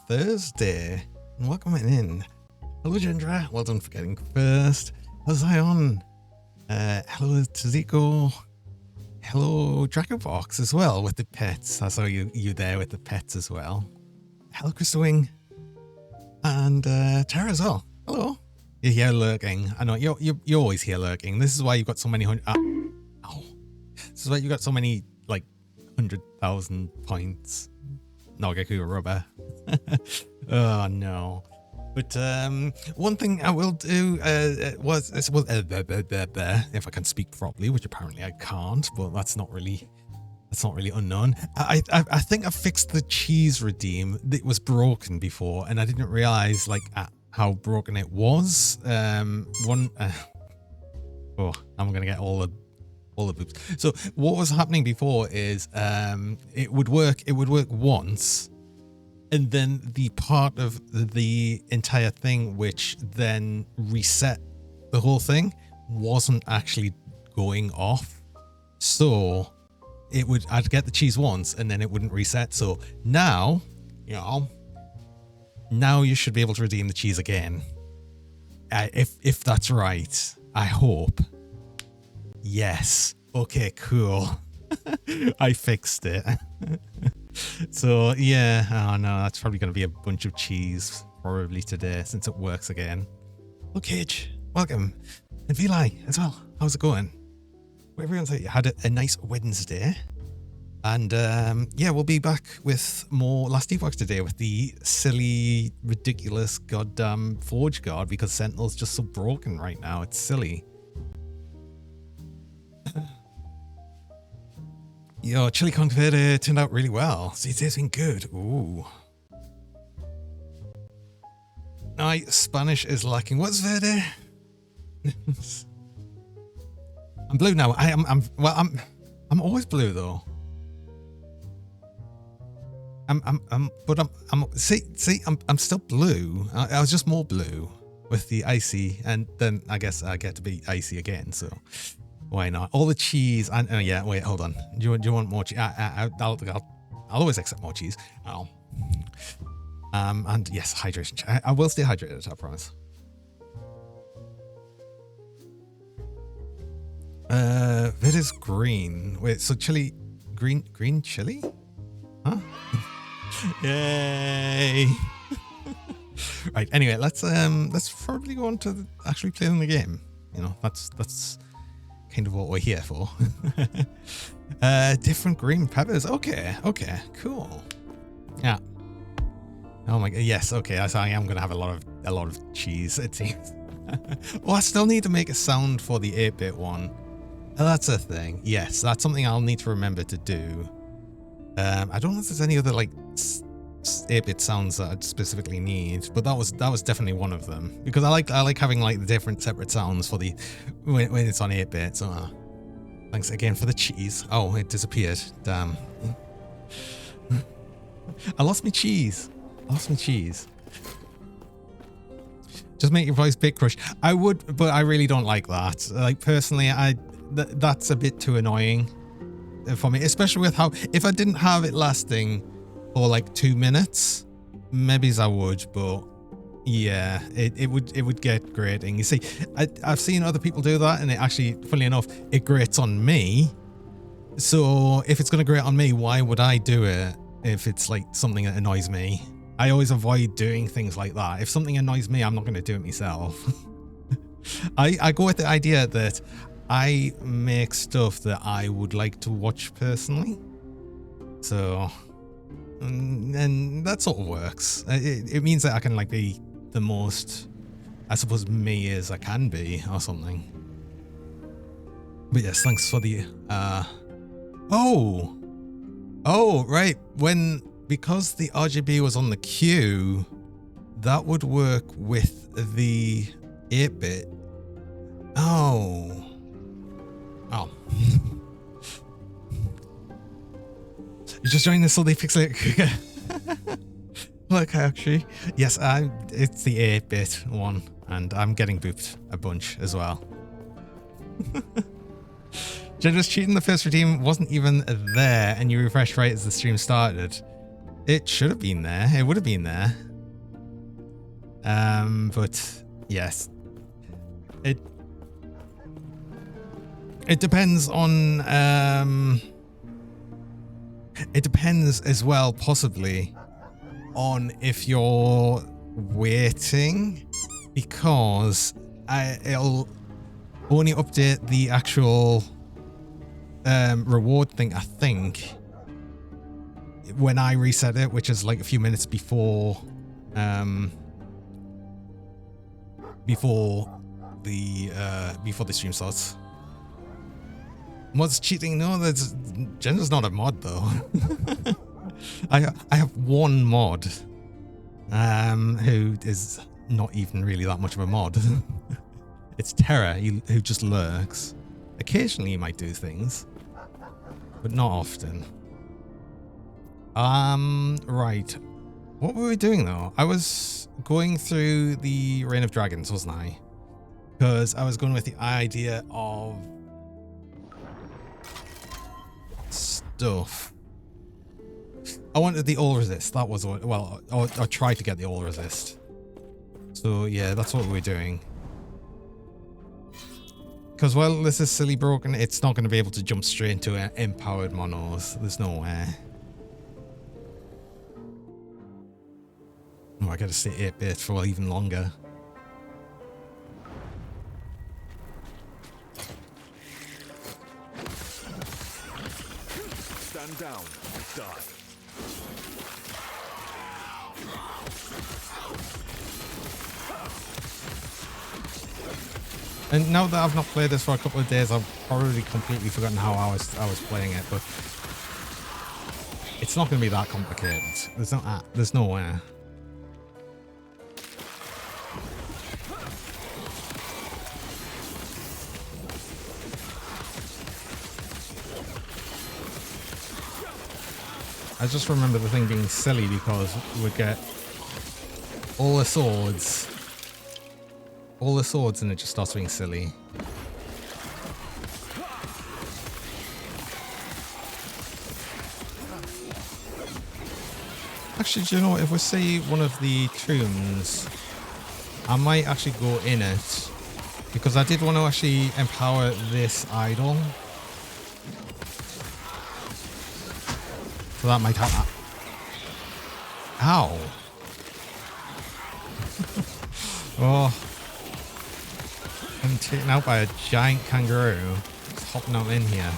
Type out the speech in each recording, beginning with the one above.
Thursday, and welcome in. Hello, Gendra. Well done for getting first. Hello, Zion. Hello, Taziko. Hello, Dracobox as well with the pets. I saw you there with the pets as well. Hello, Crystal Wing. And Tara as well. Hello. You're here lurking. I know you're always here lurking. This is why you've got so many This is why you got so many like 100,000 points. Nagaku rubber. Oh no. But one thing I will do if I can speak properly, which apparently I can't, but that's not really unknown. I think I fixed the cheese redeem. It was broken before, and I didn't realize like how broken it was. I'm gonna get all the boobs. So what was happening before is it would work once, and then the part of the entire thing which then reset the whole thing wasn't actually going off. So I'd get the cheese once and then it wouldn't reset. So now, now you should be able to redeem the cheese again. If that's right, I hope. Yes. Okay, cool. I fixed it. So yeah, oh no, that's probably going to be a bunch of cheese probably today since it works again. Hello, Cage. Welcome. And Vili as well. How's it going? Well, everyone's had a nice Wednesday. And yeah, we'll be back with more Last Epoch today with the silly, ridiculous, goddamn Forge Guard because Sentinel's just so broken right now. It's silly. Yo, Chili Con Verde turned out really well. It's been good. Ooh. No, Spanish is lacking. What's Verde? I'm blue now. I'm always blue though. I'm still blue. I was just more blue with the icy, and then I guess I get to be icy again. So why not? All the cheese. And yeah, wait, hold on. Do you want more cheese? I'll always accept more cheese. And yes, hydration. I will stay hydrated. I promise. It is green. Wait, so chili, green chili? Huh? Yay! Right. Anyway, let's probably go on to actually playing the game. You know, that's kind of what we're here for. Different green peppers. Okay, cool. Yeah. Oh my god. Yes. Okay. So I am gonna have a lot of cheese. It seems. Oh, I still need to make a sound for the 8-bit one. Oh, that's a thing. Yes, that's something I'll need to remember to do. I don't know if there's any other like 8-bit sounds that I'd specifically need, but that was definitely one of them because I like having like the different separate sounds for the when it's on 8-bit. So thanks again for the cheese. Oh, it disappeared. Damn. I lost my cheese. Just make your voice bit crush. I would, but I really don't like that. Like, personally, that's a bit too annoying for me, especially with how, if I didn't have it lasting for like 2 minutes, maybe I would, but yeah, it would get grating. You see, I've seen other people do that, and it actually, funnily enough, it grates on me. So if it's going to grate on me, why would I do it if it's like something that annoys me? I always avoid doing things like that. If something annoys me, I'm not going to do it myself. I go with the idea that I make stuff that I would like to watch personally. So, and that sort of works. It means that I can like be the most, I suppose, me as I can be or something. But yes, thanks for the, oh, right. Because the RGB was on the queue, that would work with the 8-bit. Oh. You just joined this so they pixelate it. Look, actually, yes, it's the 8-bit one, and I'm getting booped a bunch as well. Generous cheating, the first redeem wasn't even there, and you refreshed right as the stream started. It should have been there. It would have been there. But yes, it depends on. It depends as well, possibly, on if you're waiting, because it'll only update the actual reward thing, I think, when I reset it, which is like a few minutes before the stream starts. Mod's cheating? No, Gender's not a mod though. I have one mod who is not even really that much of a mod. It's Terra, who just lurks. Occasionally he might do things, but not often. Right. What were we doing though? I was going through the Reign of Dragons, wasn't I? Because I was going with the idea of stuff. I wanted the all resist. That was what, well, I tried to get the all resist. So yeah, that's what we're doing. Because while this is silly broken, it's not going to be able to jump straight into empowered monos. There's no way. Oh, I gotta stay 8-bit for even longer. Stand down, die. And now that I've not played this for a couple of days, I've probably completely forgotten how I was playing it, but it's not going to be that complicated. There's no way. I just remember the thing being silly because we'd get all the swords and it just starts being silly. Actually, do you know what? If we see one of the tombs, I might actually go in it because I did want to actually empower this idol. So that might help. Ow. Oh. I'm taken out by a giant kangaroo. Just hopping out in here.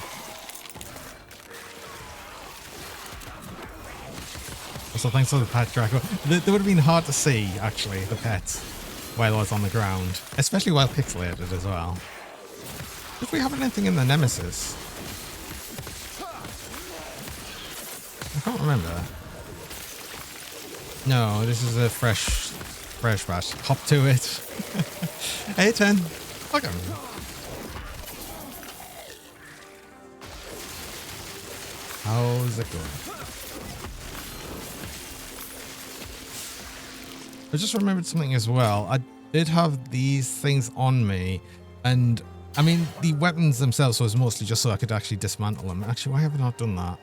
Also, thanks for the pet, Draco. They would have been hard to see, actually, the pets, while I was on the ground. Especially while pixelated as well. If we have anything in the Nemesis. I can't remember. No, this is a fresh batch. Hop to it. Hey, 10. Look at him. How's it going? I just remembered something as well. did have these things on me, and I mean the weapons themselves was mostly just so I could actually dismantle them. Actually, why have I not done that?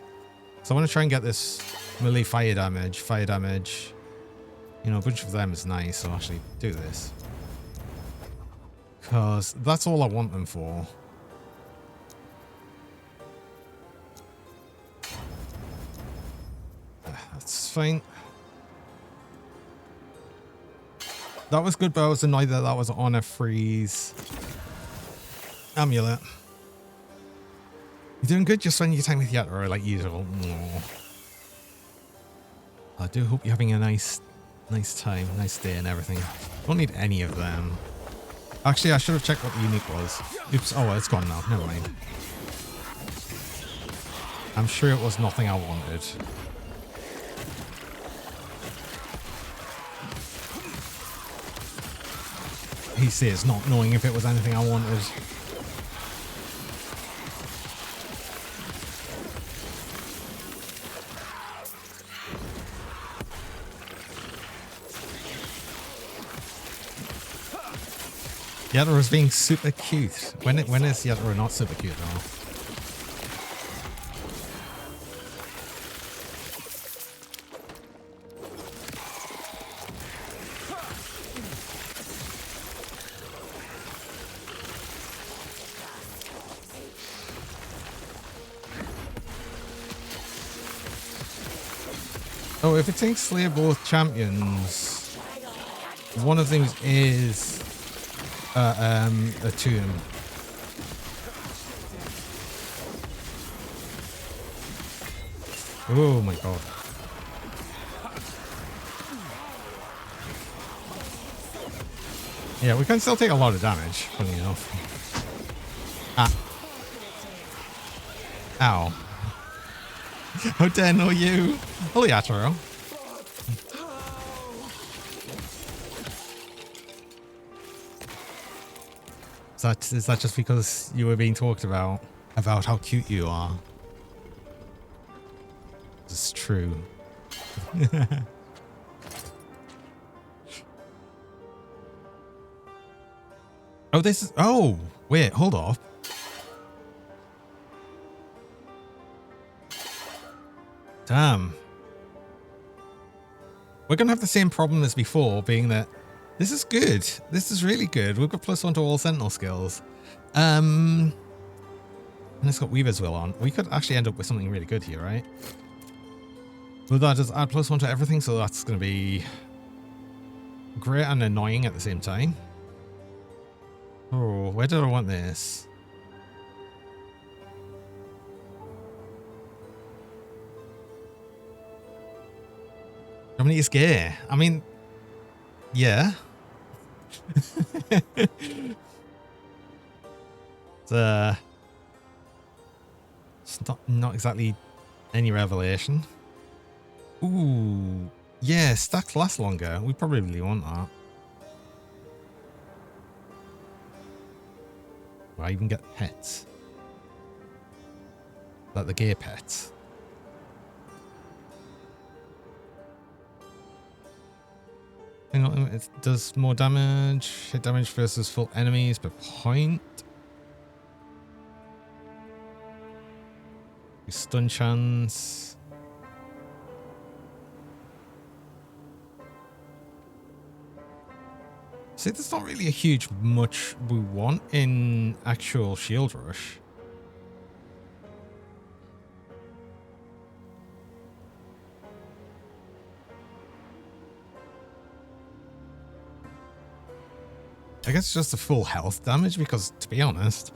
So I want to try and get this melee fire damage. You know, a bunch of them is nice, so I'll actually do this. Because that's all I want them for. That's fine. That was good, but I was annoyed that that was on a freeze. Amulet. You're doing good, just spending your time with Yatoro like usual. Aww. I do hope you're having a nice time, nice day and everything. Don't need any of them. Actually, I should have checked what the unique was. Oops, oh, it's gone now. Never mind. I'm sure it was nothing I wanted. He says not knowing if it was anything I wanted. Yatoro's being super cute. When is Yatoro not super cute though? Oh, if it takes Slayer both champions, one of the things is a tomb. Oh my god. Yeah, we can still take a lot of damage, funny enough. Ah. Ow. How dare know you? Hello, Yatoro. Is that just because you were being talked about how cute you are? It's true. Oh, this is... Oh, wait, hold up. Damn. We're going to have the same problem as before, being that this is good. This is really good. We've got +1 to all Sentinel skills. And it's got Weaver's Will on. We could actually end up with something really good here, right? But that does add +1 to everything, so that's going to be great and annoying at the same time. Oh, where did I want this? Dominique is gay. I mean, yeah. It's not exactly any revelation. Ooh, yeah, stacks last longer. We probably really want that. Will I even get pets? Like the gay pets? Hang on, it does more damage. Hit damage versus full enemies per point. Stun chance. See, there's not really a huge much we want in actual shield rush. I guess it's just the full health damage because, to be honest,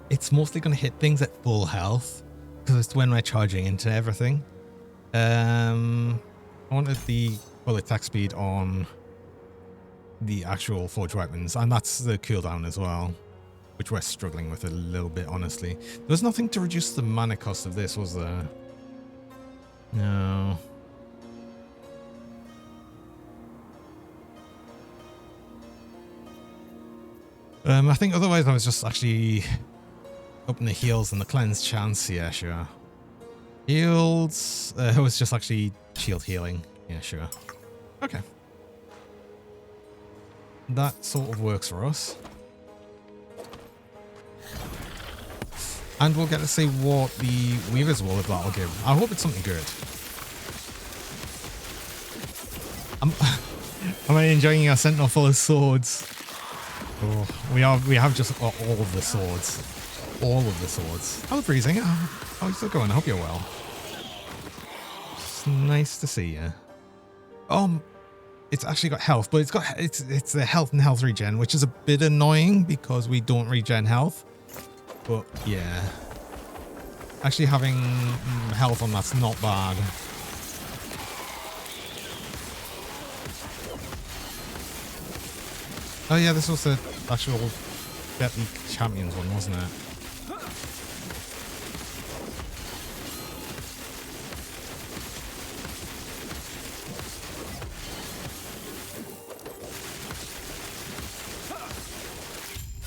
it's mostly going to hit things at full health because it's when we're charging into everything. I wanted the full attack speed on the actual forged weapons, and that's the cooldown as well, which we're struggling with a little bit, honestly. There's nothing to reduce the mana cost of this, was there? No. I think otherwise I was just actually open the heals and the cleanse chance. Yeah, sure. Heals. It was just actually shield healing. Yeah, sure. Okay. that sort of works for us. And we'll get to see what the Weavers will if that'll give. I hope it's something good. Am I enjoying our Sentinel full of swords? Oh, we have just got all of the swords. All of the swords. Hello, Freezing. How are you still going? I hope you're well. It's nice to see you. It's actually got health, but it's the health and health regen, which is a bit annoying because we don't regen health. But yeah, actually having health on that's not bad. Oh yeah, this was the actual Get the Champions one, wasn't it?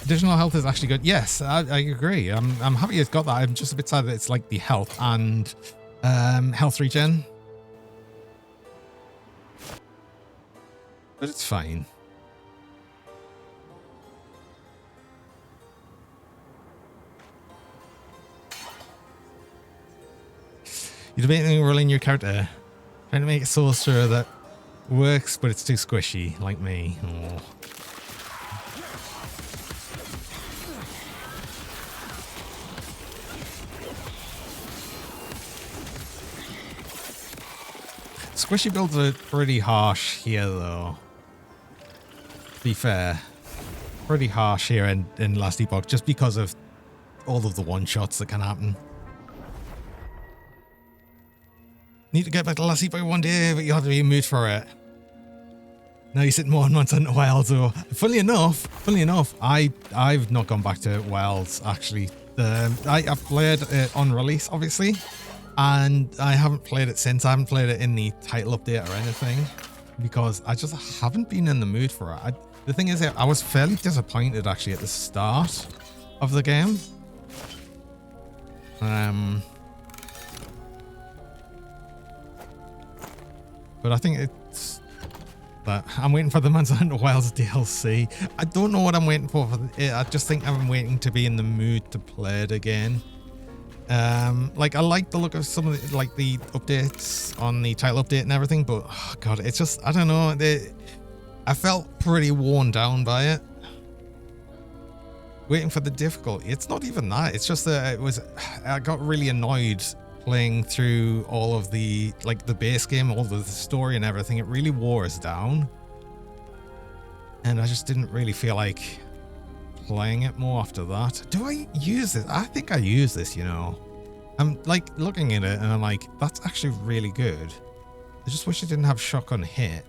Additional health is actually good. Yes, I agree. I'm happy it's got that. I'm just a bit sad that it's like the health and health regen. But it's fine. You're debating rolling your character. Trying to make a sorcerer that works, but it's too squishy, like me. Oh. Squishy builds are pretty harsh here, though. To be fair, pretty harsh here in Last Epoch, just because of all of the one-shots that can happen. Need to get back to Last Epoch one day, but you have to be in the mood for it. Now you sit more on months into Wilds, so funnily enough, I've not gone back to Wilds actually. I've played it on release, obviously. And I haven't played it since. I haven't played it in the title update or anything because I just haven't been in the mood for it. The thing is, I was fairly disappointed actually at the start of the game. But I think it's that I'm waiting for the Monster Hunter Wilds DLC. I don't know what I'm waiting for it. I just think I'm waiting to be in the mood to play it again. Like I like the look of some of the, like the updates on the title update and everything, but oh god, it's just, I don't know, I felt pretty worn down by it. Waiting for the difficulty. It's not even that. It's just that I got really annoyed playing through all of the, like the base game, all of the story and everything. It really wore us down. And I just didn't really feel like playing it more after that. Do I use this? I think I use this, you know. I'm like looking at it and I'm like, that's actually really good. I just wish it didn't have shotgun hit.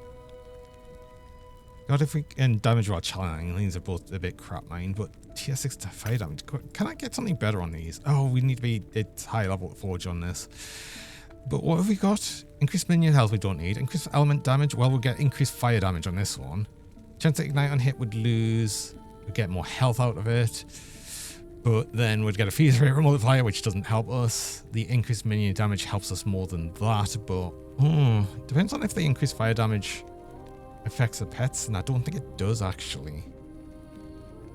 God, if we can damage while challenging, these are both a bit crap mine, but tier 6 to fire damage. Can I get something better on these? Oh, we need to be at high level forge on this. But what have we got? Increased minion health we don't need. Increased element damage. Well, we'll get increased fire damage on this one. Chance to ignite on hit would lose. We'd get more health out of it. But then we'd get a fuse rate multiplier, which doesn't help us. The increased minion damage helps us more than that, but depends on if the increased fire damage affects the pets, and I don't think it does actually.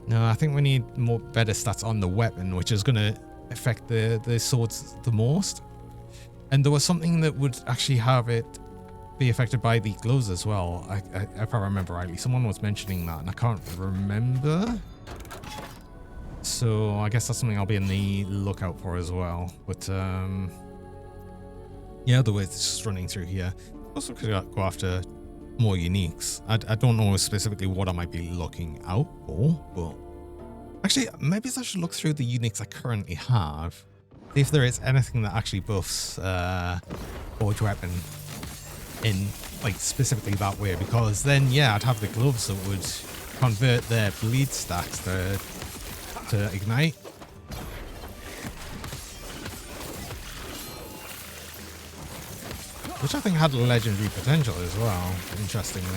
No, I think we need more better stats on the weapon, which is going to affect the swords the most. And there was something that would actually have it be affected by the gloves as well. If I remember rightly, someone was mentioning that, and I can't remember. So I guess that's something I'll be in the lookout for as well. But yeah, the way it's just running through here. Also could go after more uniques. I don't know specifically what I might be looking out for, but actually maybe I should look through the uniques I currently have. See if there is anything that actually buffs forge weapon in like specifically that way, because then yeah, I'd have the gloves that would convert their bleed stacks to ignite. Which I think had legendary potential as well, interestingly.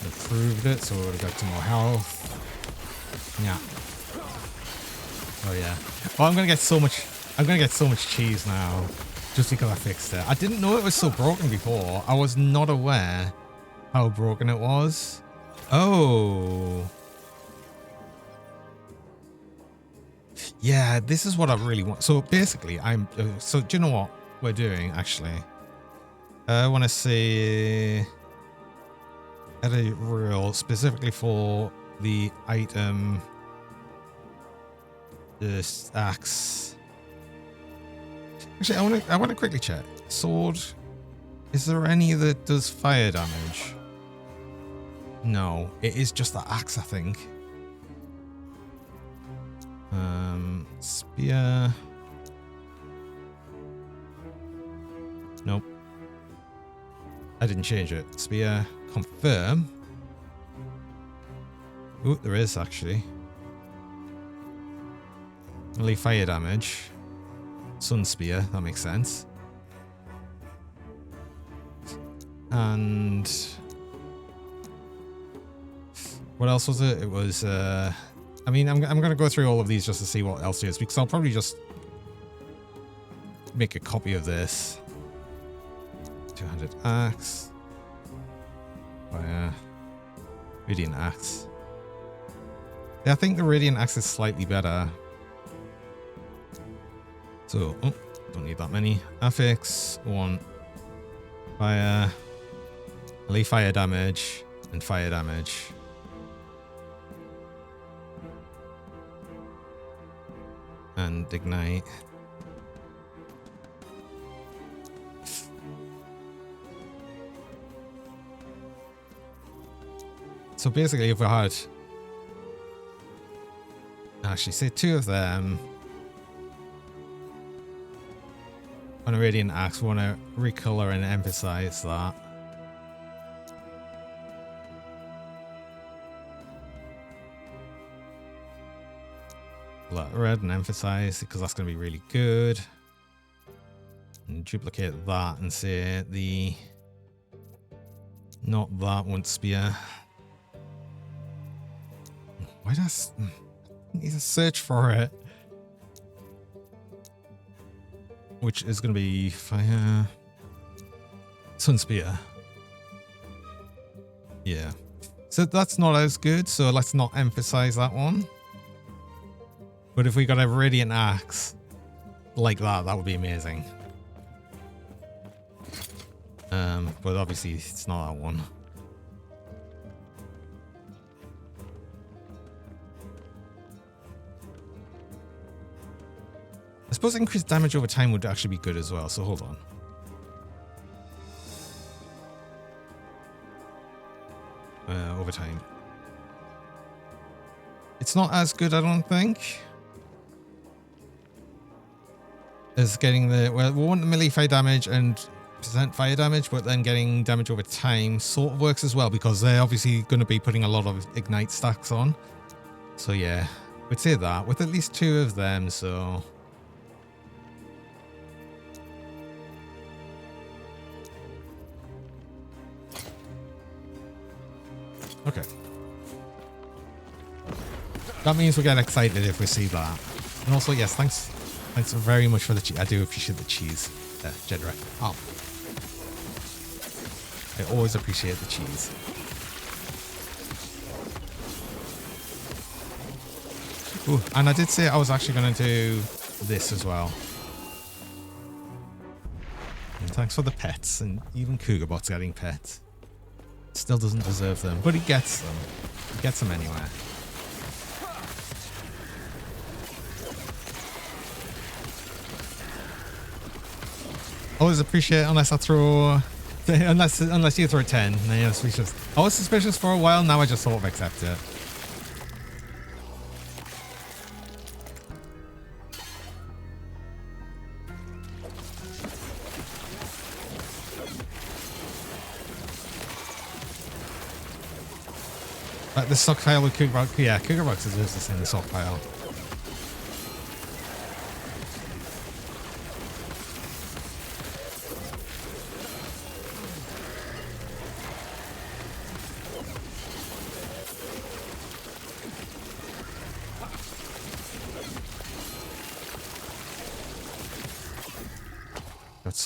Improved it, so we would have got some more health. Yeah. Oh yeah. Well, I'm gonna get so much cheese now, just because I fixed it. I didn't know it was so broken before. I was not aware how broken it was. Oh. Yeah, this is what I really want. So basically, so do you know what we're doing actually? I want to see edit rule specifically for the item. This axe. Actually, I want to quickly check. Sword. Is there any that does fire damage? No, it is just the axe, I think. Spear. Nope. I didn't change it. Spear. Confirm. Ooh, there is actually. Only fire damage. Sun spear, that makes sense. And what else was it? It was I mean, I'm going to go through all of these just to see what else it is, because I'll probably just make a copy of this. 200 axe. Fire. Radiant axe. Yeah, I think the radiant axe is slightly better. So, oh, don't need that many. Affix, 1. Fire. Melee fire damage and fire damage. And ignite. So basically, if we had actually say 2 of them on a radiant axe, we want to recolor and emphasize that. That red and emphasize, because that's going to be really good. And duplicate that and say the not that one spear. Why does I need to search for it? Which is going to be fire. Sun spear. Yeah. So that's not as good. So let's not emphasize that one. But if we got a radiant axe like that, that would be amazing. But obviously it's not that one. I suppose increased damage over time would actually be good as well, so hold on. Over time. It's not as good, I don't think, as getting the, well, we want the melee fire damage and % fire damage, but then getting damage over time sort of works as well, because they're obviously going to be putting a lot of ignite stacks on. So yeah, we'd say that with at least 2 of them, so... Okay. That means we get excited if we see that. And also, yes, thanks very much for the cheese. I do appreciate the cheese, Jedra. Oh. I always appreciate the cheese. Ooh, and I did say I was actually going to do this as well. And thanks for the pets, and even Cougar-Bot's getting pets. Still doesn't deserve them, but he gets them. He gets them anyway. Always appreciate it unless I throw... unless you throw 10. Then you're suspicious. I was suspicious for a while, now I just sort of accept it. The stockpile with Cougar-Bot, yeah, Cougar-Bot deserves this in the stockpile.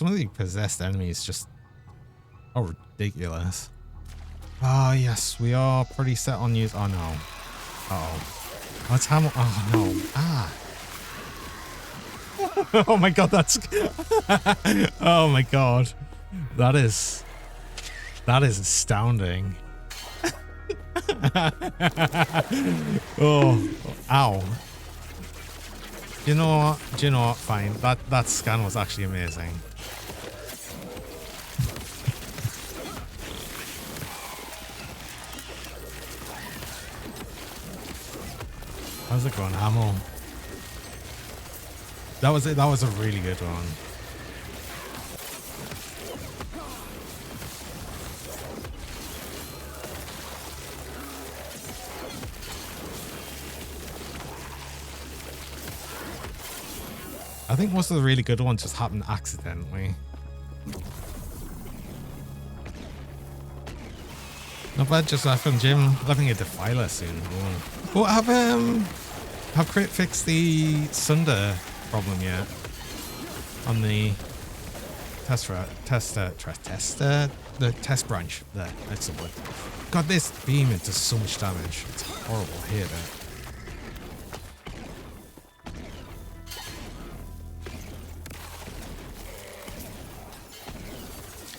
some of the possessed enemies just are ridiculous. Oh, yes, we are pretty set on use. Oh, no. Uh-oh. Oh, it's Hamel. Oh, no. Ah. Oh, my God, that's... Oh, my God. That is astounding. Oh, ow. You know what? Do you know what? Fine. That scan was actually amazing. How's it going, Hamill? That was it. That was a really good one. I think most of the really good ones just happened accidentally. Not bad, just left from gym. Living a defiler soon. Oh, have Crit fixed the Sunder problem yet? On the the test branch there. That's the word. God, this beam it does so much damage. It's horrible. I hate it.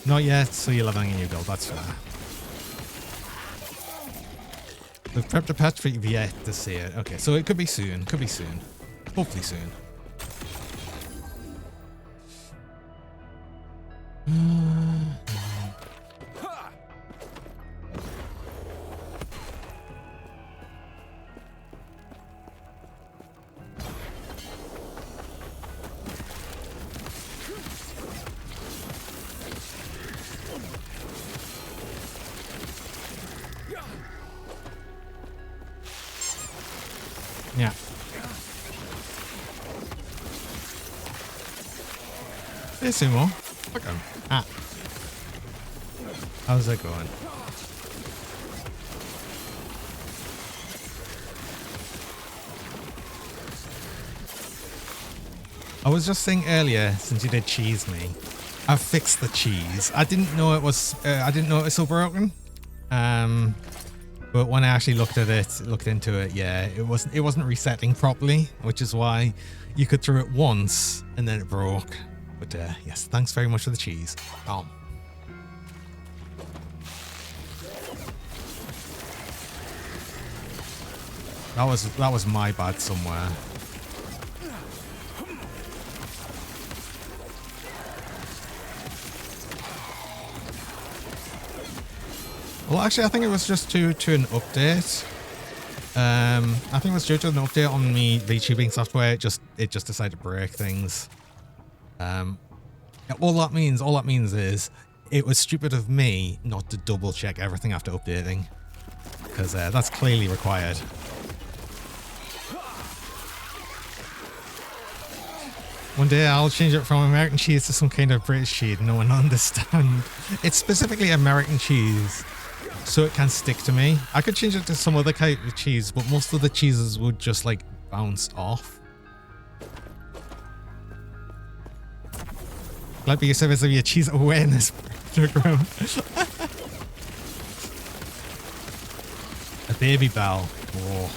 Not yet, so you're leveling a new build, that's fair. We've prepped a patch, but you've yet to see it. Okay, so it could be soon. Could be soon. Hopefully soon. Yeah. Hey, Sumo. Look at him. Ah. How's that going? I was just saying earlier, since you did cheese me, I fixed the cheese. I didn't know it was so broken. But when I actually looked into it, yeah, it wasn't resetting properly, which is why you could throw it once and then it broke. But yes, thanks very much for the cheese. Oh. That was my bad somewhere. Well, actually, I think it was just to an update. I think it was due to an update on the VTubing software. It just decided to break things. All that means is it was stupid of me not to double check everything after updating, because that's clearly required. One day I'll change it from American cheese to some kind of British cheese. No one will understand. It's specifically American cheese, so it can stick to me. I could change it to some other kind of cheese, but most of the cheeses would just like bounce off. Glad be a service of your cheese awareness program. A baby bell. Oh.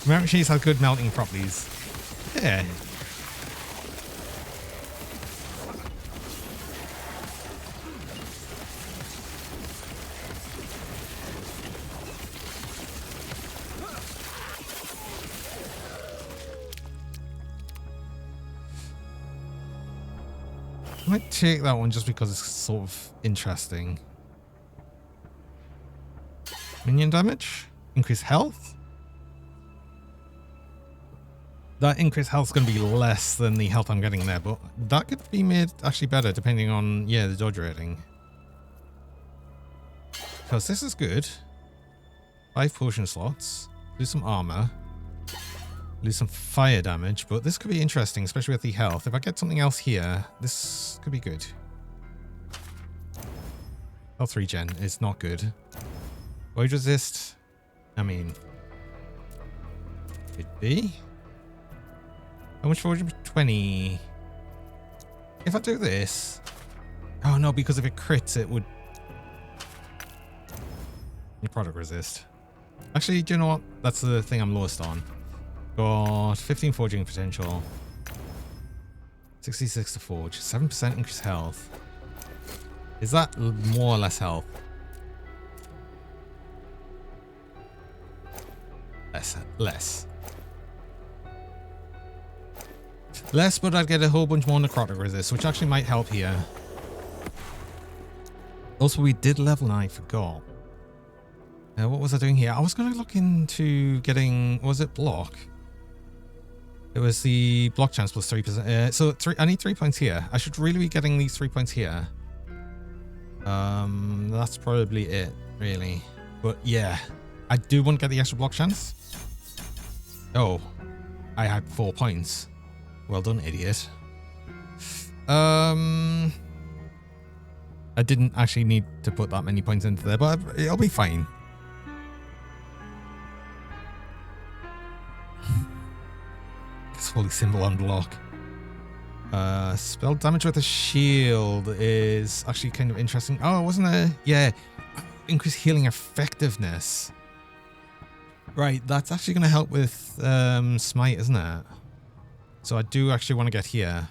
American cheese has good melting properties. Yeah. I might take that one just because it's sort of interesting. Minion damage? Increased health? That increased health is going to be less than the health I'm getting there, but that could be made actually better depending on, yeah, the dodge rating. Because this is good. 5 potion slots. Lose some armor. Lose some fire damage, but this could be interesting, especially with the health. If I get something else here, this could be good. Health regen is not good. Void resist, I mean, could be. How much void 20. If I do this... Oh, no, because if it crits, it would... Your product resist. Actually, do you know what? That's the thing I'm lowest on. Got 15 forging potential. 66 to forge. 7% increased health. Is that more or less health? Less. Less, but I'd get a whole bunch more necrotic resist, which actually might help here. Also, we did level, and I forgot. What was I doing here? I was going to look into getting... Was it block? It was the block chance plus 3%. So I need 3 points here. I should really be getting these 3 points here. That's probably it, really. But yeah, I do want to get the extra block chance. Oh, I had 4 points. Well done, idiot. I didn't actually need to put that many points into there, but it'll be fine. This holy symbol on block. Spell damage with a shield is actually kind of interesting. Oh, wasn't there? Yeah. Increased healing effectiveness. Right, that's actually going to help with smite, isn't it? So I do actually want to get here.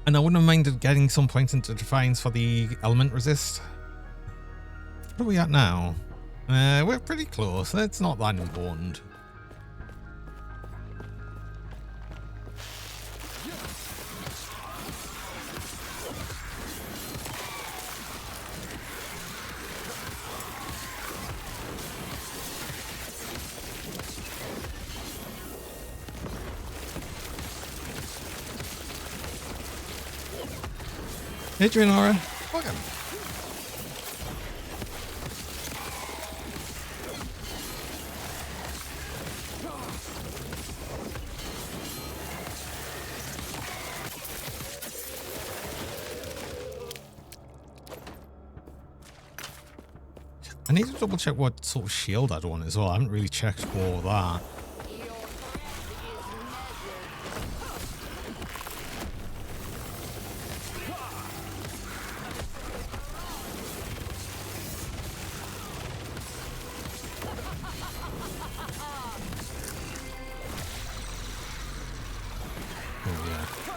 And I wouldn't have minded getting some points into Defiance for the element resist. What are we at now? We're pretty close. It's not that important. Hey, Drinora. Welcome. I need to double check what sort of shield I'd want as well. I haven't really checked for that.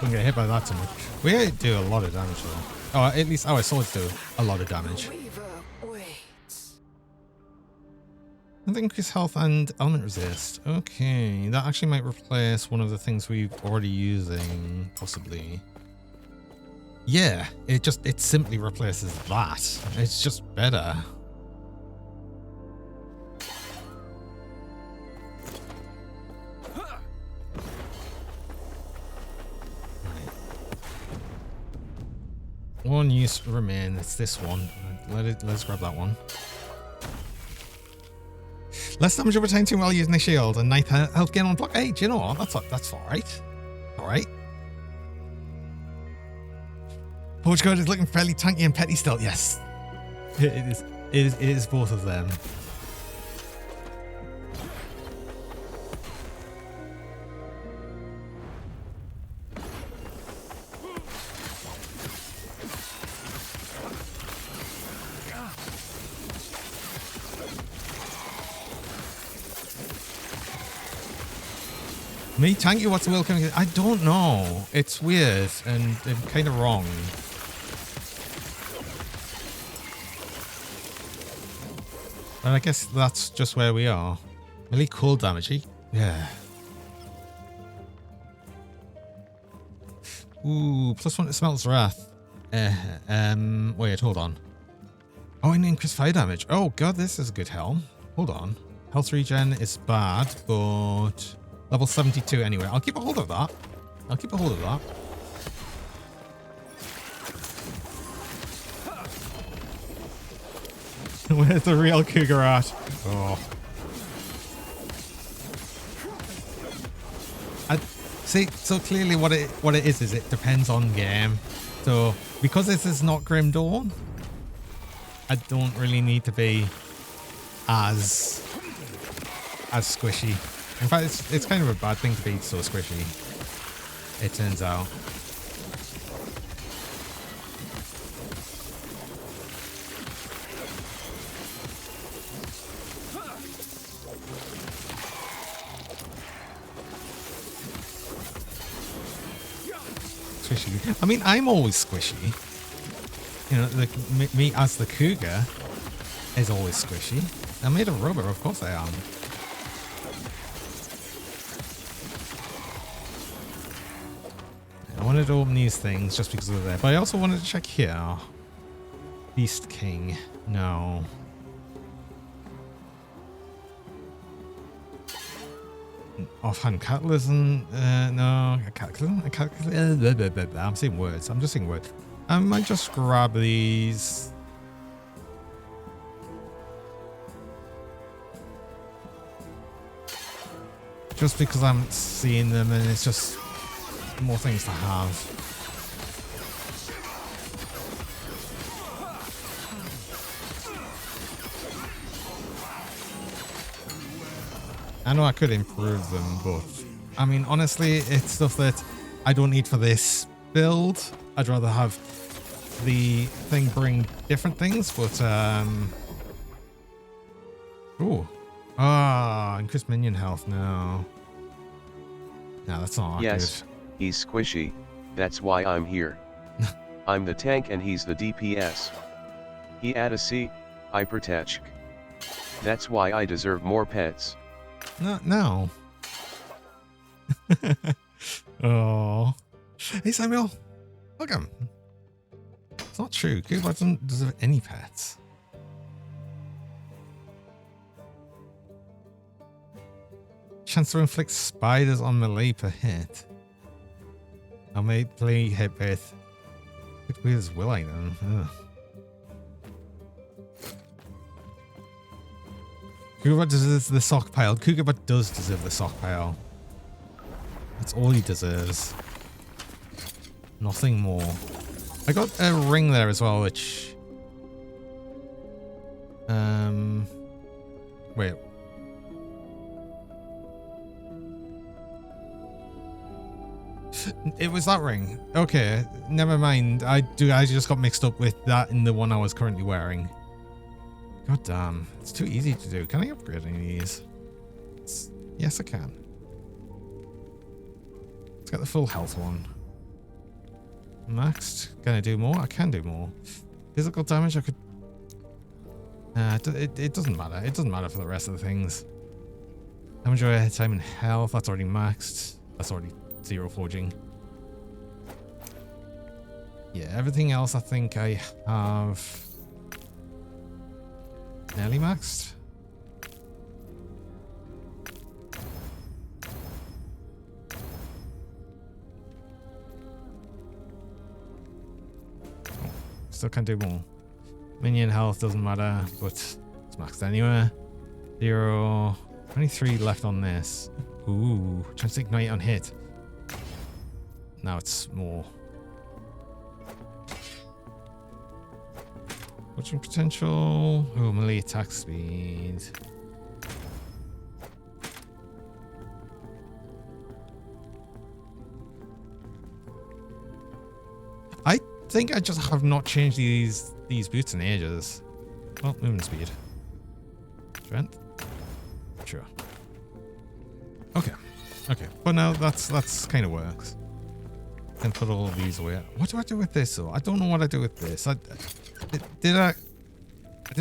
Don't get hit by that too much. We do a lot of damage though. Oh, at least our swords do a lot of damage. I think increase health and element resist. Okay, that actually might replace one of the things we're already using, possibly. Yeah, it simply replaces that. It's just better. One use remain. It's this one. Let's grab that one. Less damage over time while using the shield and 9th health gain on block. Hey, do you know what? That's alright. Alright. Forge Code is looking fairly tanky and petty still. Yes. It is both of them. Me tanky, what's the will coming? I don't know. It's weird and kind of wrong. And I guess that's just where we are. Really cool damage, eh? Yeah. Ooh, +1 to Smelt's Wrath. Wait, hold on. Oh, and increased fire damage. Oh god, this is a good helm. Hold on. Health regen is bad, but level 72 anyway. I'll keep a hold of that. I'll keep a hold of that. Where's the real cougar at? Oh. See, so clearly what it is it depends on game. So because this is not Grim Dawn, I don't really need to be as squishy. In fact, it's kind of a bad thing to be so squishy, it turns out. Squishy. I mean, I'm always squishy. You know, me as the cougar is always squishy. I'm made of rubber, of course I am. I wanted to open these things just because they're there, but I also wanted to check here. Beast King. No. Offhand Cataclysm. No. Cataclysm? I'm saying words. I'm just saying words. I might just grab these. Just because I'm seeing them and it's just more things to have. I know I could improve them, but I mean, honestly, it's stuff that I don't need for this build. I'd rather have the thing bring different things, but ooh. Ah, increased minion health. No, that's not yes, good. He's squishy, that's why I'm here. I'm the tank and he's the DPS. He add a C, I protect. That's why I deserve more pets. No. Oh. Hey Samuel, welcome. It's not true. Cougar doesn't deserve any pets. Chance to inflict spiders on melee per hit. I may play hit with. Which wheels will I then? Ugh. Cougar deserves the sock pile. Cougar does deserve the sock pile. That's all he deserves. Nothing more. I got a ring there as well, which... Wait. It was that ring. Okay, never mind. I just got mixed up with that in the one I was currently wearing. God damn. It's too easy to do. Can I upgrade any of these? Yes, I can. Let's get the full health one. Maxed. Can I do more? I can do more. Physical damage, I could... it doesn't matter. It doesn't matter for the rest of the things. Damage away time and health. That's already maxed. That's already 0 forging. Yeah, everything else I think I have... nearly maxed. Still can do more. Minion health doesn't matter, but it's maxed anyway. 0. 23 left on this. Ooh, chance to ignite on hit. Now it's more. Watching potential. Oh, melee attack speed. I think I just have not changed these boots in ages. Well, movement speed. Strength. Sure. Okay. But now that's kind of works. Then put all of these away. What do I do with this though? I don't know what I do with this. I didn't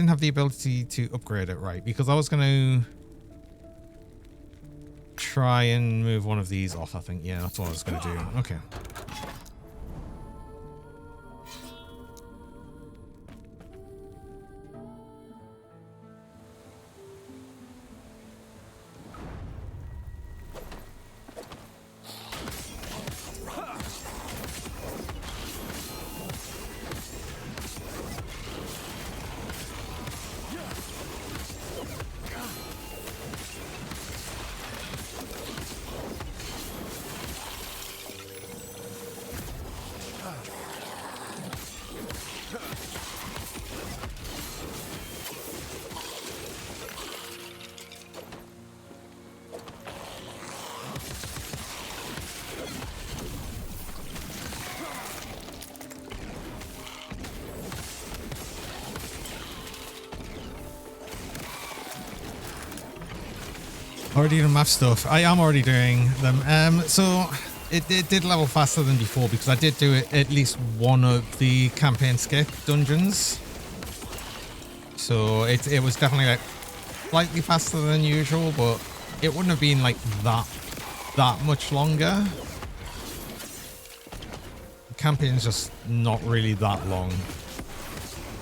have the ability to upgrade it right because I was going to try and move one of these off, I think. Yeah, that's what I was going to do. Okay. Already done map stuff. I am already doing them. So it did level faster than before because I did do it at least one of the campaign skip dungeons. So it was definitely like slightly faster than usual, but it wouldn't have been like that much longer. The campaign's just not really that long.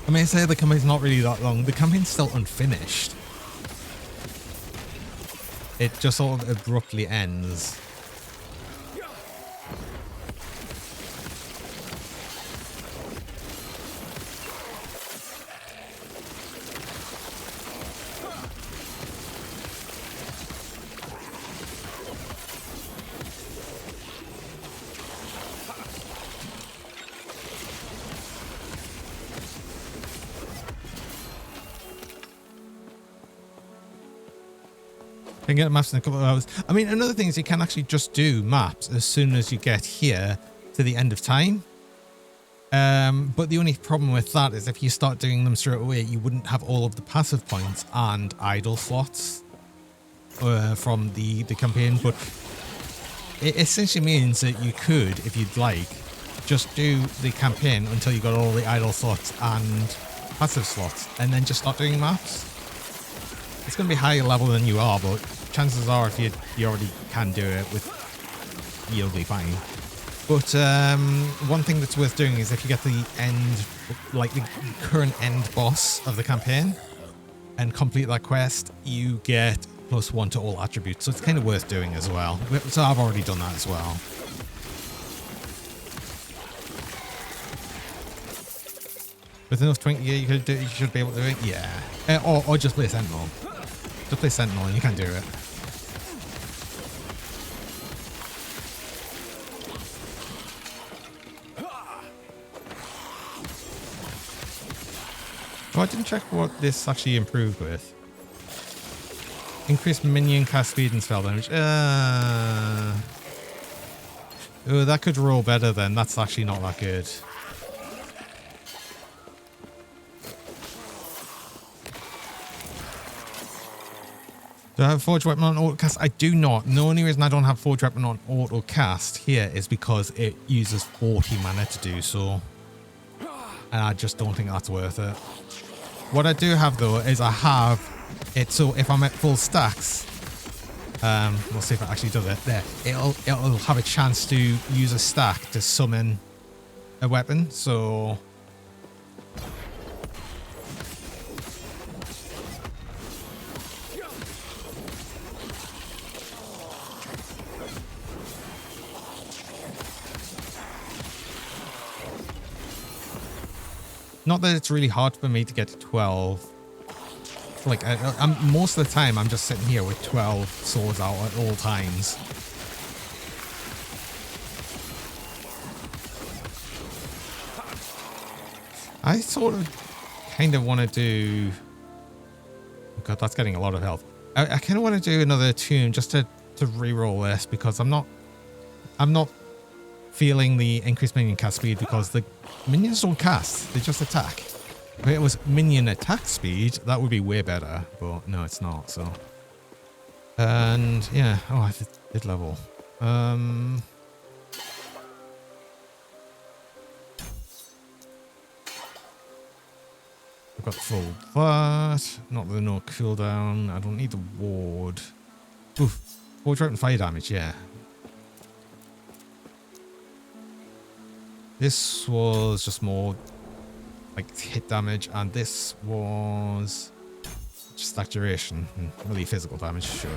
I mean, I say the campaign's not really that long. The campaign's still unfinished. It just sort of abruptly ends. Can get maps in a couple of hours. I mean, another thing is you can actually just do maps as soon as you get here to the end of time. But the only problem with that is if you start doing them straight away, you wouldn't have all of the passive points and idle slots from the campaign. But it essentially means that you could, if you'd like, just do the campaign until you got all the idle slots and passive slots, and then just start doing maps. It's going to be higher level than you are, but chances are if you already can do it, you'll be fine. But one thing that's worth doing is if you get the end, like the current end boss of the campaign and complete that quest, you get +1 to all attributes. So it's kind of worth doing as well. So I've already done that as well. With enough 20 gear, you should be able to do it. Yeah. Or just play Sentinel. Just play Sentinel and you can do it. Oh, I didn't check what this actually improved with. Increased minion cast speed and spell damage. Oh, that could roll better then. That's actually not that good. Do I have Forge Weapon on auto cast? I do not. The only reason I don't have Forge Weapon on auto cast here is because it uses 40 mana to do so. And I just don't think that's worth it. What I do have though is I have it so if I'm at full stacks, we'll see if it actually does it. There, it'll have a chance to use a stack to summon a weapon. So not that it's really hard for me to get to 12. Like, most of the time, I'm just sitting here with 12 swords out at all times. I sort of kind of want to do... Oh God, that's getting a lot of health. I kind of want to do another tune just to reroll this because I'm not feeling the increased minion cast speed because the minions don't cast, they just attack. If it was minion attack speed, that would be way better, but no, it's not, so. And yeah, oh, I did level. I've got full that, not the no cooldown, I don't need the ward. Oof, Forge Weapon fire damage, yeah. This was just more like hit damage, and this was just that duration. Really physical damage, sure.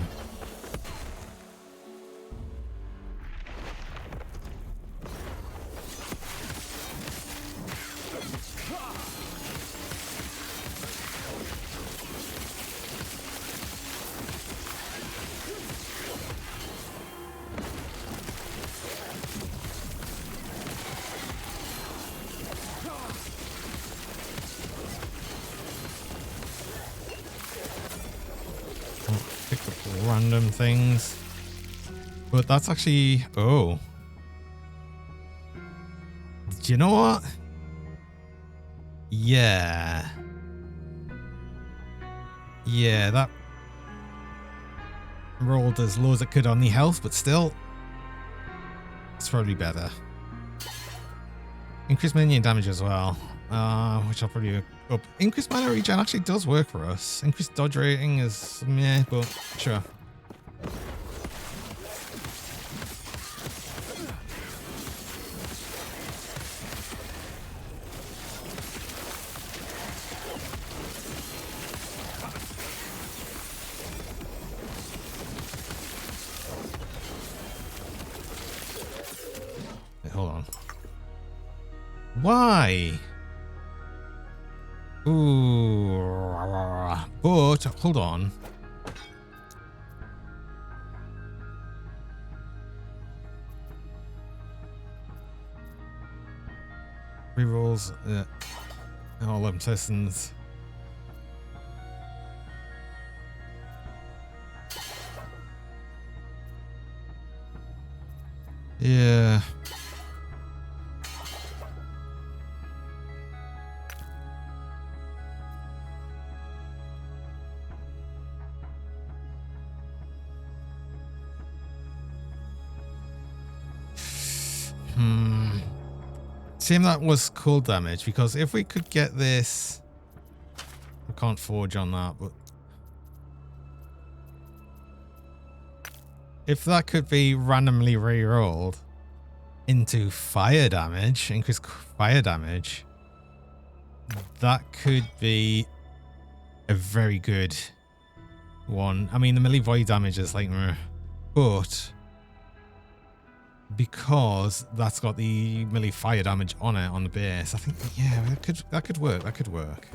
Random things, but that's actually, oh, do you know what? Yeah, rolled as low as it could on the health, but still, it's probably better. Increased minion damage as well, which I'll probably up. Increased mana regen actually does work for us. Increased dodge rating is meh, but sure. Wait, hold on. Why? Ooh, but hold on. Rerolls, all them testings. Yeah. Same that was cool damage, because if we could get this, I can't forge on that, but if that could be randomly re-rolled into fire damage, increased fire damage, that could be a very good one. I mean, the melee void damage is like, but because that's got the melee fire damage on it on the base, I think, yeah, that could work. That could work.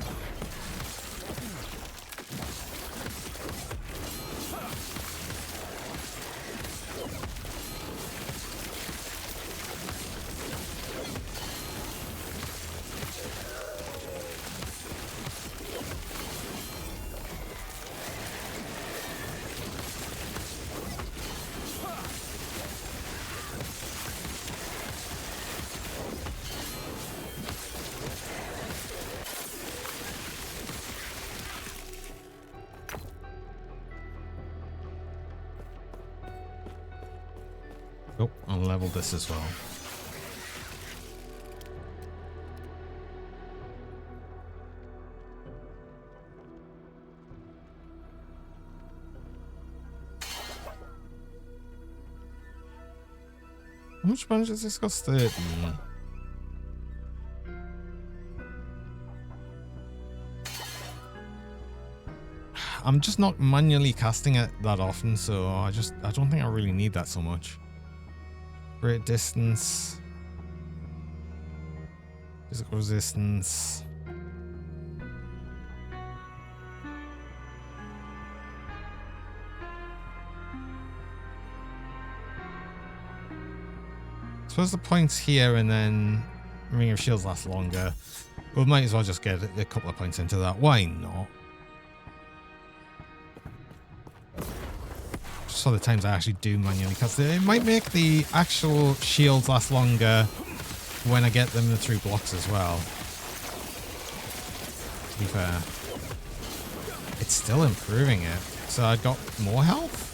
Oh, I'll level this as well. How much damage does this cost? 30. I'm just not manually casting it that often, so I don't think I really need that so much. Great distance. Physical resistance. I suppose the points here and then Ring of Shields last longer. We might as well just get a couple of points into that. Why not? Just for the times I actually do manually cast it. It might make the actual shields last longer when I get them through blocks as well. To be fair. It's still improving it. So I got more health?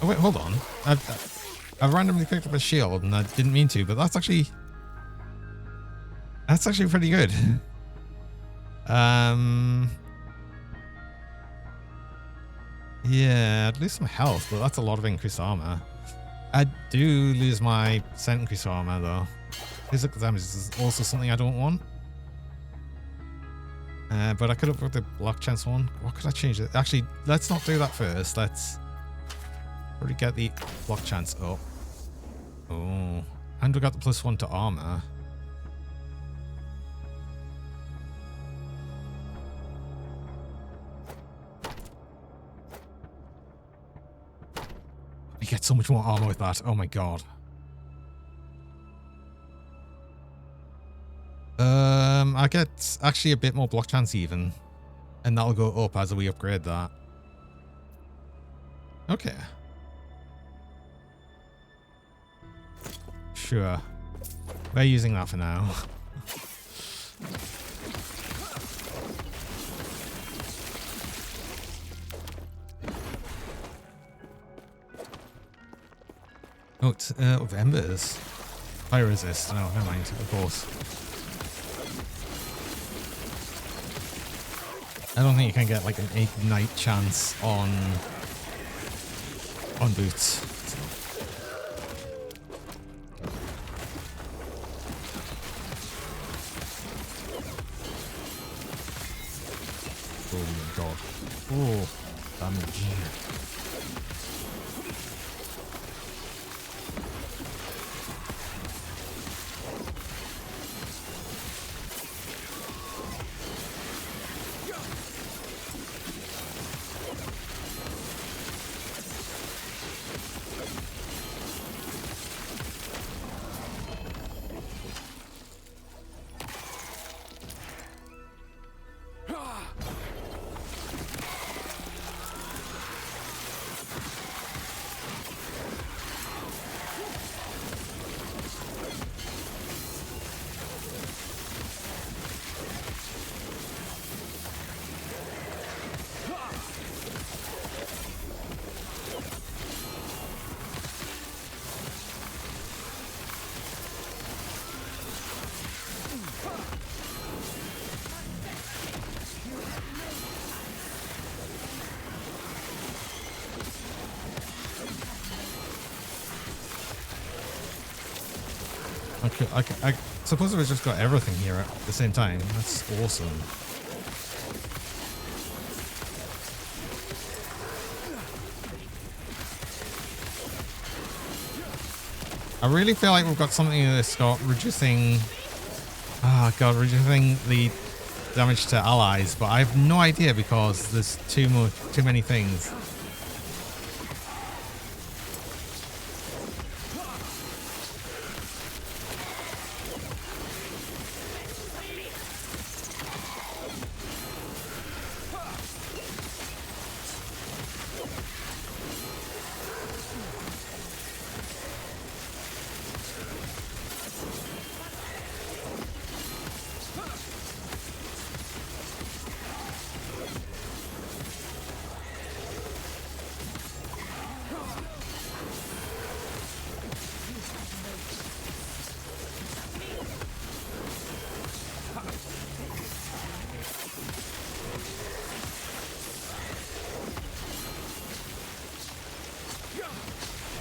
Oh wait, hold on. I randomly picked up a shield and I didn't mean to, but that's actually pretty good. Yeah, I'd lose some health, but that's a lot of increased armor. I do lose my % increased armor though. Physical damage is also something I don't want. But I could have put the block chance one. What could I change it? Actually, let's not do that first. Let's probably get the block chance up. Oh, and we got the +1 to armor. We get so much more armor with that. Oh my god. I get actually a bit more block chance even, and that'll go up as we upgrade that. Okay. Sure. We're using that for now. Oh, it's of embers. Fire resist. No, never mind. Of course. I don't think you can get like an ignite chance on boots. Oh my god. Oh, damage. I suppose we've just got everything here at the same time. That's awesome. I really feel like we've got something that's got reducing... Oh god, reducing the damage to allies, but I have no idea because there's too many things.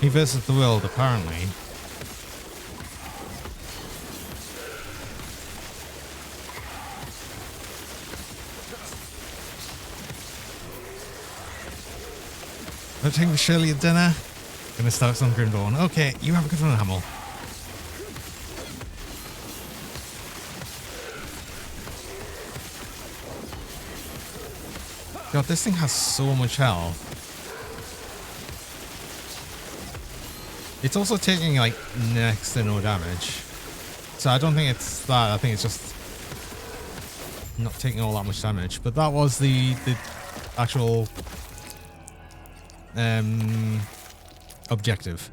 He versus the world, apparently. I'm taking Shirley at dinner. Gonna start some Grimdawn. Okay, you have a good one, Hamel. God, this thing has so much health. It's also taking like next to no damage. So I don't think it's that. I think it's just not taking all that much damage. But that was the actual objective.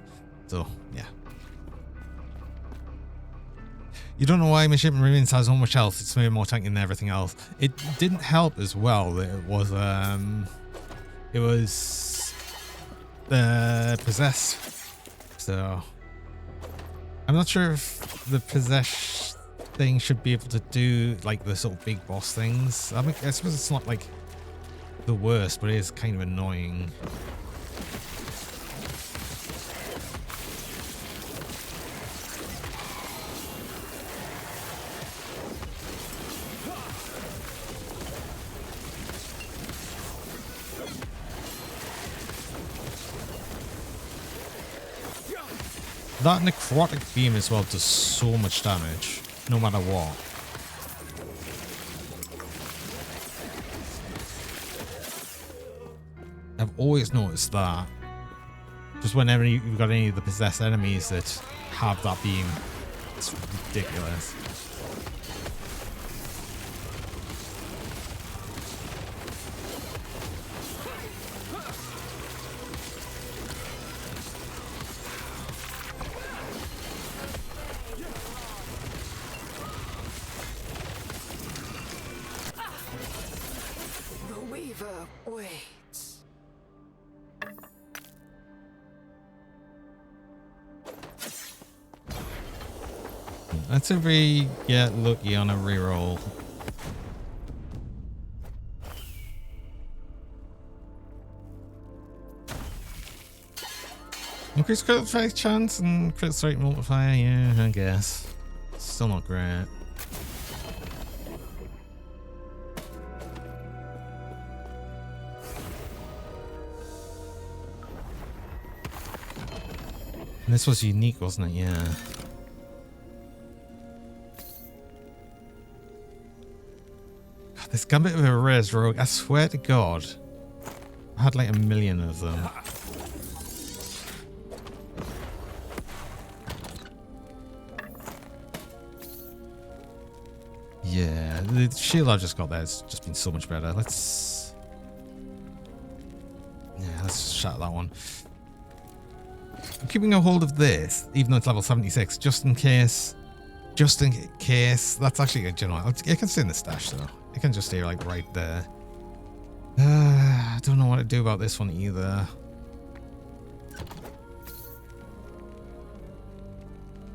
So yeah. You don't know why Midshipman Ruins has so much health. It's maybe more tanky than everything else. It didn't help as well that it was possessed. So I'm not sure if the possess thing should be able to do like the sort of big boss things. I mean, I suppose it's not like the worst, but it is kind of annoying. That necrotic beam as well does so much damage, no matter what. I've always noticed that. Just whenever you've got any of the possessed enemies that have that beam, it's ridiculous. Let's see if we get lucky on a reroll. Increased crit strike chance and crit strike multiplier, yeah, I guess. Still not great. And this was unique, wasn't it? Yeah. God, this Gambit of a Raised Rogue, I swear to God, I had like 1 million of them. Yeah, the shield I just got there has just been so much better. Let's shatter that one. I'm keeping a hold of this, even though it's level 76, just in case. Just in case. That's actually a general. It can stay in the stash though. It can just stay like right there. I don't know what to do about this one either.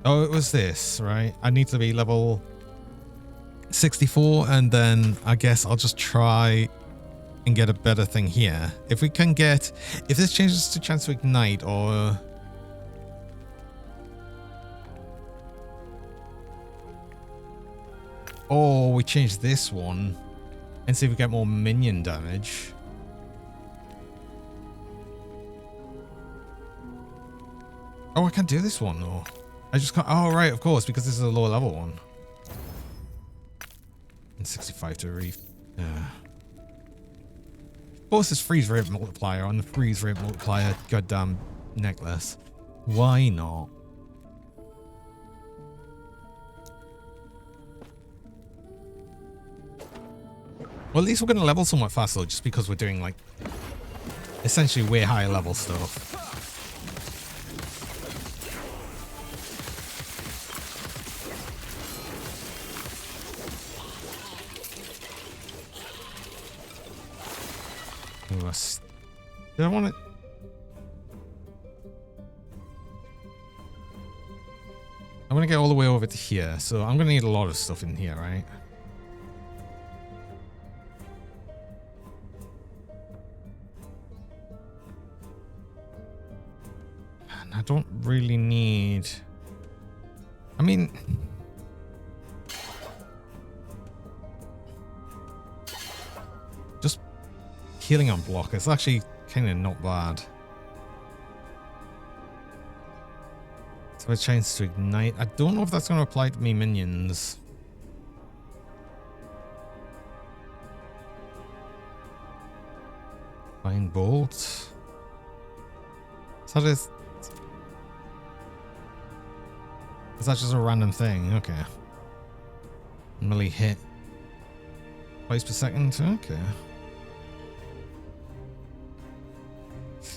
Oh, it was this, right? I need to be level 64, and then I guess I'll just try and get a better thing here. If we can get, if this changes to chance to ignite, or we change this one and see if we get more minion damage. Oh, I can't do this one though. I just can't. Oh, right, of course, because this is a lower level one. And 65 to reef. Of course, this freeze rate multiplier on the freeze rate multiplier goddamn necklace. Why not? Well, at least we're going to level somewhat faster just because we're doing like essentially way higher level stuff. Do I want it? I want to get all the way over to here, so I'm going to need a lot of stuff in here, right? And I don't really need... I mean... just healing on block is actually kind of not bad. So a chance to ignite. I don't know if that's going to apply to me minions. Fine bolt. Is that is that just a random thing? Okay. Melee hit twice per second. Okay.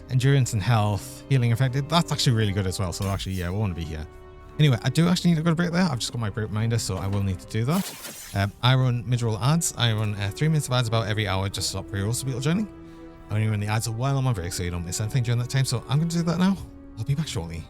Endurance and health, healing affected. That's actually really good as well. So actually, yeah, we want to be here. Anyway, I do actually need to go to break there. I've just got my break reminder, so I will need to do that. I run mid-roll ads. I run 3 minutes of ads about every hour just to stop pre-rolls to people joining. I only run the ads while I'm on break, so you don't miss anything during that time. So I'm going to do that now. I'll be back shortly.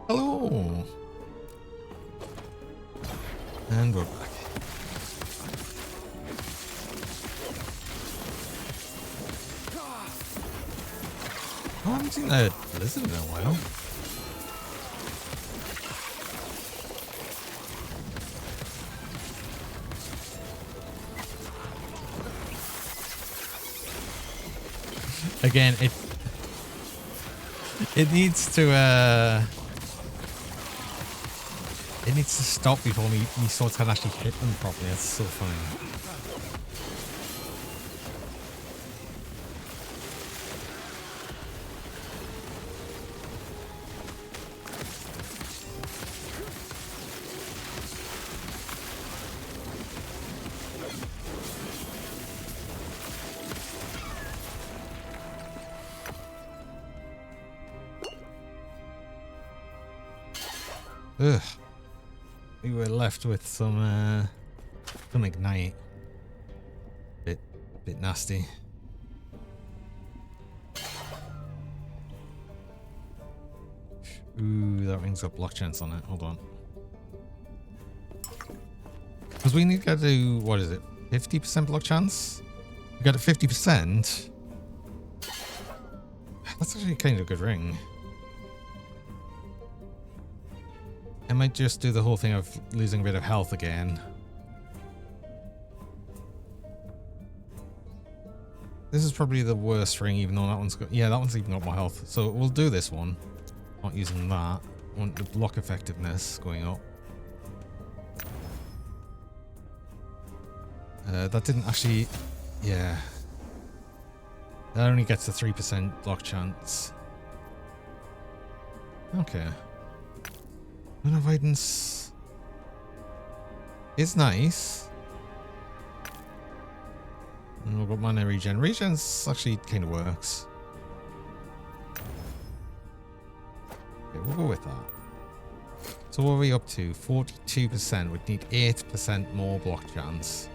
Hello. And we're back. Oh, I haven't seen a blizzard in a while. Again, it needs to stop before me swords can actually hit them properly. That's so funny. Ugh. We were left with some ignite. Bit nasty. Ooh, that rings up block chance on it. Hold on. Because we need to get to, what is it? 50% block chance? We got a 50%. That's actually kind of a good ring. I might just do the whole thing of losing a bit of health again. This is probably the worst ring, even though that one's got... Yeah, that one's even got more health. So we'll do this one. Not using that. I want the block effectiveness going up. That didn't actually... Yeah. That only gets a 3% block chance. Okay. Mana avoidance is nice. And we've got mana regen. Regen's actually kind of works. Okay, we'll go with that. So what are we up to? 42%. We'd need 8% more block chance.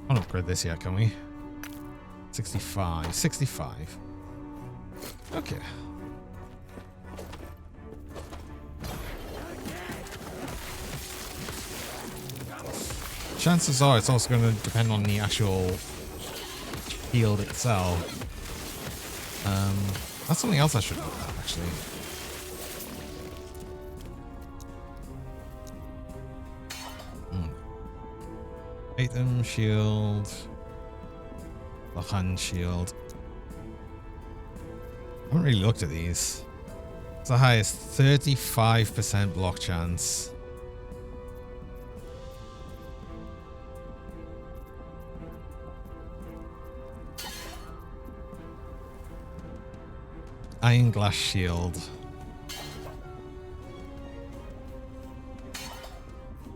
Can't upgrade this yet, can we? 65. 65. Okay. Chances are it's also going to depend on the actual field itself. That's something else I should look at, actually. Item, shield, Lockhand shield. I haven't really looked at these. It's the highest 35% block chance. Iron glass shield.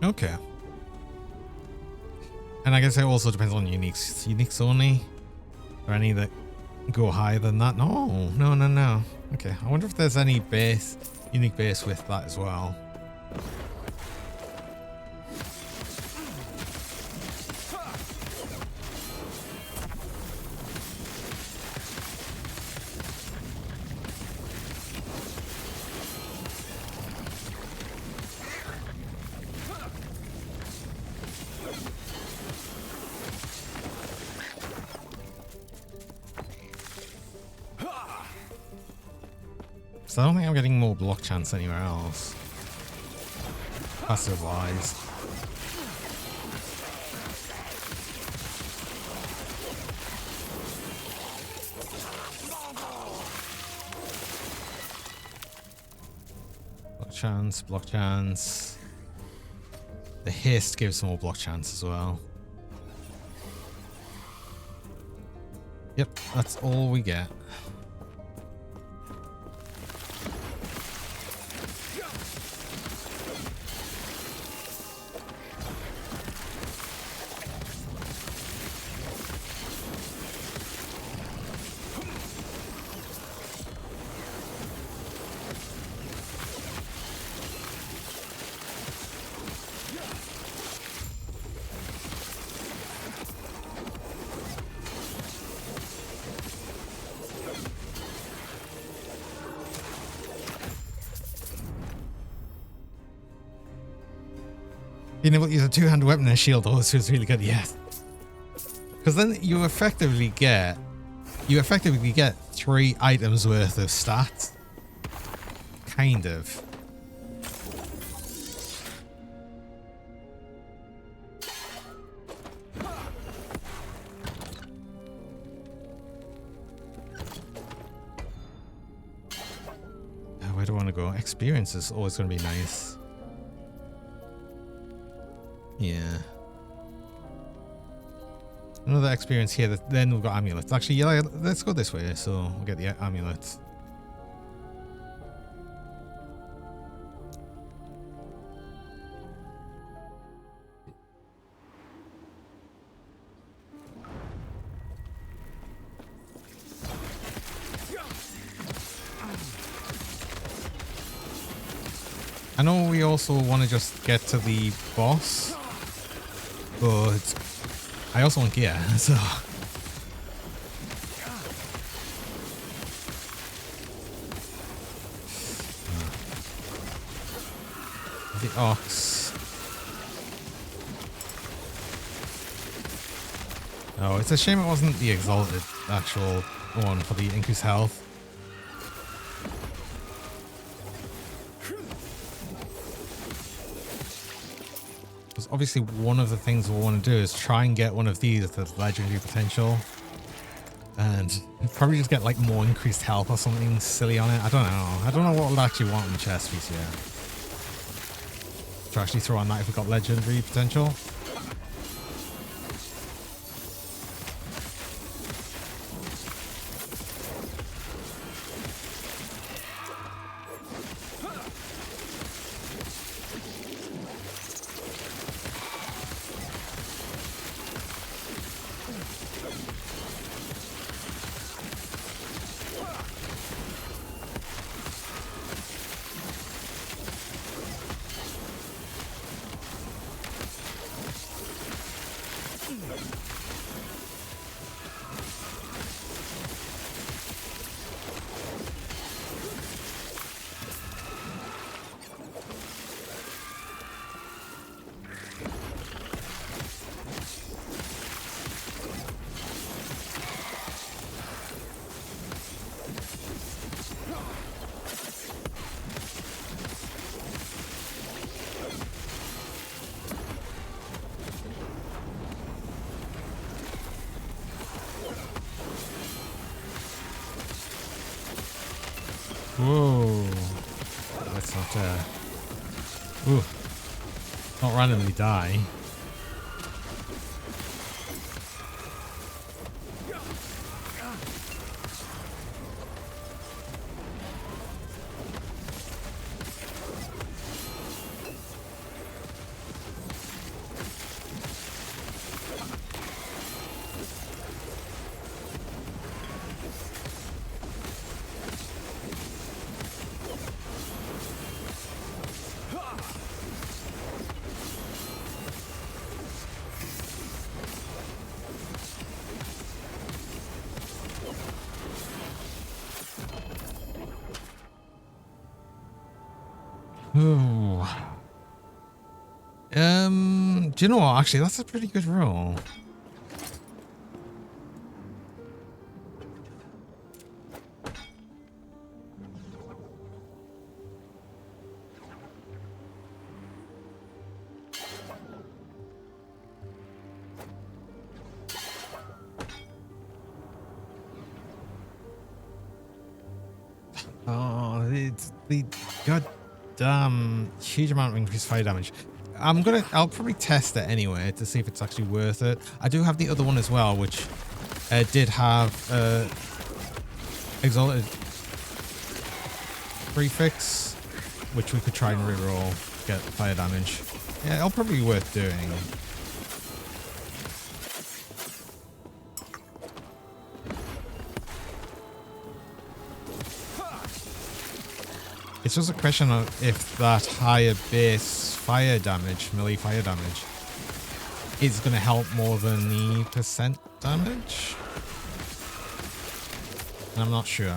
Okay. And I guess it also depends on uniques. Uniques only? Or any that go higher than that? No, no, no, no. Okay, I wonder if there's any base, unique base with that as well. So I don't think I'm getting more block chance anywhere else. Passive wise. Block chance. The haste gives more block chance as well. Yep, that's all we get. Being able to use a two-handed weapon and a shield also is really good, yes. Because then you effectively get 3 items worth of stats. Kind of. Where do I want to go? Experience is always going to be nice. Yeah. Another experience here. Then we've got amulets. Actually, yeah, let's go this way. So we'll get the amulets. I know we also want to just get to the boss, but I also want gear, so. The ox. Oh, it's a shame it wasn't the exalted actual one for the increased health. Obviously, one of the things we'll want to do is try and get one of these with the legendary potential, and probably just get like more increased health or something silly on it. I don't know what we'll actually want in the chest piece here to actually throw on that if we've got legendary potential. Whoa. Let's not, ooh. Not randomly die. Ooh. Do you know what? Actually, that's a pretty good roll. Oh, it's the goddamn huge amount of increased fire damage. I'll probably test it anyway to see if it's actually worth it. I do have the other one as well, which did have Exalted prefix, which we could try and reroll, get fire damage. Yeah, it'll probably be worth doing. It's just a question of if that higher base fire damage, melee fire damage, is going to help more than the percent damage. And I'm not sure.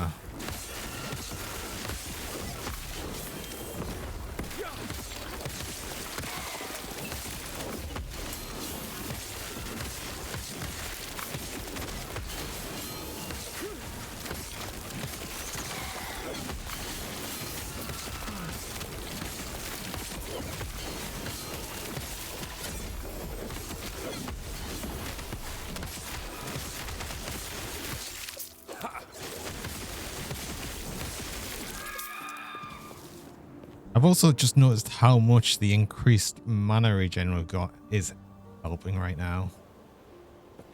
I've also just noticed how much the increased mana regen we've got is helping right now.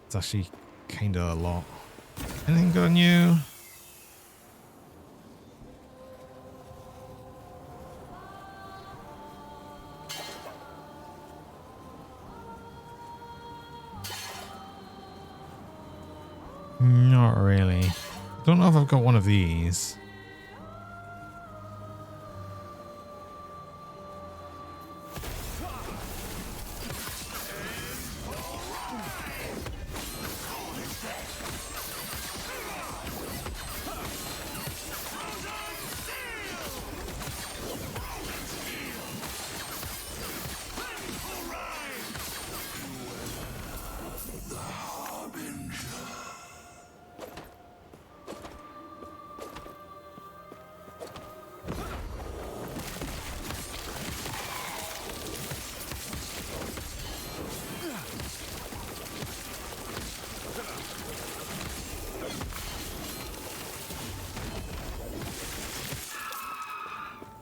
It's actually kind of a lot. Anything good on you? Not really. Don't know if I've got one of these.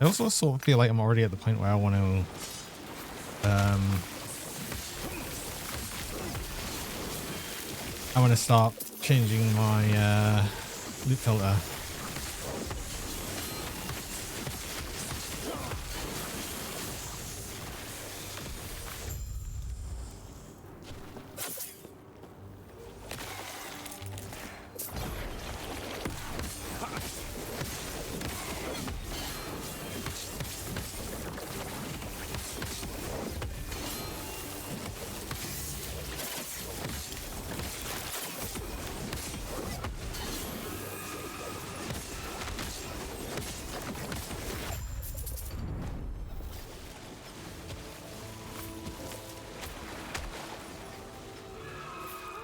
I also sort of feel like I'm already at the point where I want to start changing my loot filter.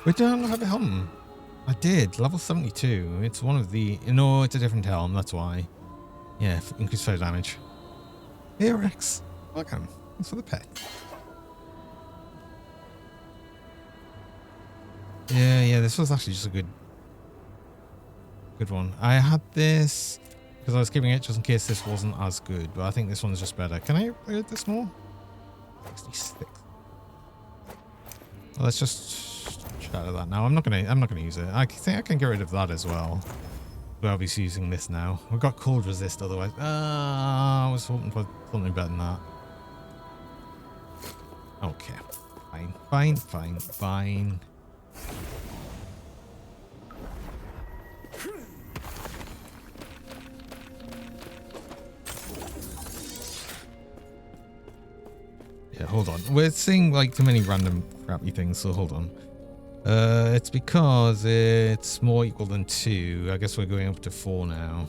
Wait, did I not have a helm? I did. Level 72. It's one of the... No, it's a different helm. That's why. Yeah, increased fire damage. Hey, Rex. Welcome. Thanks for the pet. Yeah, this was actually just a good one. I had this because I was keeping it just in case this wasn't as good, but I think this one's just better. Can I upgrade this more? 66. Well, let's just shatter that now. I'm not gonna use it. I think I can get rid of that as well. But I'll be using this now. We've got cold resist otherwise. I was hoping for something better than that. Okay. Fine. Fine. Fine. Fine. Yeah, hold on. We're seeing like too many random crappy things, so hold on. It's because it's more equal than 2. I guess we're going up to 4 now.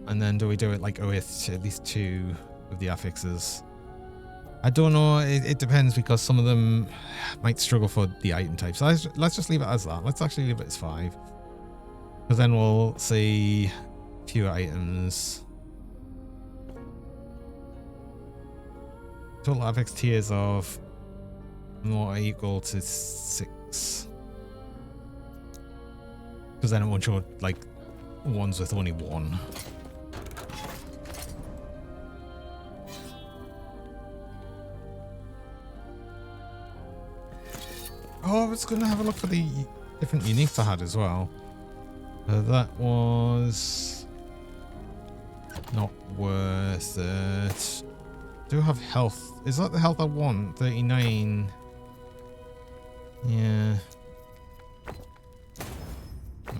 And then do we do it like with at least 2 of the affixes? I don't know. It depends because some of them might struggle for the item type. So let's just leave it as that. Let's actually leave it as 5. Because then we'll see fewer items. Total affix tiers of more equal to 6. Because then it won't show like ones with only 1. Oh, I was going to have a look for the different uniques I had as well. That was not worth it. Do have health. Is that the health I want? 39. Yeah.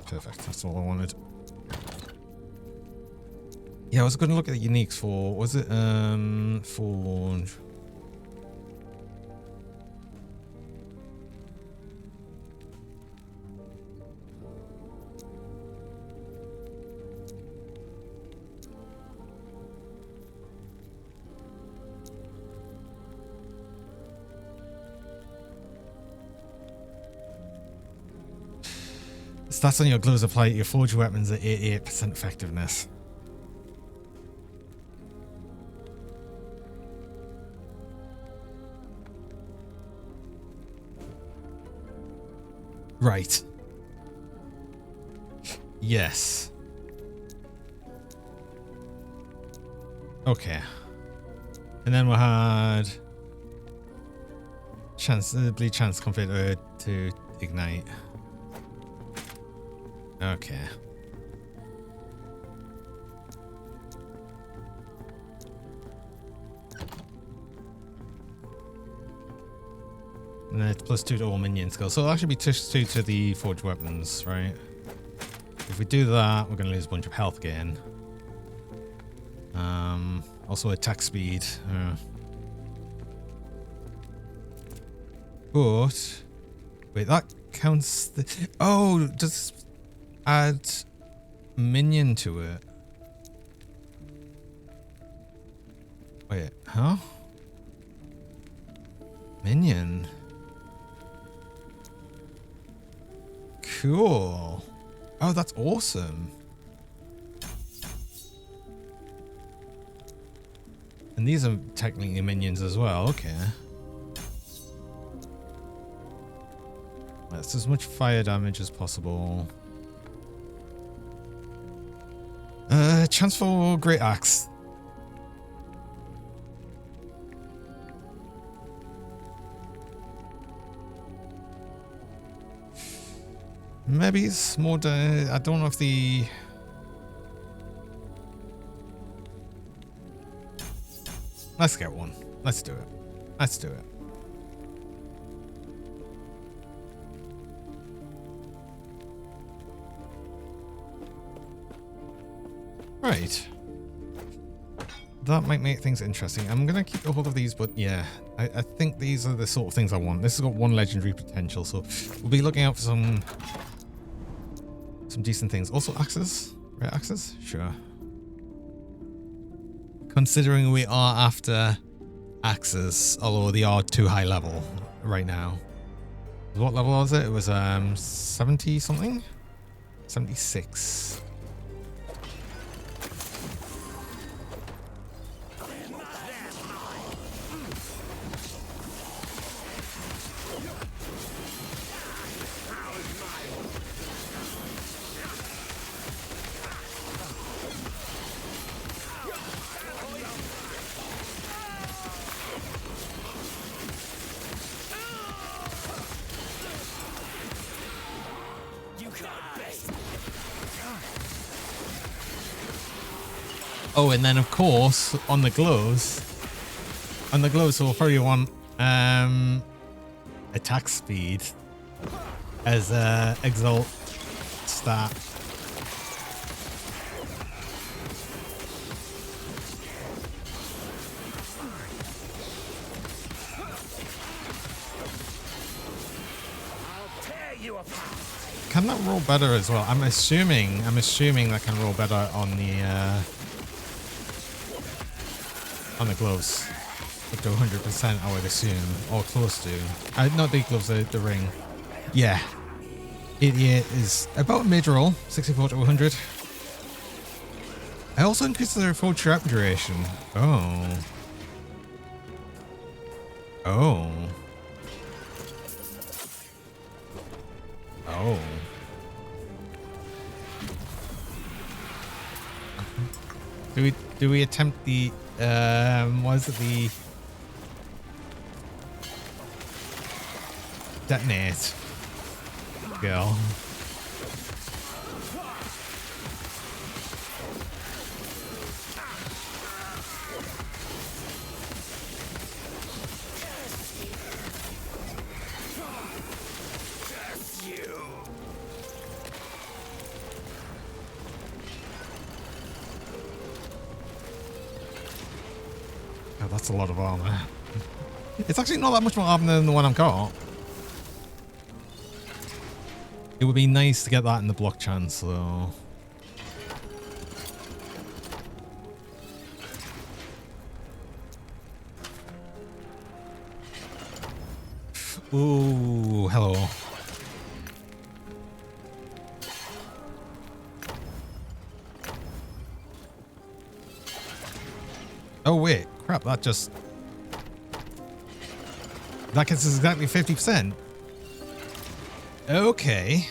Perfect. That's all I wanted. Yeah, I was going to look at the uniques for. Was it Forge? Stats on your gloves apply to your forged weapons at 88% effectiveness. Right. Yes. Okay. And then we had bleed chance compared to ignite. Okay. And then it's +2 to all minion skills. So it'll actually be +2 to the forged weapons, right? If we do that, we're going to lose a bunch of health gain. Also attack speed. But wait, that counts the... Oh, does add minion to it? Wait, huh? Minion. Cool. Oh, that's awesome. And these are technically minions as well. Okay. That's as much fire damage as possible. Chance for Great Axe. Maybe it's more... I don't know if the... Let's get one. Let's do it. Let's do it. Right. That might make things interesting. I'm going to keep a hold of these, but yeah, I think these are the sort of things I want. This has got 1 legendary potential, so we'll be looking out for some decent things. Also axes? Right, axes? Sure. Considering we are after axes, although they are too high level right now. What level was it? It was 70 something? 76. Oh, and then of course on the gloves we'll probably want attack speed as a exalt stat. Can that roll better as well? I'm assuming that can roll better on the gloves. Up to 100%, I would assume, or close to. Not the gloves, the ring. Yeah. 88 is about a mid-roll, 64 to 100. I also increased the full trap duration. Oh. Oh. Oh. Do we attempt the what is it, the detonate girl? Oh, that's a lot of armor. It's actually not that much more armor than the one I've got. It would be nice to get that in the block chance, though. Ooh, hello. Oh wait, crap, that gets us exactly 50%. Okay.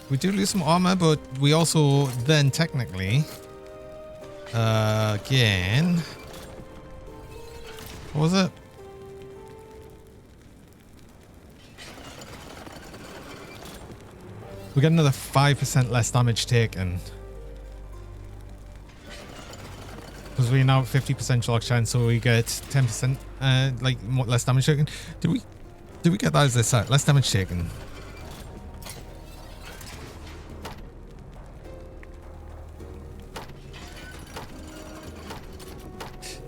We do lose some armor, but we also then technically again, what was it? We get another 5% less damage taken. Because we're now at 50% shock chance, so we get 10% like more, less damage taken. Did we get that as this set? Less damage taken.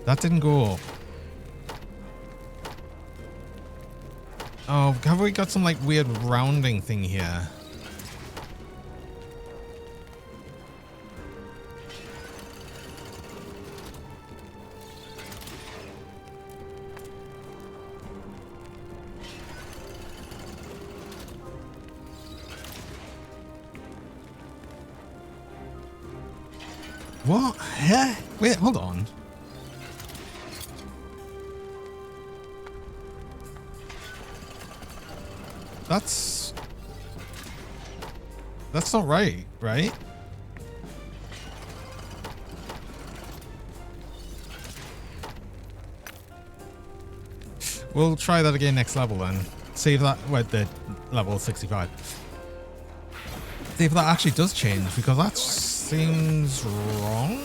That didn't go up. Oh, have we got some like weird rounding thing here? What? Huh? Wait, hold on. That's not right, right? We'll try that again next level then. See if that, well, the level 65. See if that actually does change, because that seems wrong.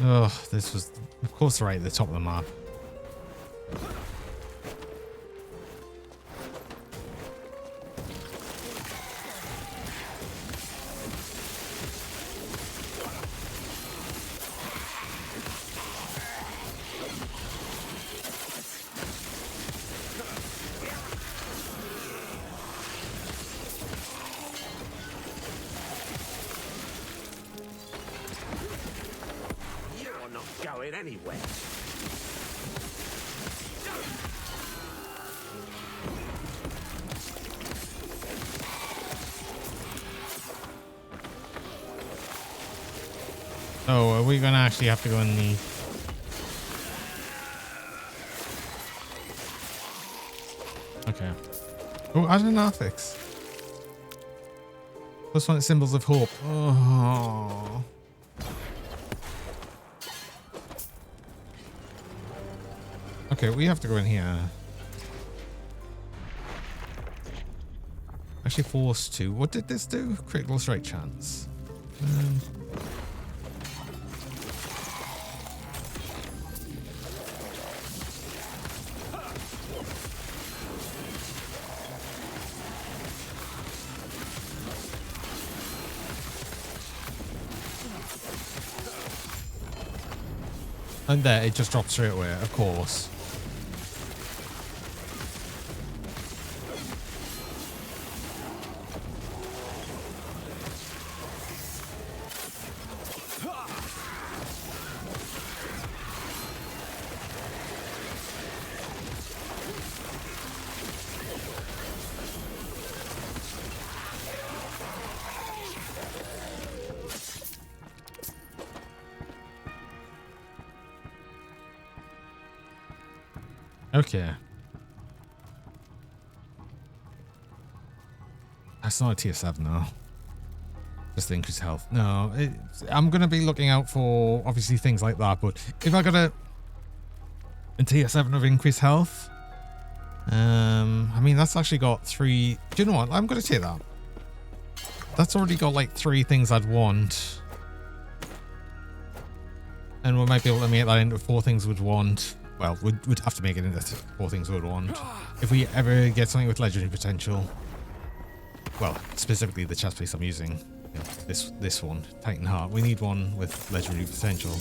Oh, this was Of course, right at the top of the map. You're not going anywhere. So, are we gonna actually have to go in the... Okay. Oh, I don't know, fix. Plus one symbols of hope. Oh. Okay, we have to go in here. Actually forced to. What did this do? Critical strike chance. And there, it just drops straight away, of course. Okay. That's not a tier 7 though. Just the increased health. No, I'm going to be looking out for obviously things like that, but if I got a tier 7 of increased health, I mean, that's actually got 3. Do you know what? I'm going to take that. That's already got like 3 things I'd want. And we might be able to make that into 4 things we'd want. Well, we'd have to make it into 4 things we'd want. If we ever get something with legendary potential. Well, specifically the chest piece I'm using. You know, this one, Titan Heart. We need one with legendary potential.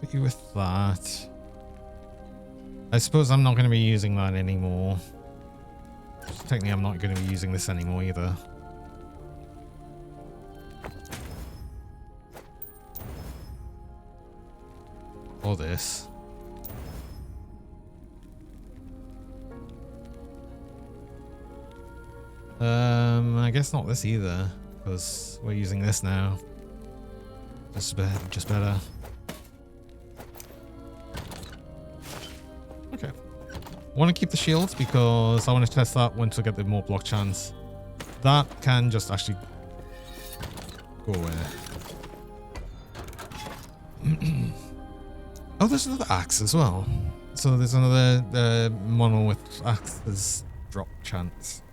Put you with that. I suppose I'm not going to be using that anymore. Technically, I'm not going to be using this anymore either. Or this. I guess not this either, because we're using this now. Just better. Okay. I want to keep the shields because I want to test that once we get the more block chance. That can just actually go away. Oh, there's another axe as well. So there's another mono with axes drop chance.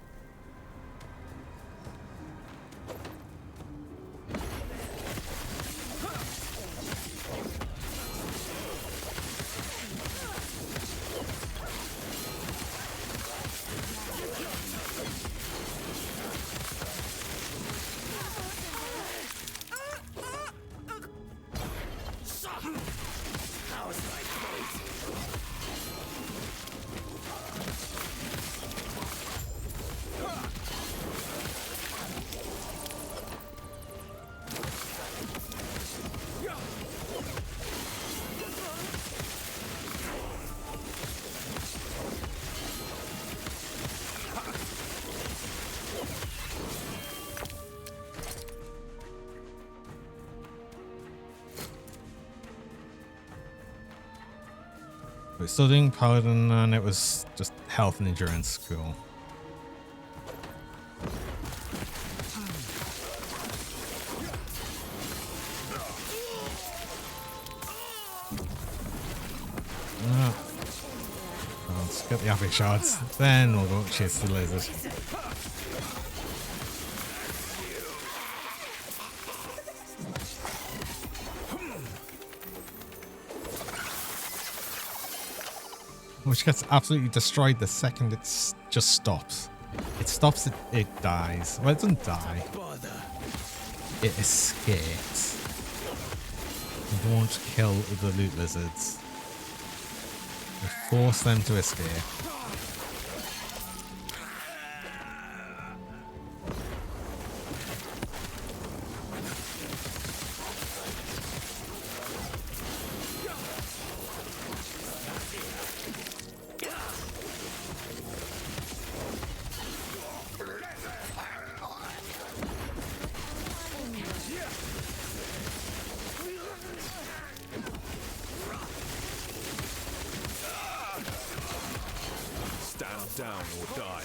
We're still doing Paladin, and it was just health and endurance. Cool. Let's get the epic shots. Then we'll go chase the lizard. Which gets absolutely destroyed the second it just stops. It stops, it dies. Well, it doesn't die. It escapes. Don't kill the loot lizards. You force them to escape. Down or die.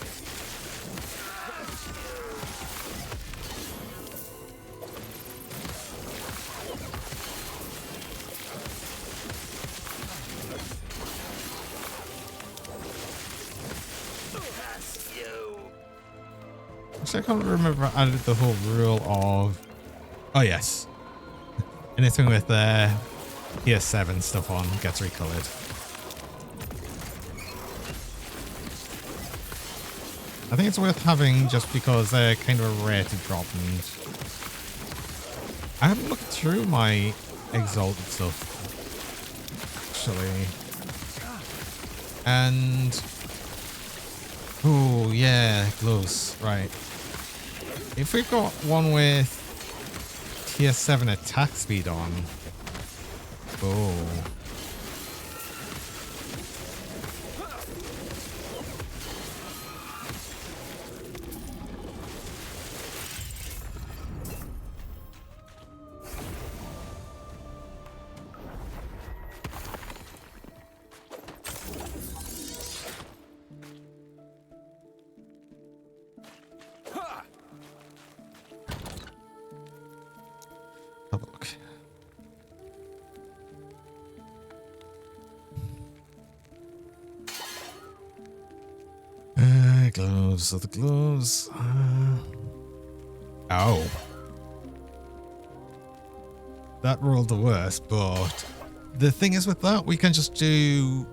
Actually, I can't remember if I added the whole rule of... Oh, yes. Anything with PS7 stuff on gets recolored. I think it's worth having just because they're kind of rare to drop, and I haven't looked through my exalted stuff actually. And oh yeah, gloves, right. If we've got one with tier 7 attack speed on, oh. Have a look. Gloves are the gloves. Oh. That rolled the worst, but the thing is with that, we can just do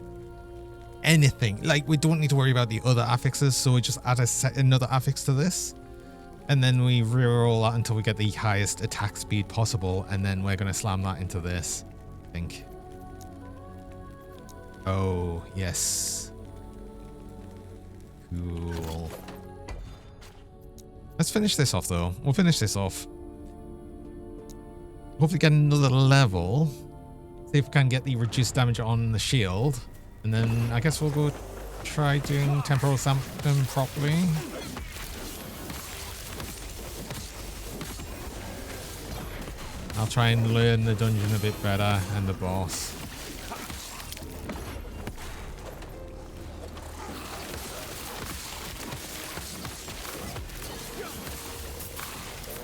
anything. Like, we don't need to worry about the other affixes, so we just add another affix to this. And then we reroll that until we get the highest attack speed possible, and then we're going to slam that into this, I think. Oh, yes. Cool. Let's finish this off, though. We'll finish this off. Hopefully get another level. See if we can get the reduced damage on the shield. And then I guess we'll go try doing temporal sanctum properly. I'll try and learn the dungeon a bit better and the boss.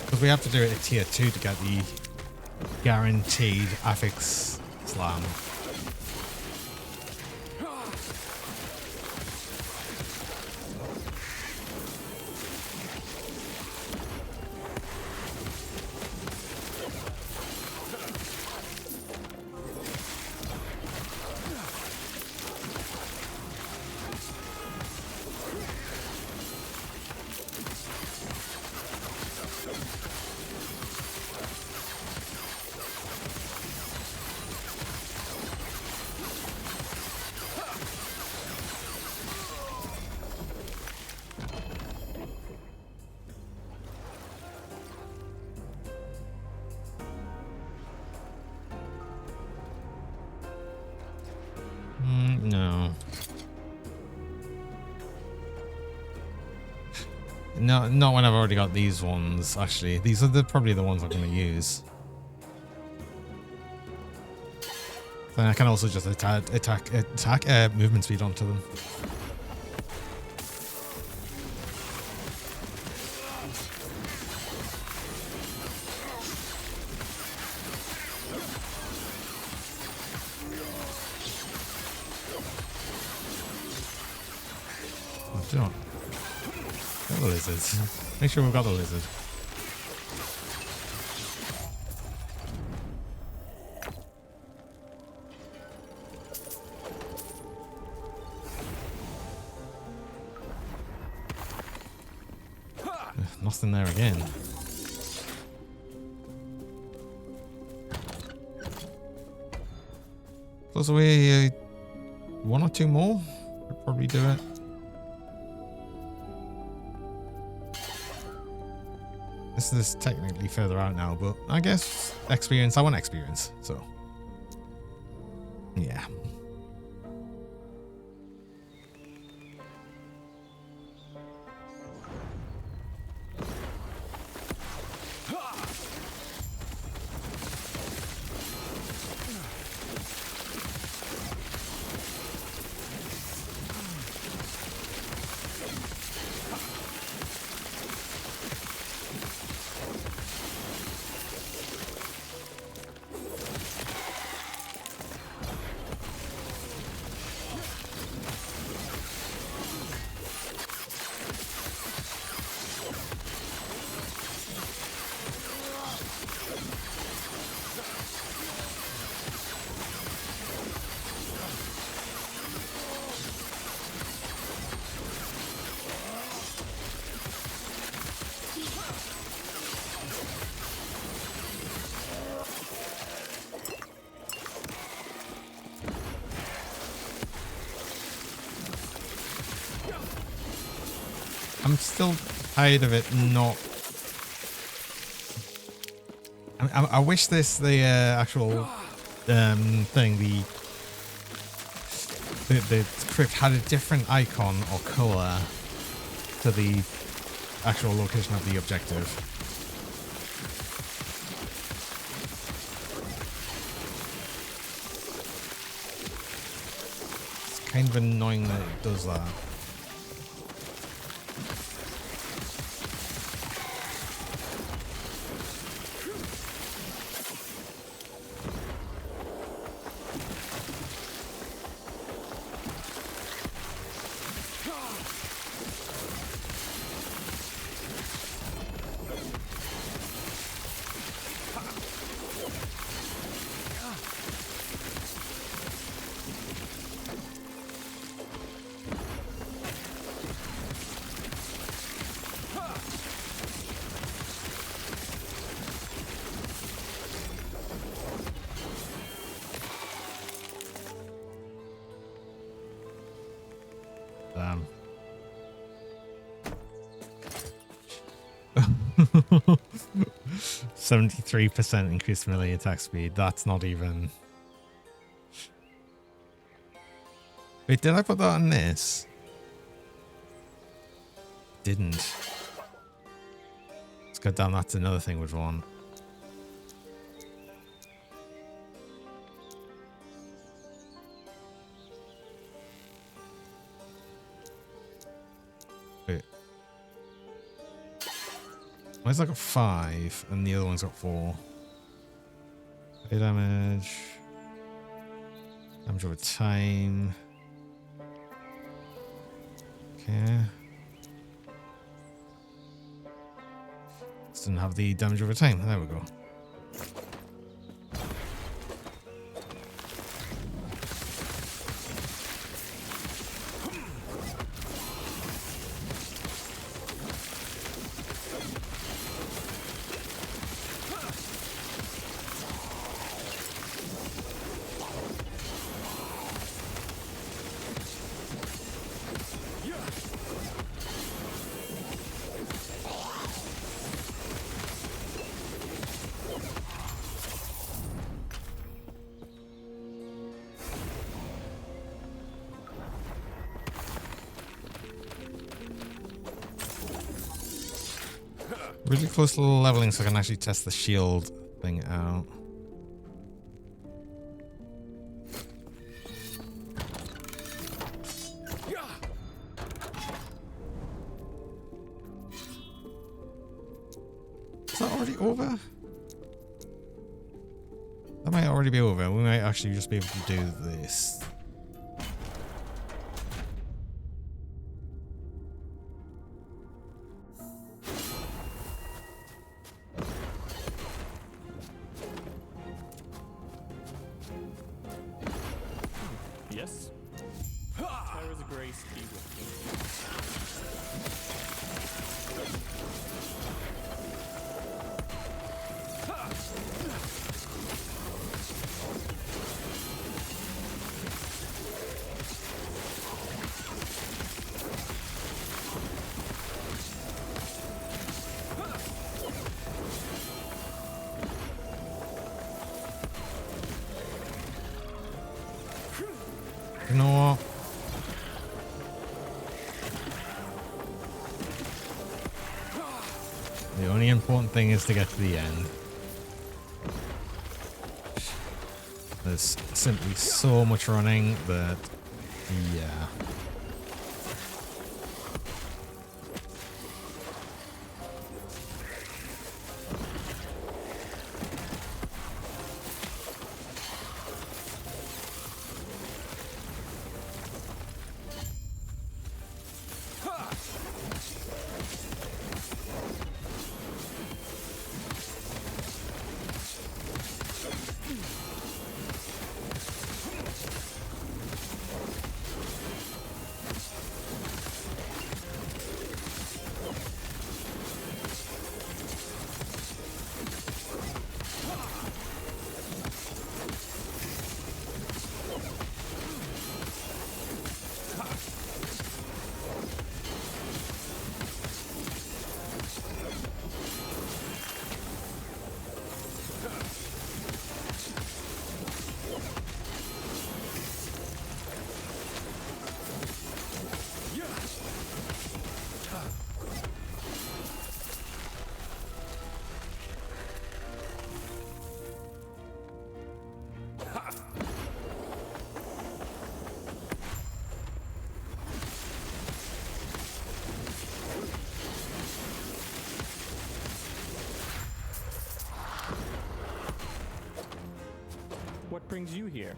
Because we have to do it at tier 2 to get the guaranteed affix slam. No, not when I've already got these ones, actually. These are probably the ones I'm going to use. Then I can also just attack movement speed onto them. Do you know what? Get the lizards. Make sure we've got the lizard. Nothing there again. Plus away one or two more. Could probably do it. This is technically further out now, but I guess experience. I want experience, so yeah. I'm still tired of it not... I wish the actual thing, the crypt had a different icon or color to the actual location of the objective. It's kind of annoying that it does that. Damn. 73% increased melee attack speed. That's not even... Wait, did I put that on this? Didn't. Let's go down. That's another thing we'd want. Wait. Why's that got 5 and the other one's got 4? Hit damage. Damage over time. Okay. This didn't have the damage over time. There we go. Really close to leveling so I can actually test the shield thing out. Is that already over? That might already be over. We might actually just be able to do this. Yes? There is grace be with you. You know what? The only important thing is to get to the end. There's simply so much running that, yeah. What brings you here?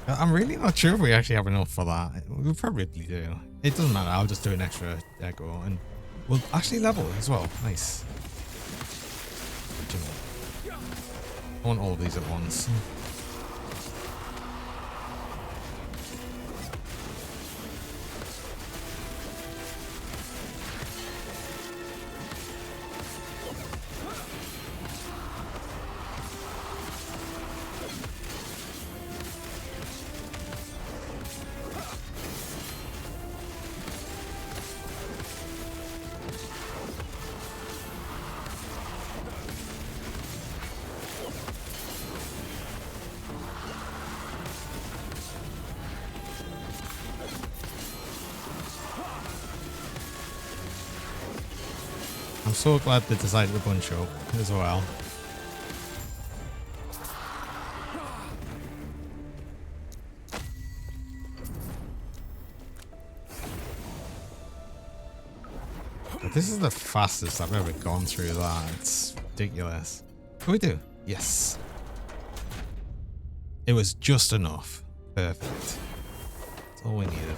I'm really not sure if we actually have enough for that. We probably do. It doesn't matter. I'll just do an extra echo and we'll actually level as well. Nice. I want all of these at once. I'm so glad they decided to bunch up as well. But this is the fastest I've ever gone through that. It's ridiculous. What do we do? Yes. It was just enough. Perfect. That's all we needed.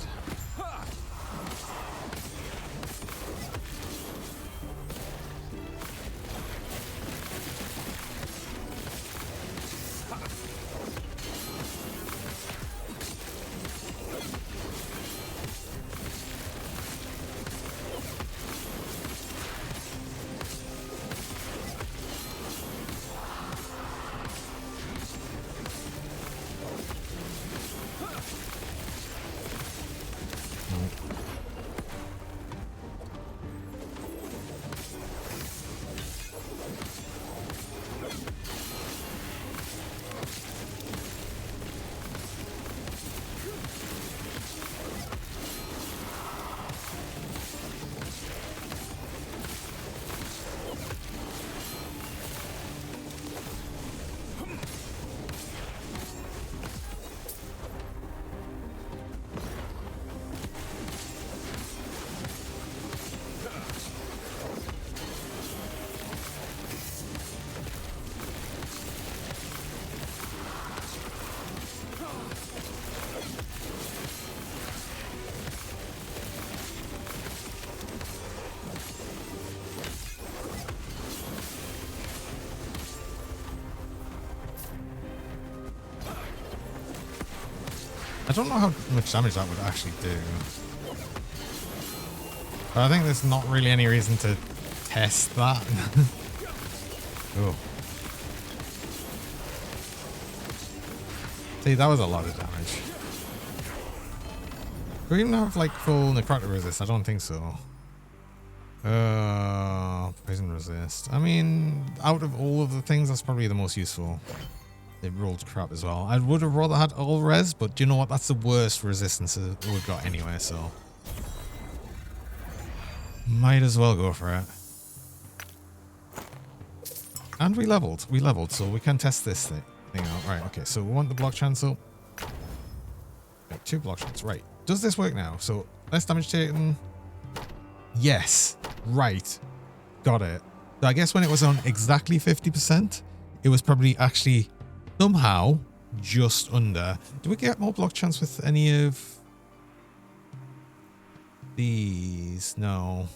I don't know how much damage that would actually do. But I think there's not really any reason to test that. Oh. See, that was a lot of damage. Do we even have like full necrotic resist? I don't think so. Poison resist. I mean, out of all of the things, that's probably the most useful. It rolled crap as well. I would have rather had all res, but do you know what? That's the worst resistance we've got anyway, so might as well go for it. And we leveled, so we can test this thing out. Right, okay, so we want the block chancel. Okay, 2 block chancels, right. Does this work now? So, less damage taken. Yes, right. Got it. So I guess when it was on exactly 50%, it was probably actually somehow just under. Do we get more block chance with any of these? No.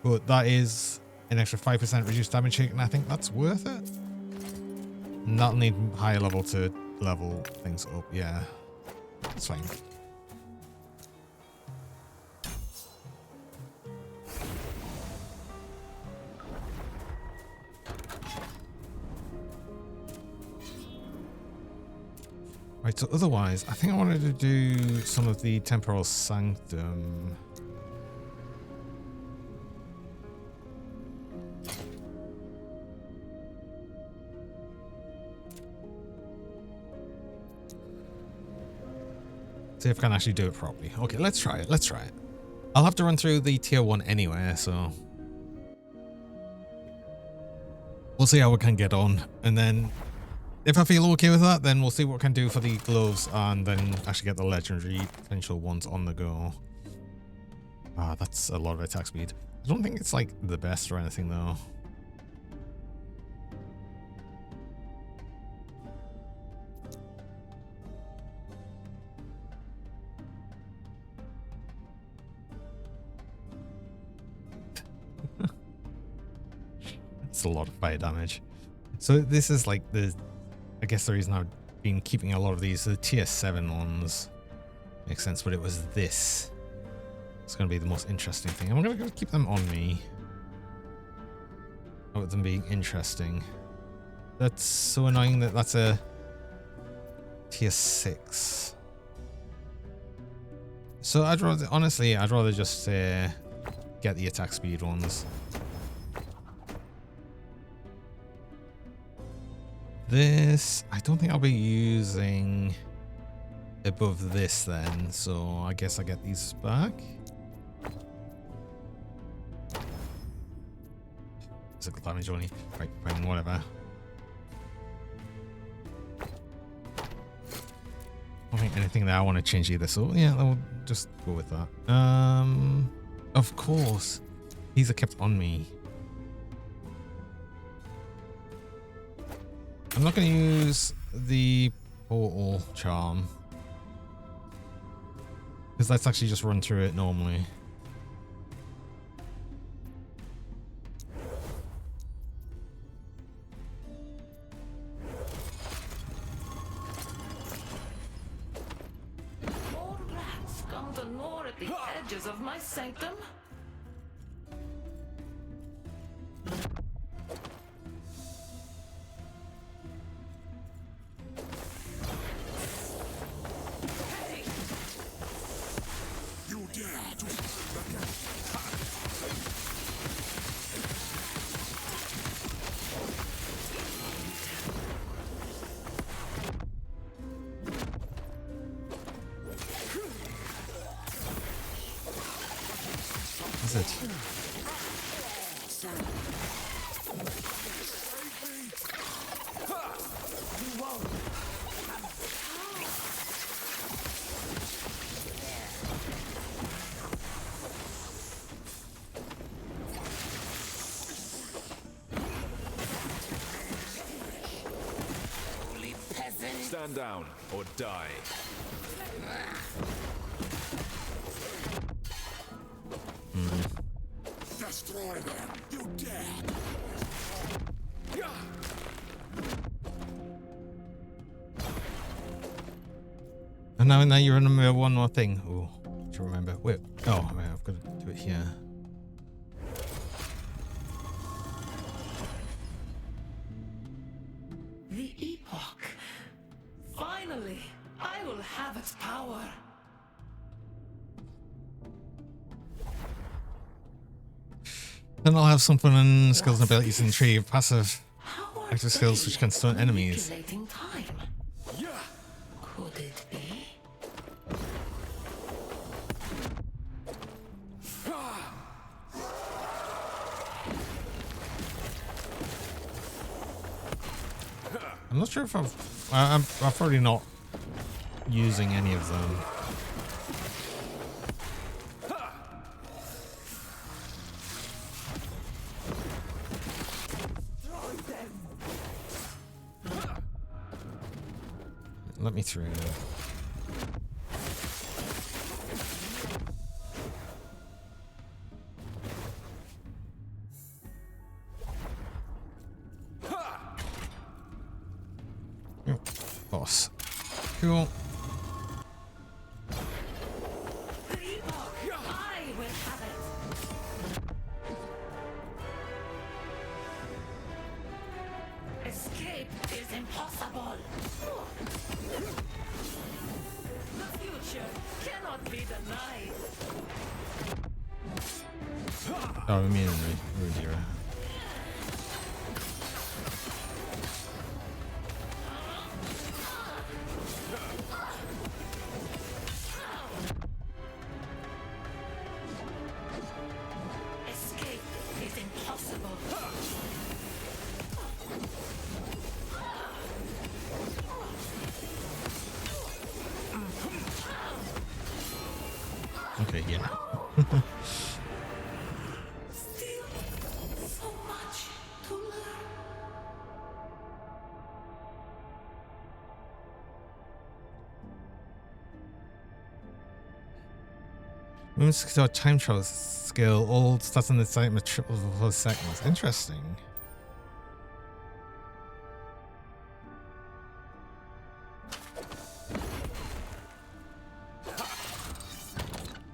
But that is an extra 5% reduced damage taken. I think that's worth it. And that'll need higher level to level things up. Yeah, that's fine. Right, so otherwise, I think I wanted to do some of the Temporal Sanctum. See if I can actually do it properly. Okay, let's try it. Let's try it. I'll have to run through the tier 1 anyway, so we'll see how we can get on. And then if I feel okay with that, then we'll see what we can do for the gloves and then actually get the legendary potential ones on the go. Ah, that's a lot of attack speed. I don't think it's like the best or anything though. It's a lot of fire damage. So this is like the, I guess the reason I've been keeping a lot of these, the tier 7 ones. Makes sense, but it was this. It's going to be the most interesting thing. I'm going to keep them on me. About them being interesting. That's so annoying that that's a tier 6. So I'd rather, honestly, I'd rather just get the attack speed ones. This, I don't think I'll be using above this then, so I guess I get these back. Physical damage only. Right, fine, whatever. I don't think anything that I want to change either, so yeah, I'll just go with that. Of course, these are kept on me. I'm not going to use the portal charm because let's actually just run through it normally. More rats come to gnaw at the edges of my sanctum. Is it? Stand down or die. Destroy them, you dead! And now you remember one more thing. Oh, do you remember? Wait. Oh, wait, I've got to do it here. The Epoch. Finally, I will have its power. Then I'll have something in skills and abilities and tree of passive How are active skills which can stun they enemies. manipulating time? Could it be? I'm not sure if I'm probably not using any of them. Let me through. Oh, boss. Cool. The Epoch. I will have it. Escape is impossible. The future cannot be denied. Oh, I mean, Rudira. Escape is impossible. Okay, yeah. Still so much to learn. Women's time travel skill. All stats on the site triple for seconds. Interesting.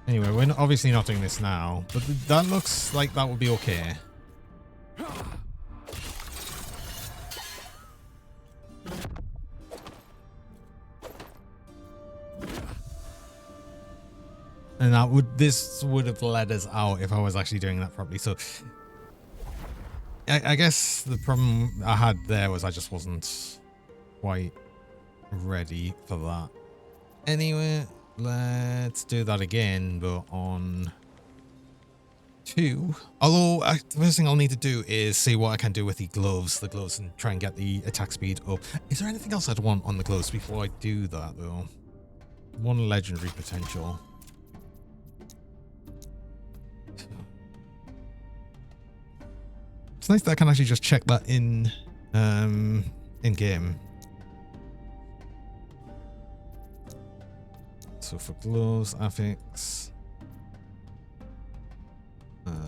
Anyway, we're obviously not doing this now, but that looks like that would be okay. And this would have led us out if I was actually doing that properly. So I guess the problem I had there was I just wasn't quite ready for that. Anyway, let's do that again, but on 2. Although the first thing I'll need to do is see what I can do with the gloves and try and get the attack speed up. Is there anything else I'd want on the gloves before I do that though? One legendary potential. It's nice that I can actually just check that in game. So for gloves, affix,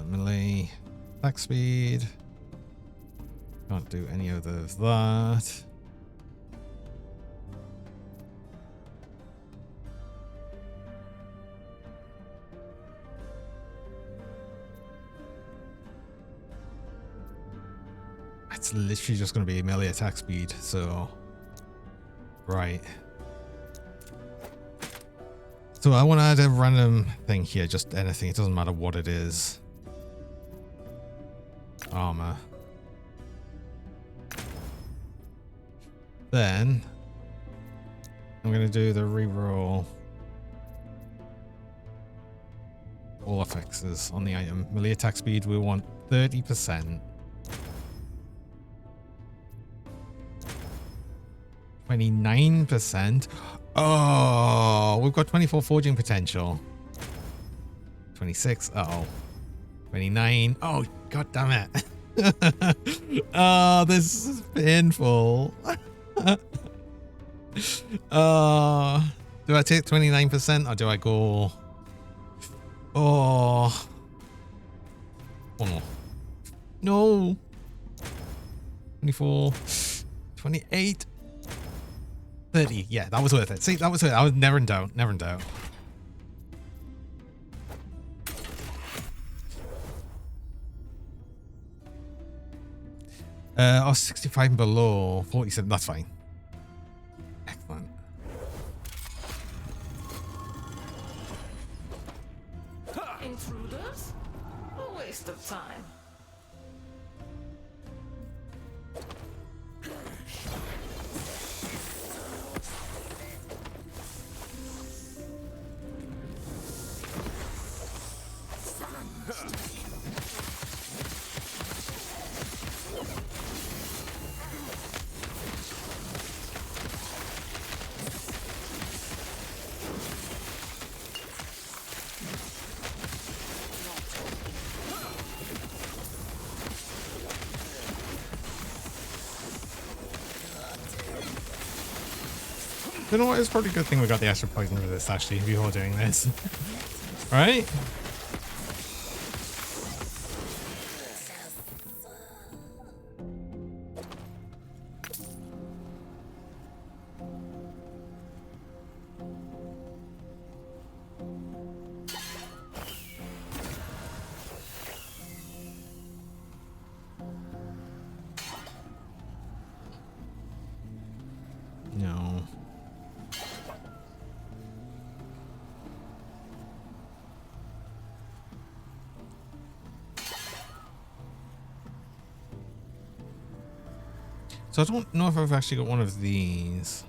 melee, attack speed. Can't do any of that. It's literally just going to be melee attack speed, so right. So I want to add a random thing here, just anything. It doesn't matter what it is. Armor. Then I'm going to do the reroll. All effects on the item. Melee attack speed, we want 30%. 29%. Oh, we've got 24 forging potential. 26. Uh-oh. 29. Oh, god damn it. Oh, this is painful. Do I take 29% or do I go... Oh. Oh. No. 24. 28. 30. Yeah, that was worth it. See, that was it. I was never in doubt. Never in doubt. Oh, 65 and below. 47. That's fine. Excellent. Intruders? A waste of time. You know what? It's probably a good thing we got the extra poison for this, actually, before doing this. Right? No. So I don't know if I've actually got one of these.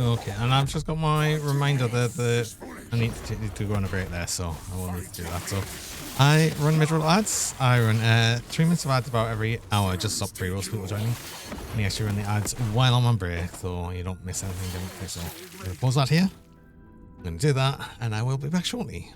Okay, and I've just got my reminder that I need to go on a break there, so I will need to do that. So I run mid-roll ads. I run 3 minutes of ads about every hour, just stop pre-rolls people joining. And I actually run the ads while I'm on break, so you don't miss anything. So I'm going to pause that here. I'm going to do that, and I will be back shortly.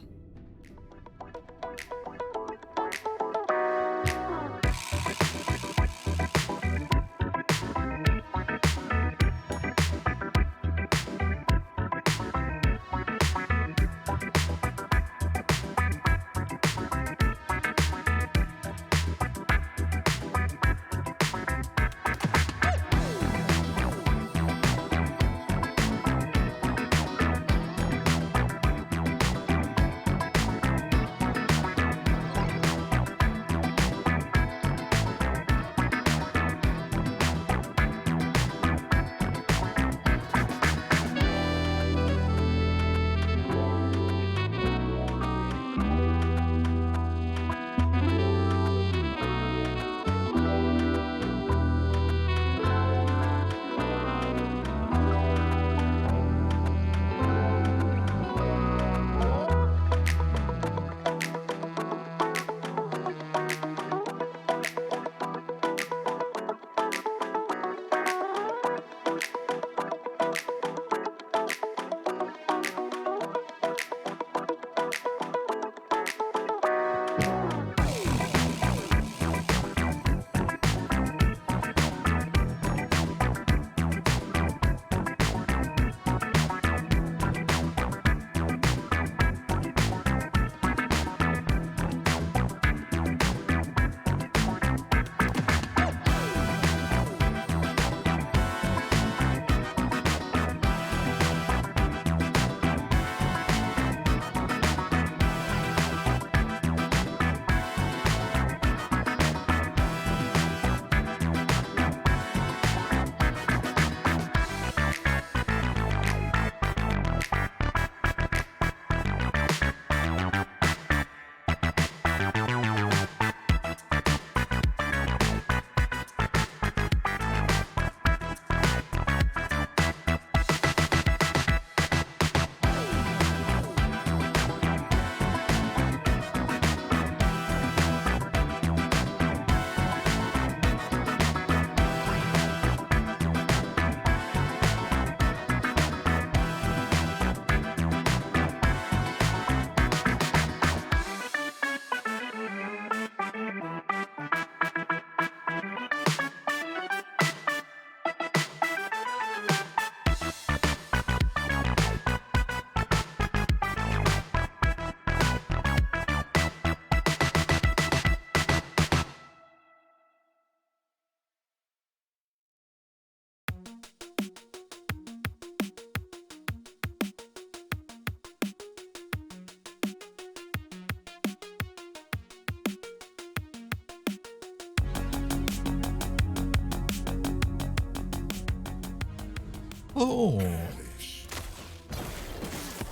Oh.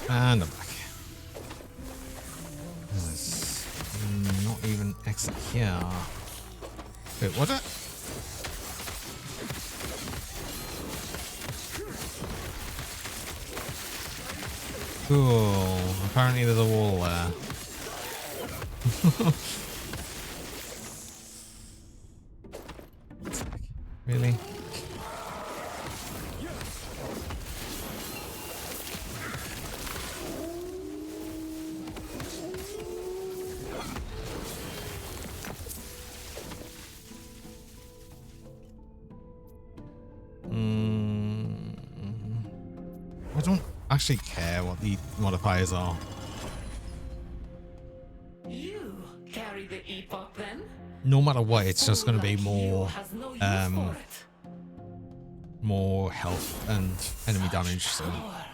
And I'm back. This is not even exit here. Wait, what? Cool. Apparently there's a wall there. Really? I don't actually care what the modifiers are. You carry the Epoch then? No matter what, it's just going to be more, Has no use for it. more health and enemy damage. So Power.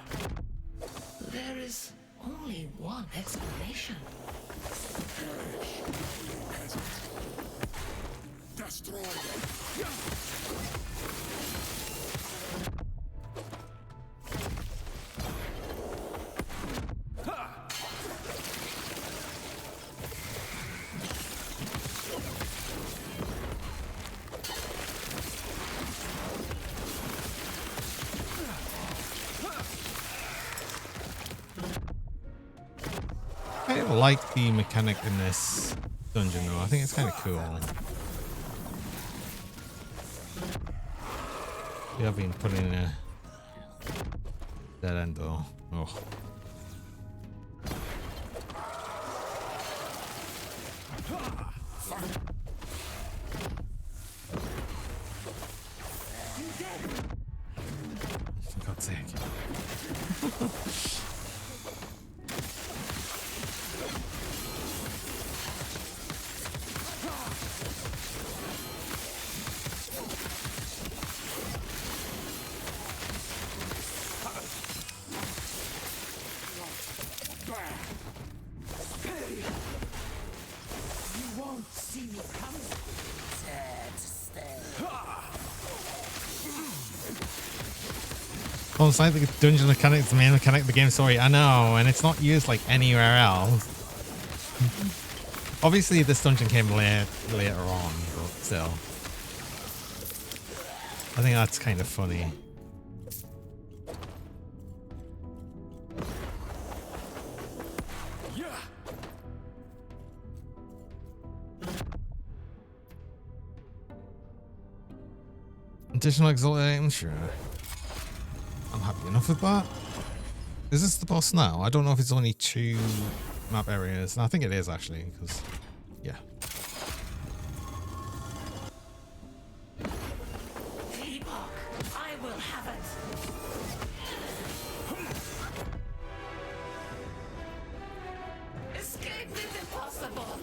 There is only one explanation. Destroy them. I like the mechanic in this dungeon though. I think it's kind of cool. We have been put in a dead end though. Oh. For God's sake. You won't see me coming. Well, it's like the dungeon mechanic is the main mechanic of the game. Sorry, I know, and it's not used like anywhere else. Obviously, this dungeon came later on, but still, I think that's kind of funny. Additional exalted items, sure. I'm happy enough with that. Is this the boss now? I don't know if it's only 2 map areas. And I think it is actually, because yeah. Epoch, I will have it. Escape is impossible.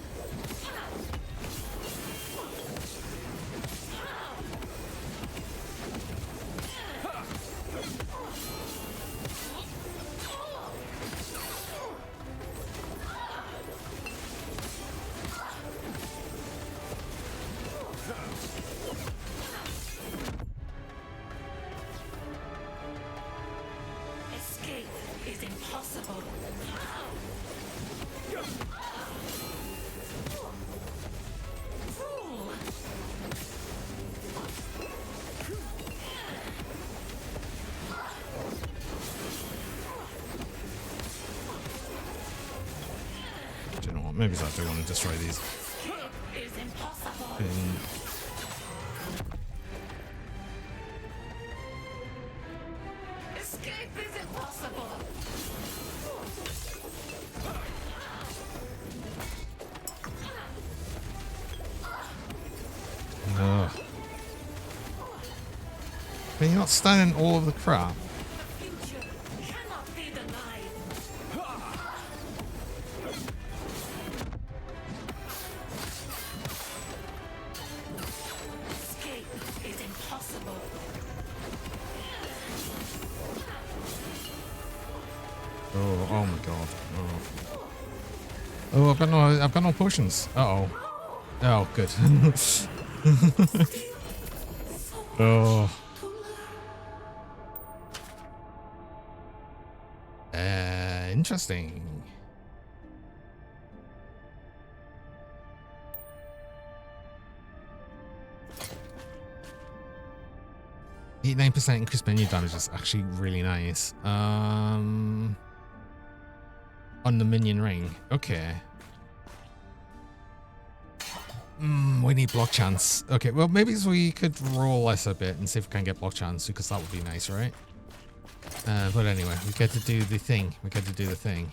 Escape is impossible. Fool! Do you know what? Maybe I do want to destroy these. Escape is impossible. Escape is impossible. Ugh. Can you not stand in all of the crap? The future cannot be denied. Escape is impossible. Oh my god. Oh, I've got no potions. Uh-oh. Oh, good. Oh. Interesting. 89% increased menu damage is actually really nice. On the minion ring. Okay. We need block chance. Okay, well, maybe we could roll less a bit and see if we can get block chance, because that would be nice, right? But anyway, we get to do the thing. We get to do the thing.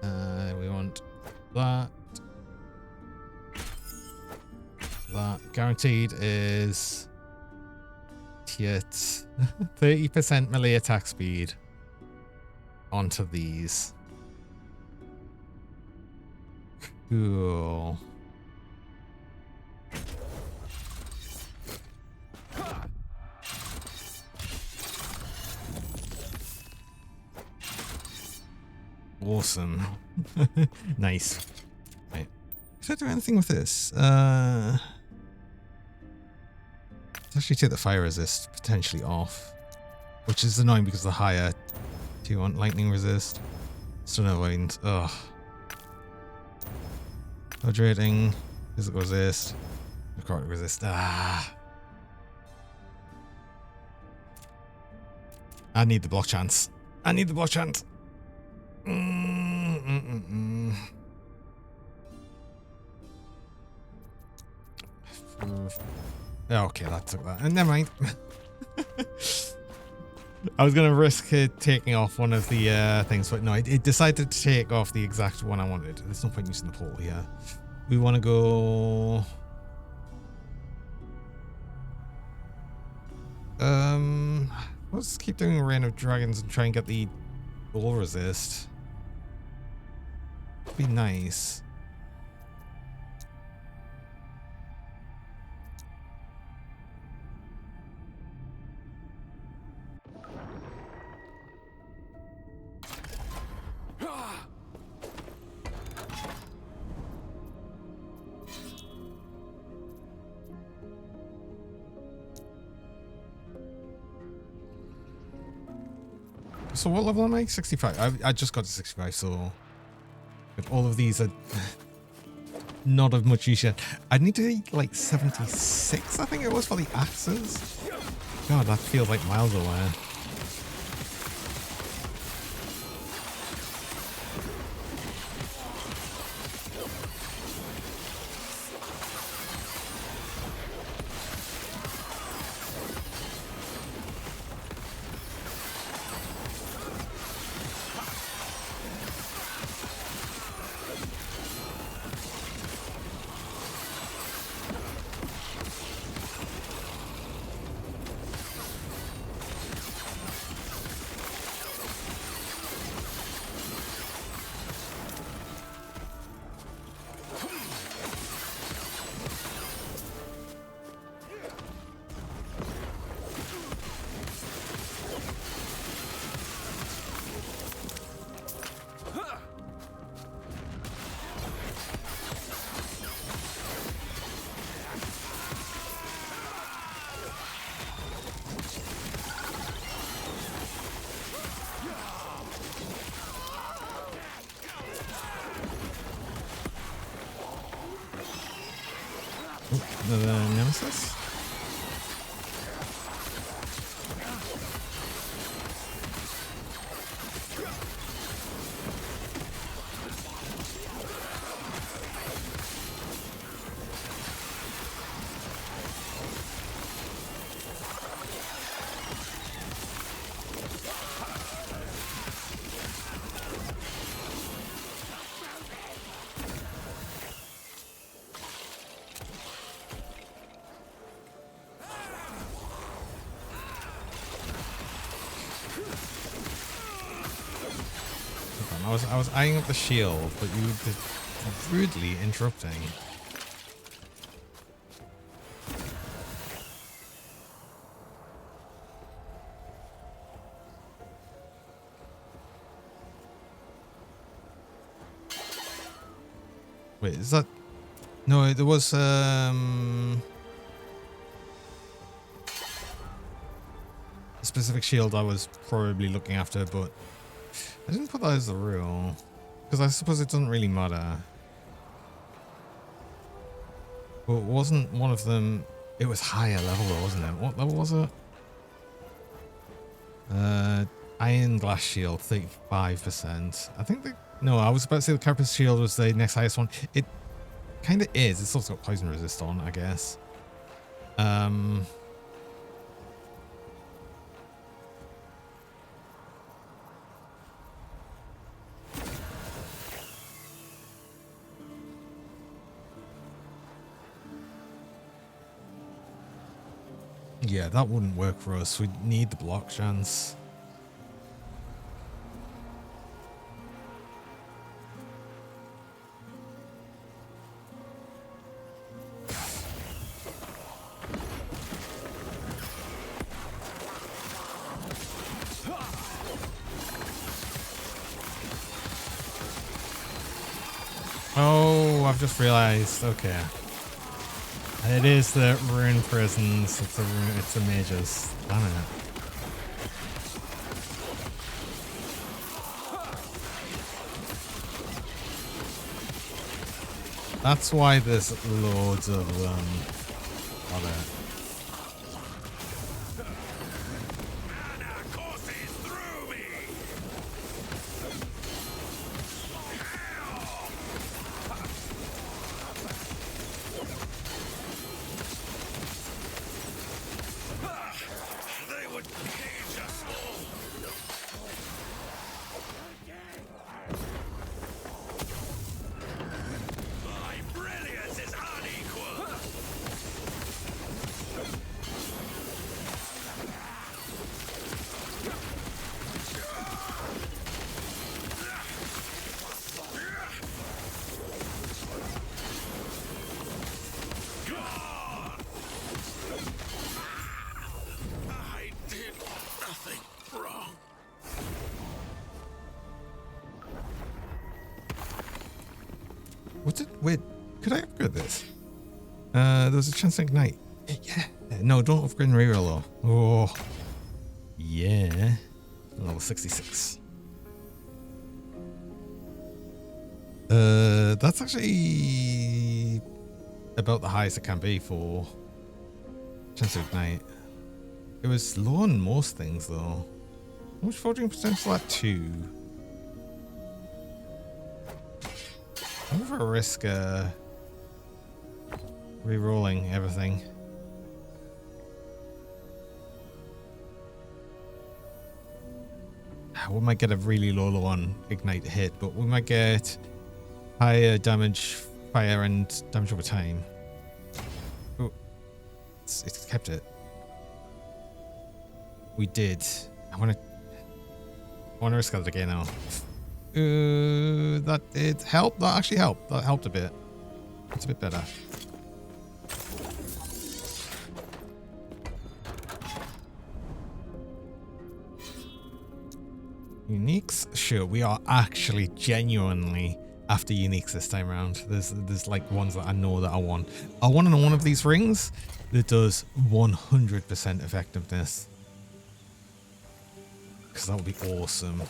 We want that. That guaranteed is yet 30% melee attack speed onto these. Cool. Awesome. Nice. Right. Should I do anything with this? Let's actually take the fire resist potentially off, which is annoying because the higher. Do you want lightning resist? Stun avoidance. Ugh. Hydrating. Physical resist. Necrotic resist. Ah. I need the block chance. I need the block chance. Okay, that took that. Never mind. I was going to risk it taking off one of the things, but no, it decided to take off the exact one I wanted. There's no point using the pole here. We want to go... let's keep doing Reign of Dragons and try and get the Bull resist. Be nice. So what level am I? 65. I just got to 65, so if all of these are not of much use yet. I need to be like 76, I think it was, for the axes. God, that feels like miles away. Another nemesis? I was eyeing up the shield, but you were rudely interrupting. Wait, is that... No, there was, specific shield I was probably looking after, but I didn't put that as the rule because I suppose it doesn't really matter. But wasn't one of them? It was higher level though, wasn't it? What level was it? Iron glass shield, 35%. I think no, I was about to say the carapace shield was the next highest one. It kind of is. It's also got poison resist on, I guess. Yeah, that wouldn't work for us. We'd need the block chance. Oh, I've just realized. Okay. It is the rune prisons. It's the mages. Damn it. That's why there's loads of them. Got it. What's it? Wait, could I upgrade this? There's a chance to ignite. Yeah. No, don't upgrade in reroll though. Oh. Yeah. Level 66. That's actually about the highest it can be for chance to ignite. It was low on most things though. How much forging potential at 2? I'm over a risk re-rolling everything. We might get a really low on ignite hit, but we might get higher damage, fire, and damage over time. Oh, it's kept it. We did. I want to risk that again now. That did help. That actually helped. That helped a bit. It's a bit better. Uniques? Sure, we are actually genuinely after uniques this time around. There's like ones that I know that I want. I want on one of these rings that does 100% effectiveness. Because that would be awesome.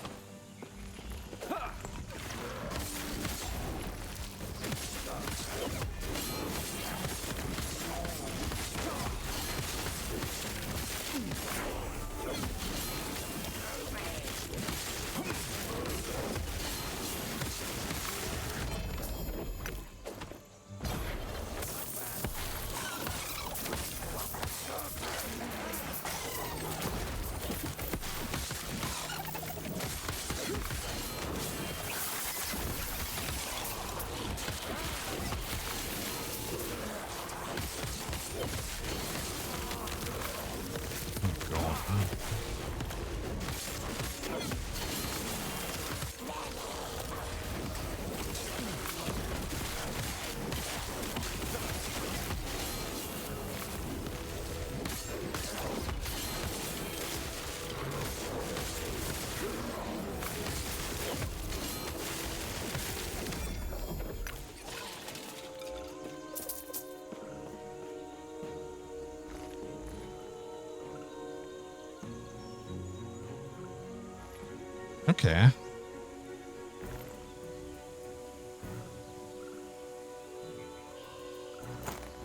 Okay.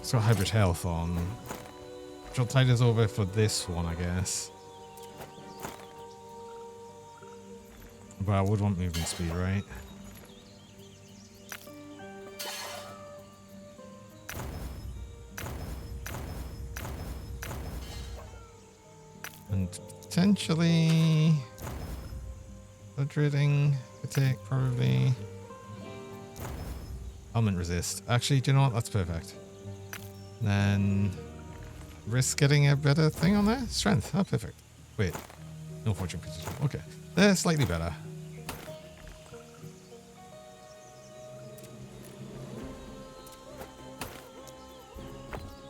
It's got hybrid health on. Which I'll tie this over for this one, I guess. But I would want movement speed, right? And potentially the dreading attack, probably. Element resist. Actually, do you know what? That's perfect. Then risk getting a better thing on there? Strength. Oh, perfect. Wait. No fortune position. Okay. They're slightly better.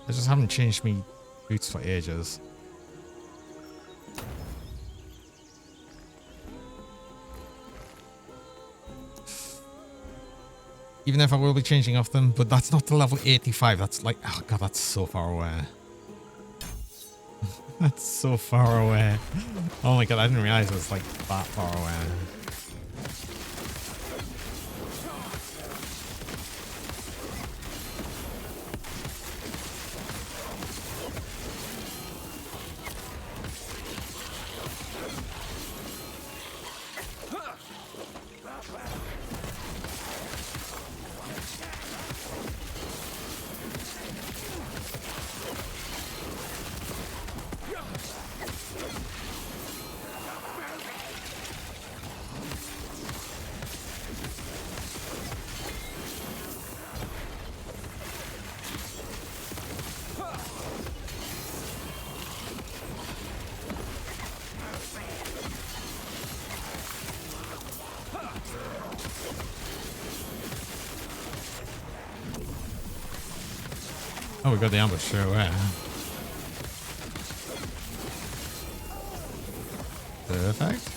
I just haven't changed me boots for ages. Even if I will be changing off them, but that's not the level 85. That's like, oh god, that's so far away. That's so far away. Oh my god, I didn't realize it was like that far away. Oh, we got the ambush straight away. Perfect.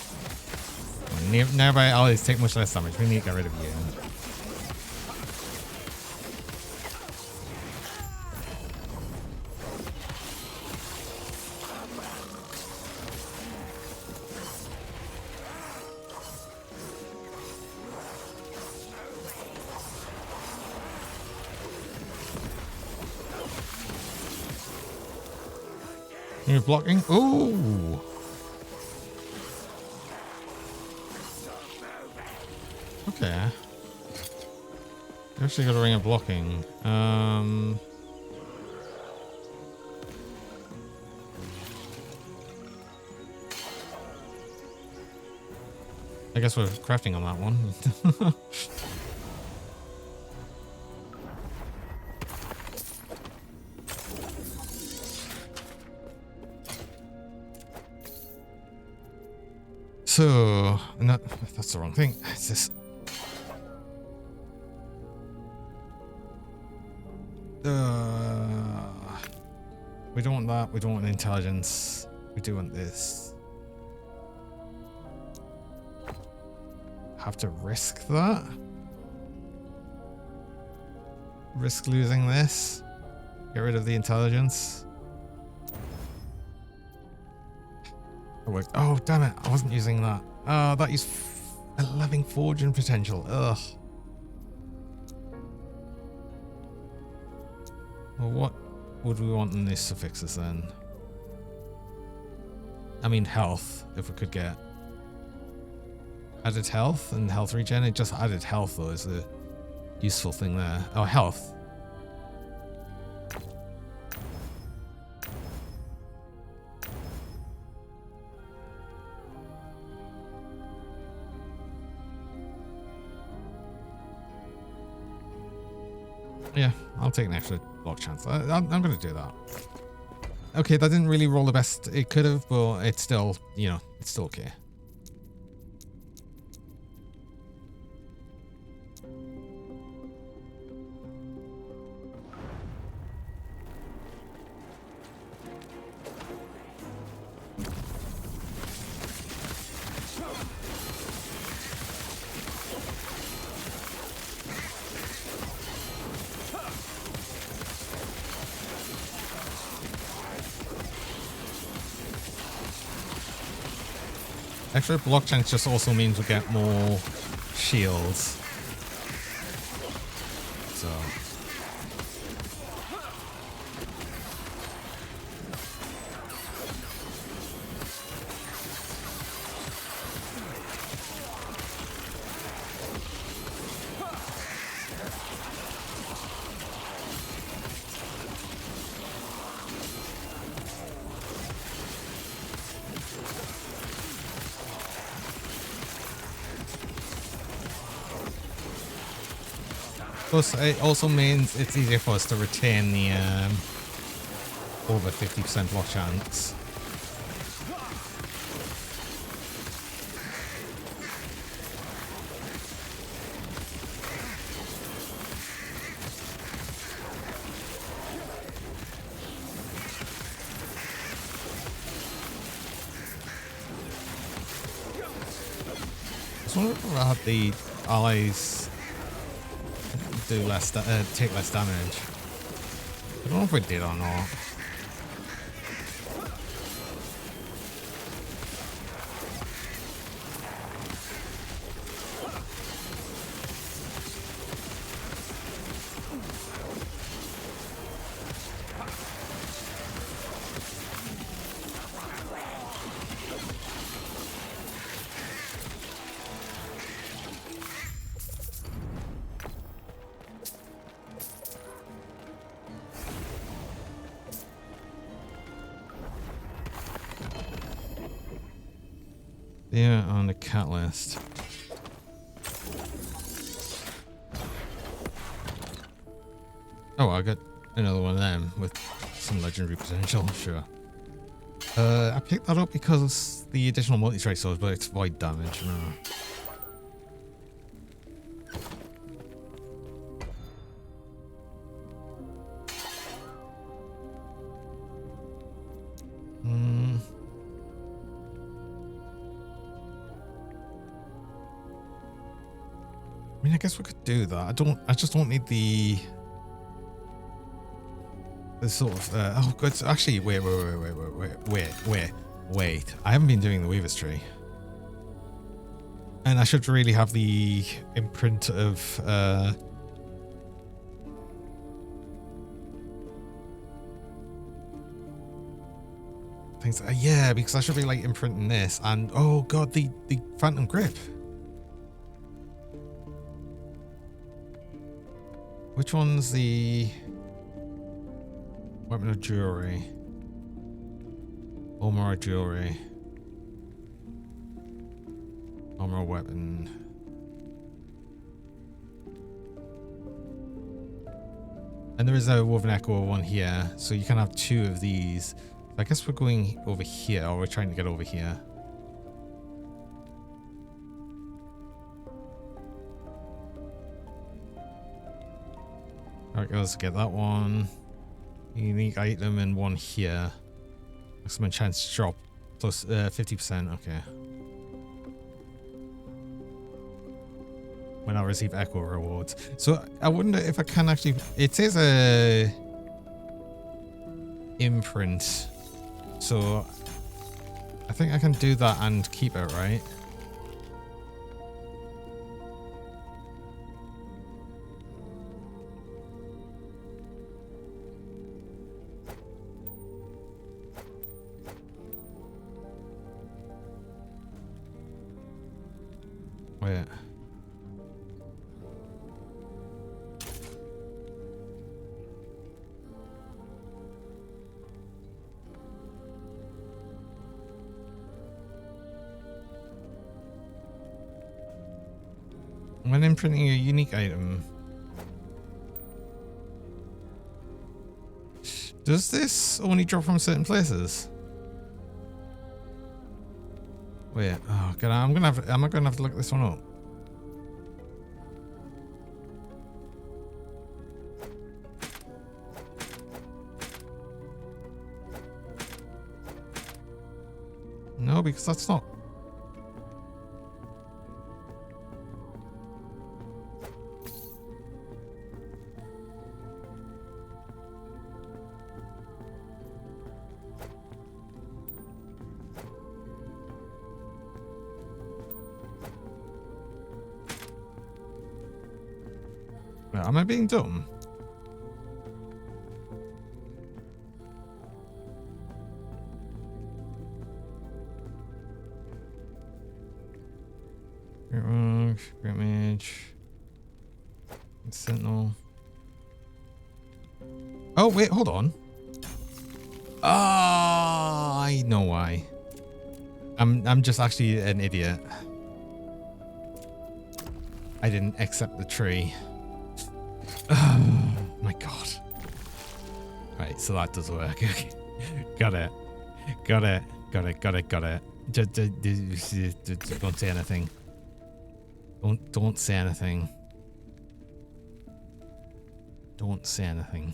Nearby allies take much less damage. We need to get rid of you. You're blocking. Ooh. Okay. You actually got a ring of blocking. I guess we're crafting on that one. So, no, that's the wrong thing. It's this. We don't want that. We don't want intelligence. We do want this. Have to risk that. Risk losing this. Get rid of the intelligence. Oh, damn it. I wasn't using that. Oh, that is 11 forging potential. Ugh. Well, what would we want in these suffixes then? I mean, health, if we could get added health and health regen. It just added health, though, is the useful thing there. Oh, health. Yeah, I'll take an extra block chance. I'm going to do that. Okay, that didn't really roll the best it could have, but it's still, you know, it's still okay. Extra block chunks just also means we get more shields. So. Plus, it also means it's easier for us to retain the over 50% block chance. I just wonder if I had the allies do less, take less damage. I don't know if we did or not. Yeah, on the catalyst. Oh, I got another one of them with some legendary potential, sure. I picked that up because the additional multi-strike swords, but it's void damage. No. I mean, I guess we could do that. I just don't need the sort of, oh, good. Actually, wait. I haven't been doing the Weaver's Tree. And I should really have the imprint of, things. Yeah, because I should be like imprinting this and, oh god, the Phantom Grip. Which one's the weapon of jewelry? Armor or jewelry? Armor or weapon? And there is a Woven Echo one here, so you can have two of these. I guess we're going over here, or we're trying to get over here. Alright, let's get that one. Unique item and one here. Maximum chance to drop plus 50%. Okay. When I receive Echo rewards. So I wonder if I can actually. It says a imprint. So I think I can do that and keep it, right? Wait. When imprinting a unique item, does this only drop from certain places? Wait, oh god, am I gonna have to look this one up? No, because that's not. Am I being dumb? Great mage. Sentinel. Oh wait, hold on. Ah, I know why. I'm just actually an idiot. I didn't accept the tree. Oh my god. Right, so that does work. Okay. Got it. Got it. Got it. Got it. Got it. Just don't say anything. Don't say anything. Don't say anything.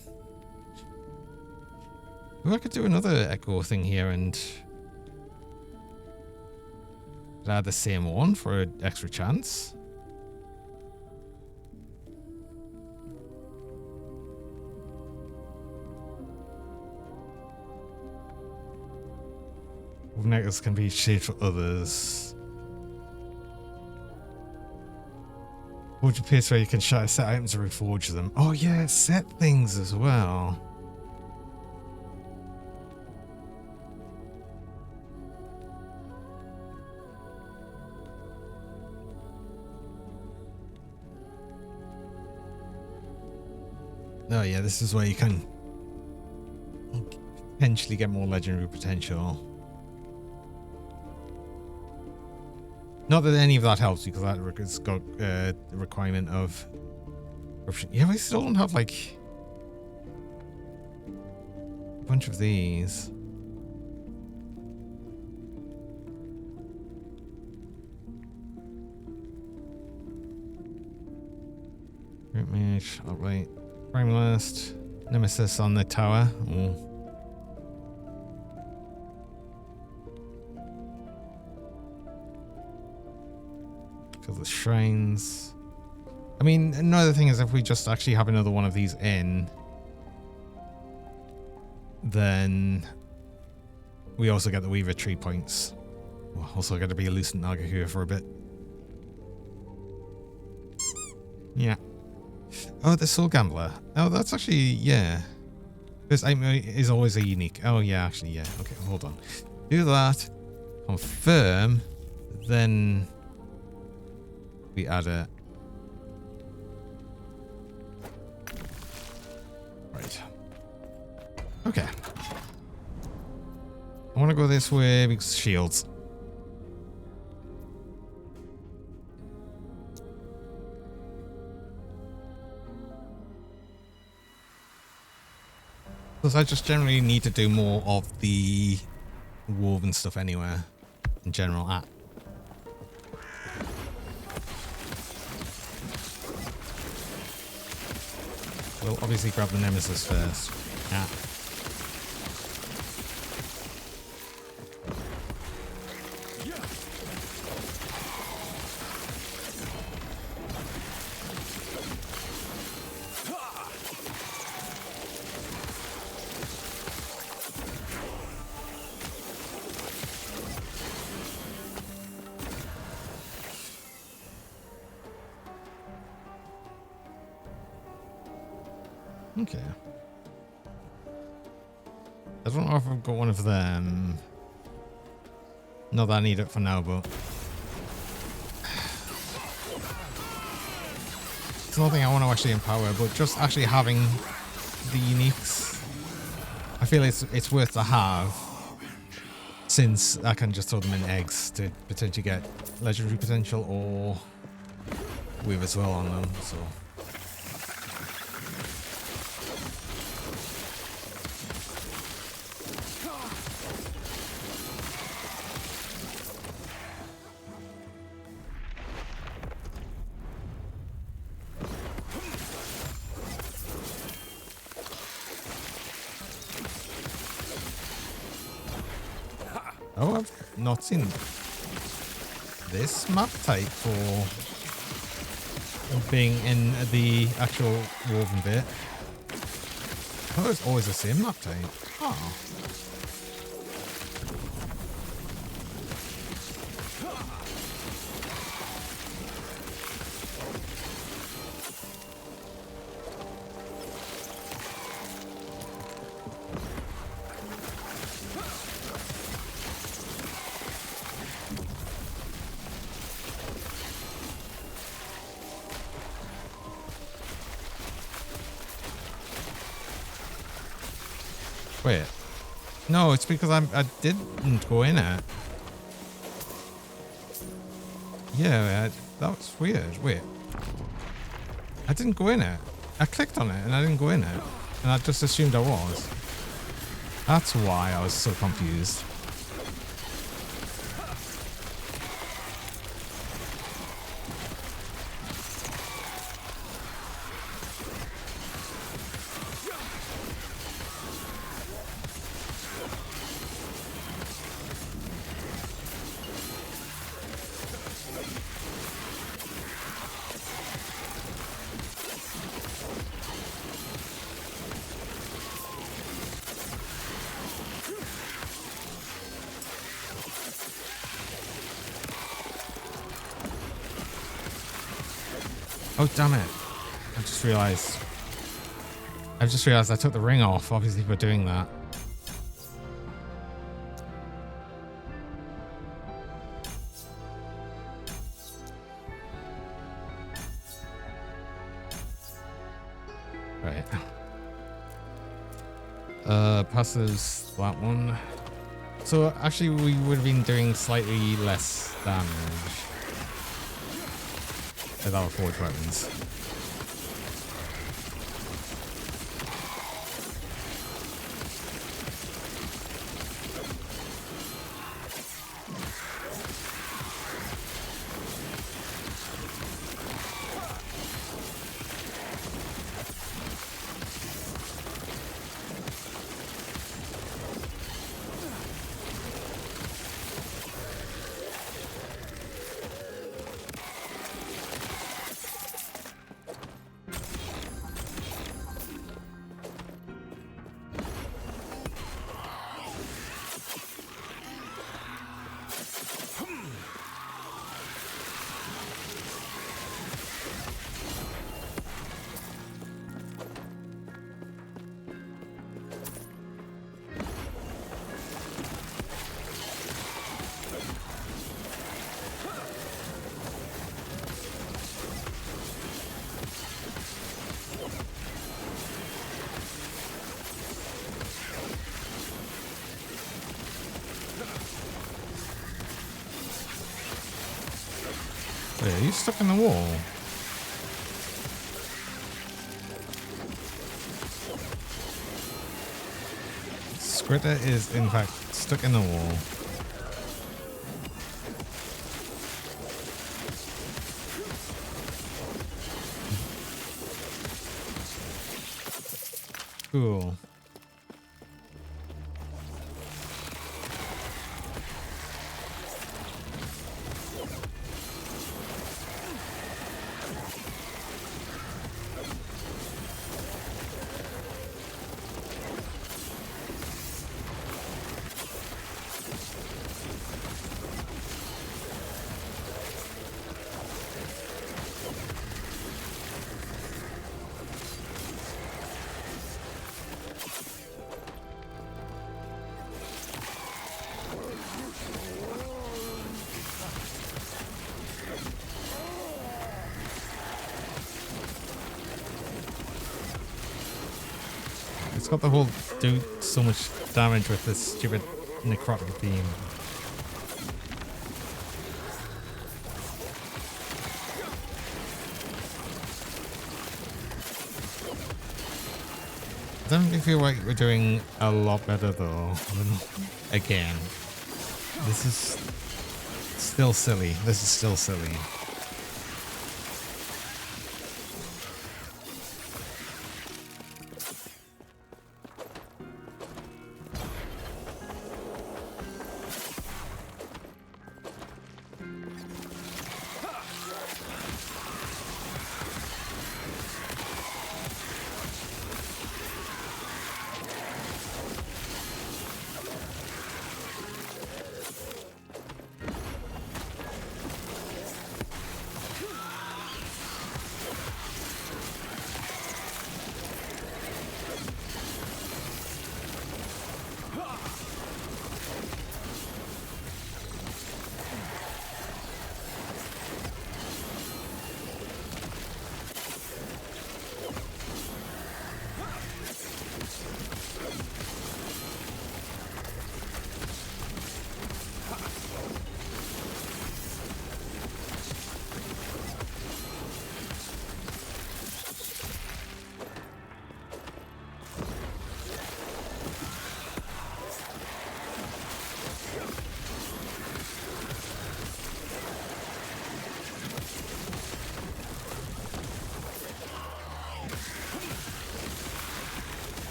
Well, I could do another echo thing here and add the same one for an extra chance. Negatives can be shaped for others. Forge a place where you can set items and reforge them. Oh yeah, set things as well. Oh yeah, this is where you can potentially get more legendary potential. Not that any of that helps because that's got the requirement of corruption. Yeah, we still don't have like a bunch of these. Great mage, alright. Prime list. Nemesis on the tower. Oh. The shrines. I mean, another thing is if we just actually have another one of these in, then we also get the Weaver tree points. We're also going to be a Lucent Naga here for a bit. Yeah. Oh, the Soul Gambler. Oh, that's actually, yeah. This item is always a unique. Oh, yeah, actually, yeah. Okay, hold on. Do that. Confirm. Then we add it. Right. Okay. I want to go this way because shields. Plus, I just generally need to do more of the woven stuff anywhere. In general. We'll obviously grab the Nemesis first. Okay. I don't know if I've got one of them. Not that I need it for now, but it's nothing I want to actually empower, but just actually having the uniques, I feel it's worth to have, since I can just throw them in eggs to potentially get legendary potential or weave as well on them, so. Oh, I've not seen this map type for being in the actual woven bit. Oh, it's always the same map type. Oh. Wait. No, it's because I didn't go in it. Yeah, that was weird. Wait. I didn't go in it. I clicked on it and I didn't go in it. And I just assumed I was. That's why I was so confused. Oh, damn it. I just realized I took the ring off, obviously, for doing that. Right. Passes that one. So actually we would have been doing slightly less damage with our forged weapons. Wait, are you stuck in the wall? Scritter is in fact stuck in the wall. Cool. It's got the whole do so much damage with this stupid necrotic beam. I definitely feel like we're doing a lot better though. Again, this is still silly. This is still silly.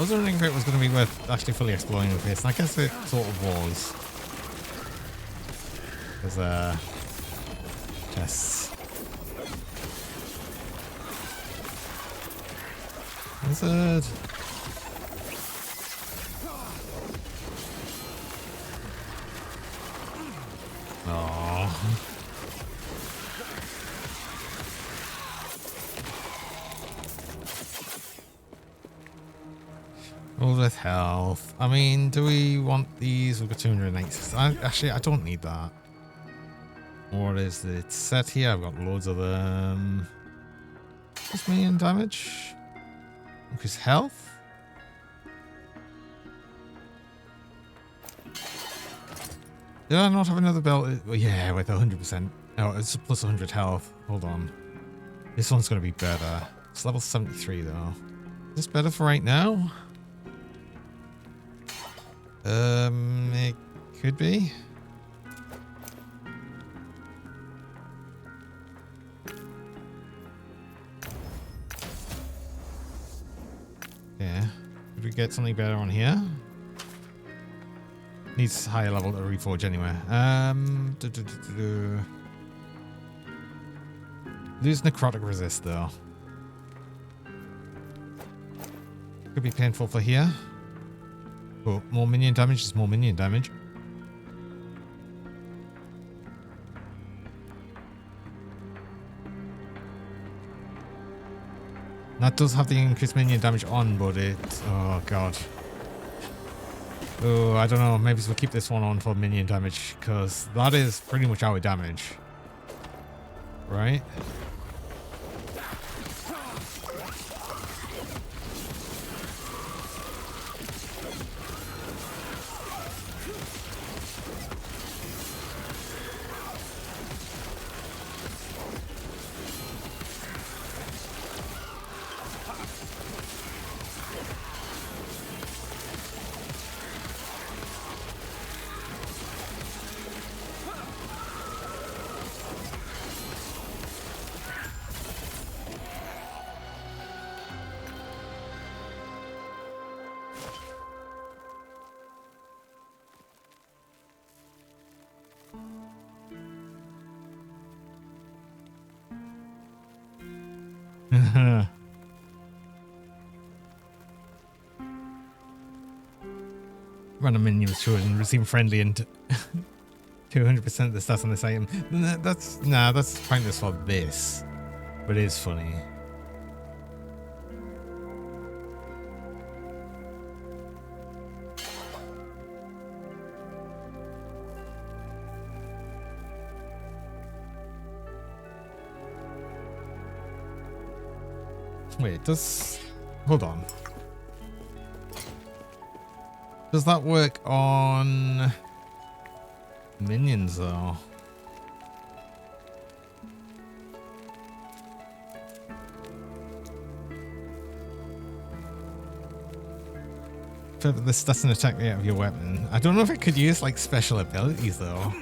I was wondering if it was going to be worth actually fully exploring the place, and I guess it sort of was. There's chests. Wizard. Oh. All with health. I mean, do we want these? We've got 296. Actually, I don't need that. What is it set here? I've got loads of them. Just million damage. Increase health. Did I not have another belt? Well, yeah, with 100%. Oh, it's plus 100 health. Hold on. This one's going to be better. It's level 73 though. Is this better for right now? It could be. Yeah. Could we get something better on here? Needs higher level to reforge anyway. Lose necrotic resist though. Could be painful for here. Oh, more minion damage is more minion damage. That does have the increased minion damage on, but it... Oh, God. Oh, I don't know. Maybe we'll keep this one on for minion damage, because that is pretty much our damage. Right? Random minion was chosen. Receive friendly and 200% of the stats on this item. That's pointless for this, but it is funny. Wait, hold on. Does that work on minions though? Further the stats and attack rate of your weapon. I don't know if it could use like special abilities though.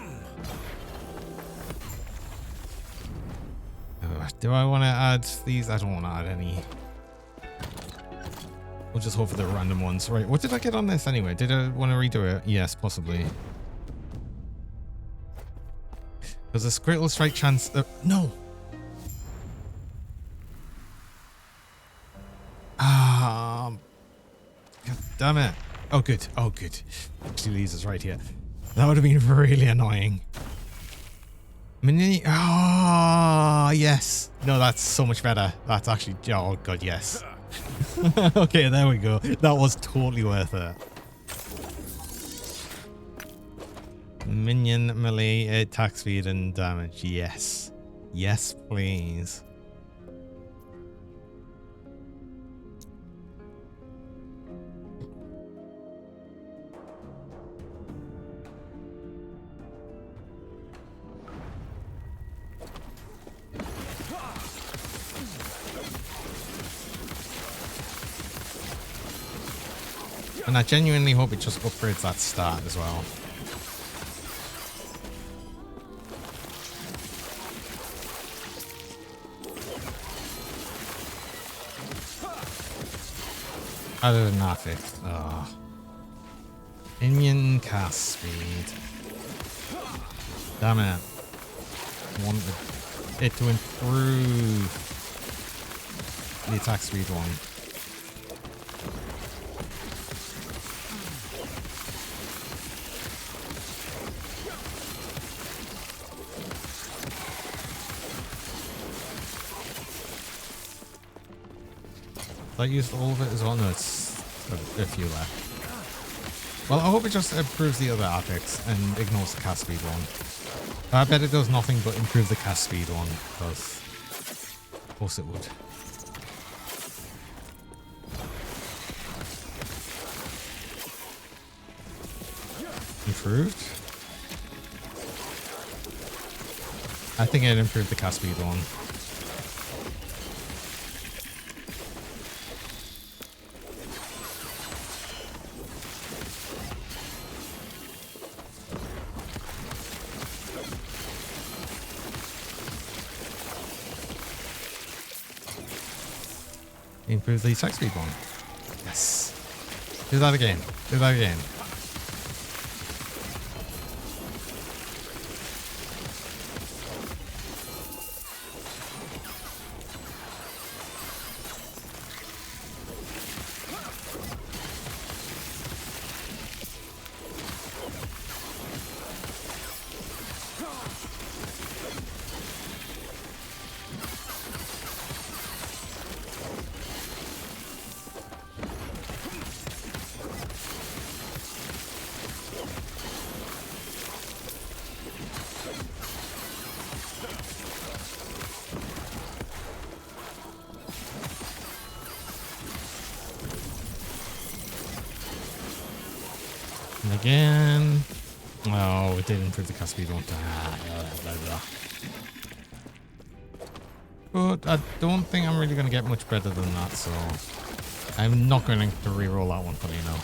Do I want to add these? I don't want to add any. We'll just hope for the random ones. Right, what did I get on this anyway? Did I want to redo it? Yes, possibly. There's a critical strike chance. No! God damn it. Oh, good. Oh, good. Actually, leaves us right here. That would have been really annoying. Oh, yes. No, that's so much better. That's actually... Oh, God, yes. Okay, there we go. That was totally worth it. Minion melee attack speed and damage. Yes. Yes, please. And I genuinely hope it just upgrades that start as well. Added an affix. Oh. Minion cast speed. Damn it. Wanted it to improve the attack speed one. Did I use all of it as well? No, it's a few left. Well, I hope it just improves the other affix and ignores the cast speed one. I bet it does nothing but improve the cast speed one, because of course it would. Improved? I think it improved the cast speed one. Improve the attack speed one. Yes. Do that again. Do that again. And again. Oh, it did improve the cast speed one. But I don't think I'm really going to get much better than that, so I'm not going to re-roll that one for you now.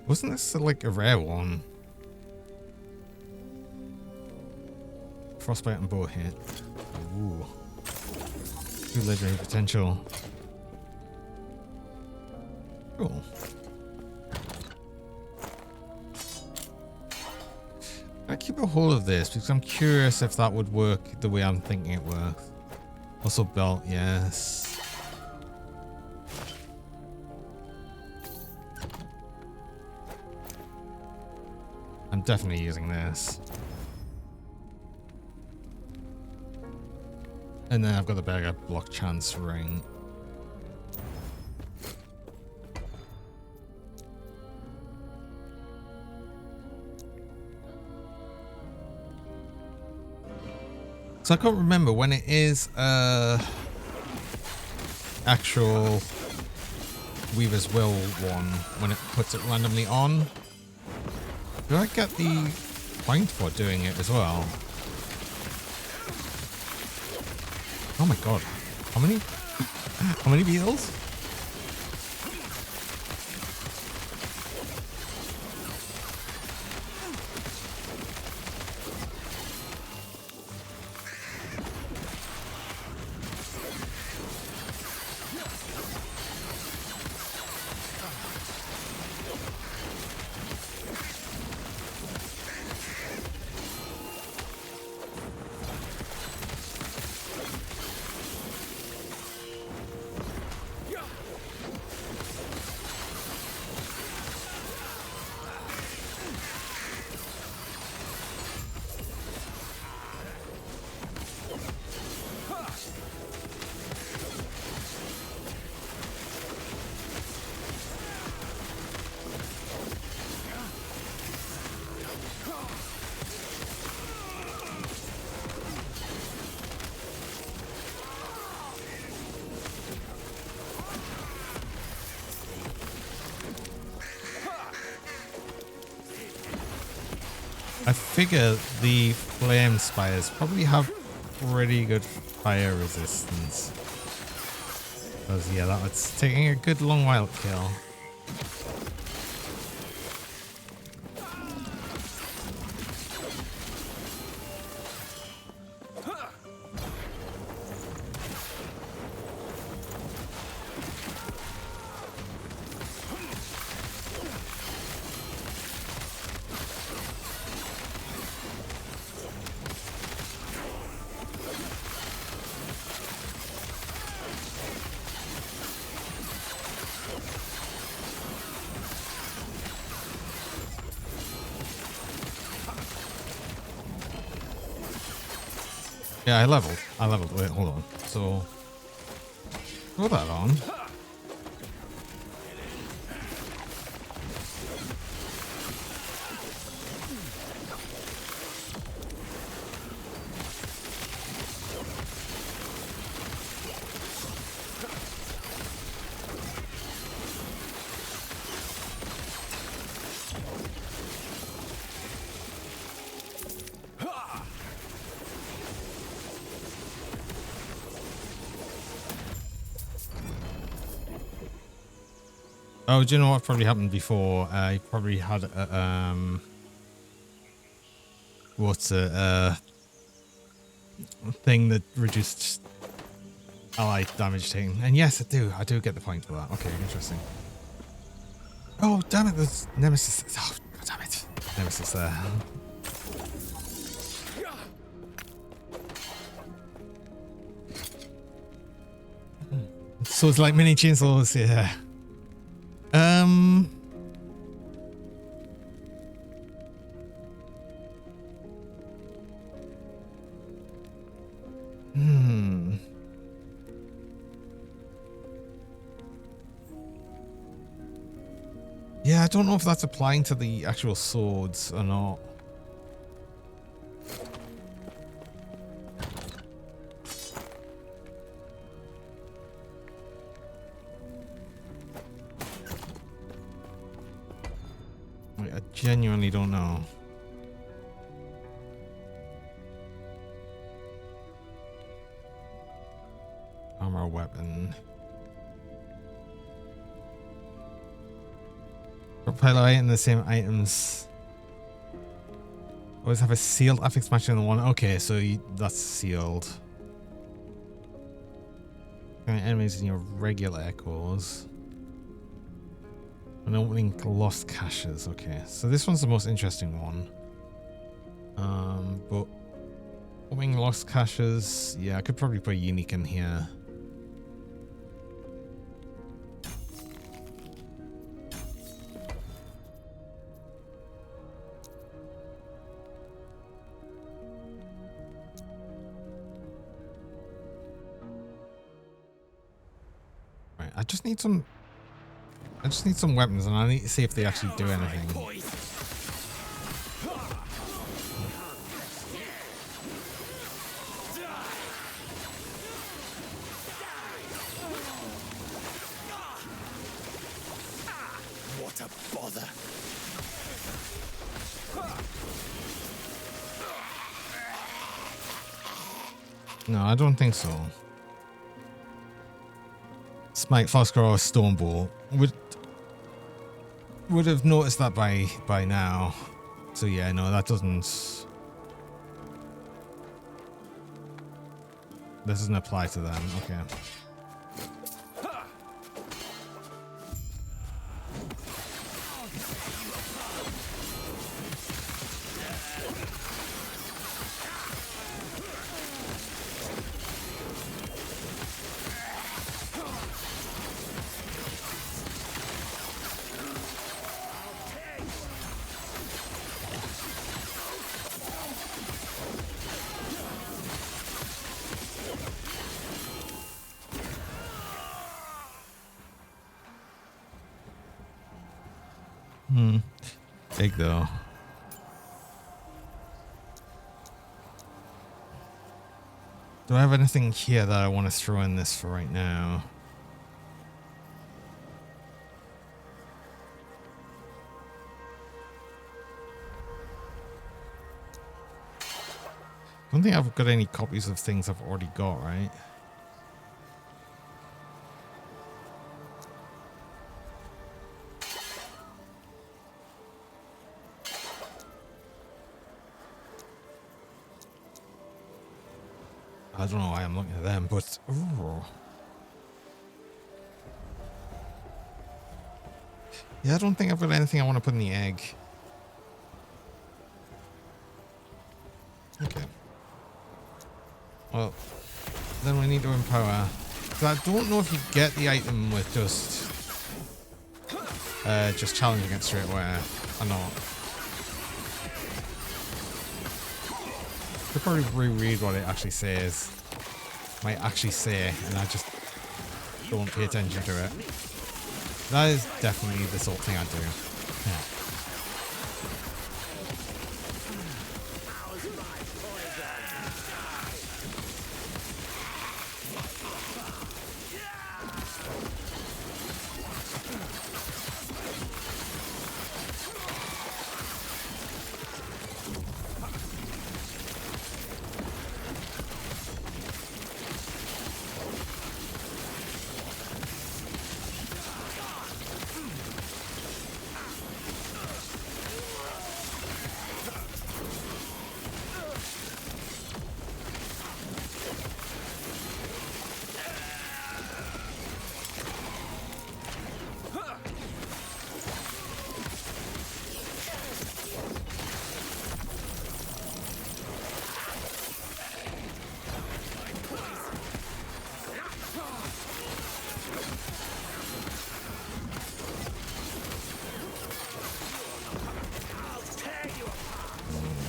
Wasn't this like a rare one? Frostbite and bow hit. Ooh. Good legendary potential. Cool. I keep a hold of this because I'm curious if that would work the way I'm thinking it works. Also belt, yes. I'm definitely using this. And then I've got the beggar block chance ring. So I can't remember when it is actual Weaver's Will one, when it puts it randomly on. Do I get the point for doing it as well? Oh my god. How many? How many beetles? I figure the flame spires probably have pretty good fire resistance. Because yeah, that's taking a good long while to kill. Yeah, I leveled. Wait, hold on. So, throw that on. Oh, do you know what probably happened before? I probably had a, what's a thing that reduced allied damage taken. And yes, I do get the point for that. Okay, interesting. Oh, damn it, there's Nemesis. Oh, damn it. Nemesis there. So it's like mini chainsaws, yeah. Yeah, I don't know if that's applying to the actual swords or not. I genuinely don't know. Armor weapon. Propeller item, the same items. Always have a sealed affix matching the one. Okay, so that's sealed. Enemies in your regular echoes. And opening lost caches. Okay, so this one's the most interesting one. But opening lost caches. Yeah, I could probably put a unique in here. Right, I just need some weapons, and I need to see if they actually do anything. What a bother. No, I don't think so. Smite, Foscar, or Stormball would have noticed that by now. So yeah, no, that doesn't apply to them. Okay. Big though. Do I have anything here that I want to throw in this for right now? don't think I've got any copies of things I've already got, right? I don't know why I'm looking at them, but ooh. Yeah, I don't think I've got anything I want to put in the egg. Okay. Well, then we need to empower. So I don't know if you get the item with just challenging it straight away or not. Could probably reread what it actually says. Might actually say, and I just don't pay attention to it. That is definitely the sort of thing I do. Yeah.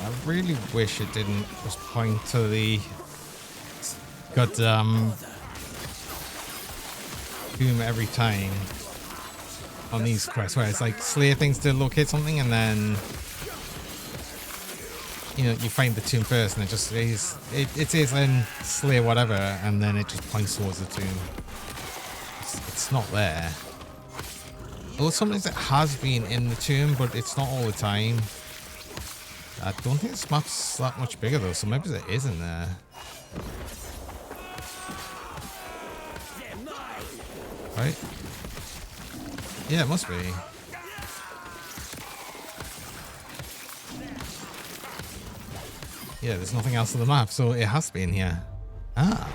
I really wish it didn't just point to the goddamn boom every time on these quests where it's like slay things to locate something and then you find the tomb first and it just says it says then slay whatever and then it just points towards the tomb. It's not there. Although sometimes it has been in the tomb, but it's not all the time. I don't think this map's that much bigger though, so maybe it is in there. Right? Yeah, it must be. Yeah, there's nothing else on the map, so it has to be in here. Ah.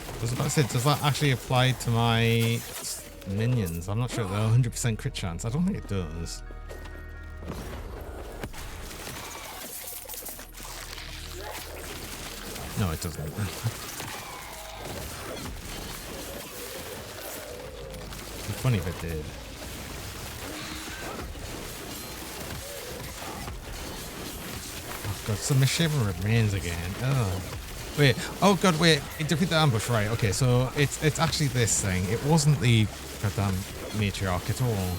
I was about to say, does that actually apply to my minions? I'm not sure though. 100% crit chance. I don't think it does. No, it doesn't. It'd be funny if it did. Oh god, some misshapen remains again. Oh. Wait, oh god, wait, defeat the ambush, right, okay, so it's actually this thing. It wasn't the goddamn matriarch at all.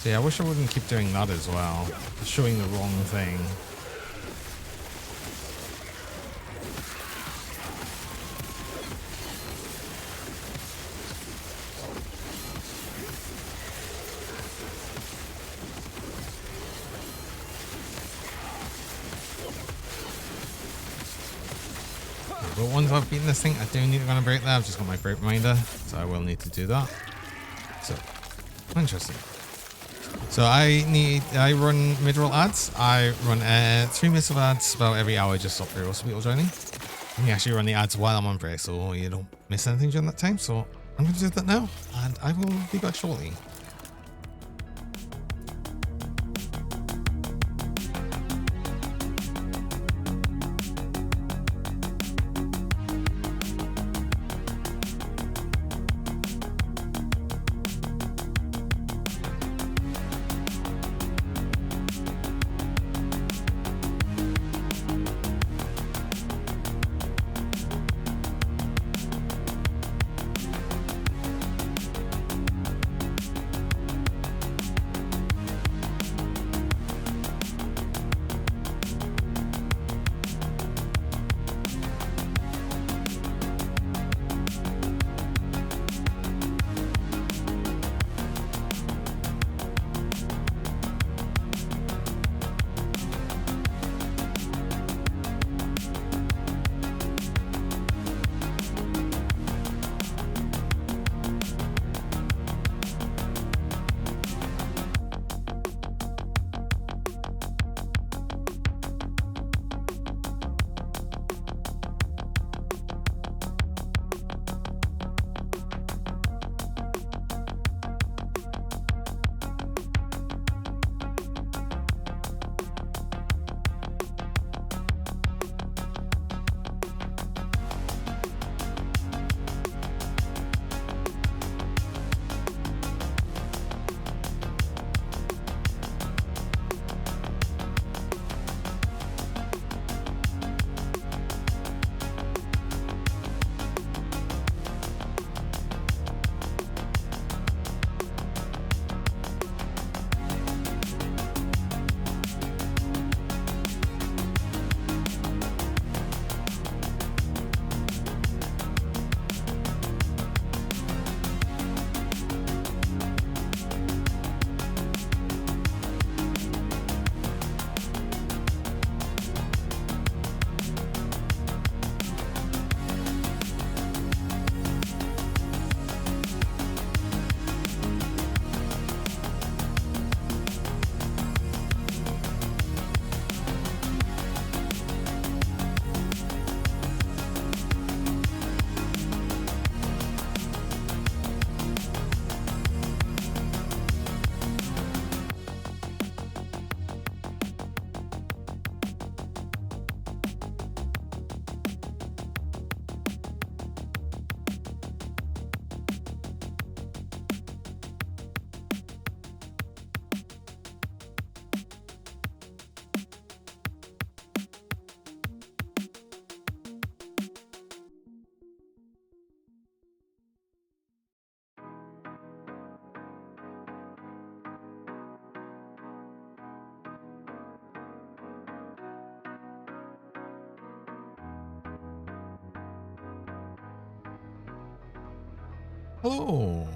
So yeah, I wish I wouldn't keep doing that as well. Showing the wrong thing. But once I've beaten this thing, I do need to go on a break there. I've just got my break reminder, so I will need to do that. So, interesting. So I run mid-roll ads. I run 3 minutes of ads about every hour just up here. So people joining. And we actually run the ads while I'm on break, so you don't miss anything during that time. So I'm going to do that now, and I will be back shortly. Hello.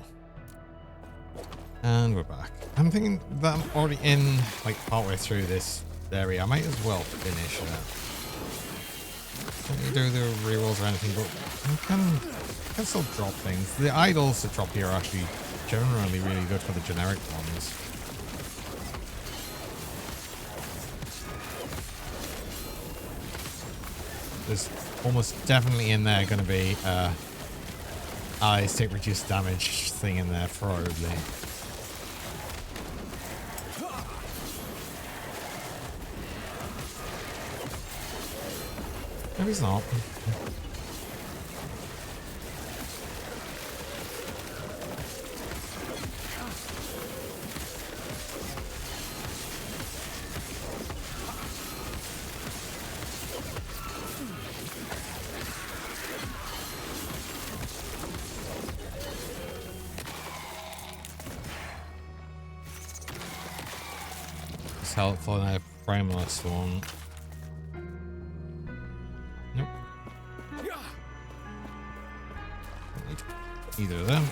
And we're back. I'm thinking that I'm already in, like, partway through this area. I might as well finish it. Don't need to do the rerolls or anything, but I can still drop things. The idols that drop here are actually generally really good for the generic ones. There's almost definitely in there going to be allies take reduced damage thing in there, probably. Maybe it's not. It's helpful in a frameless one. Nope. Don't need either of them.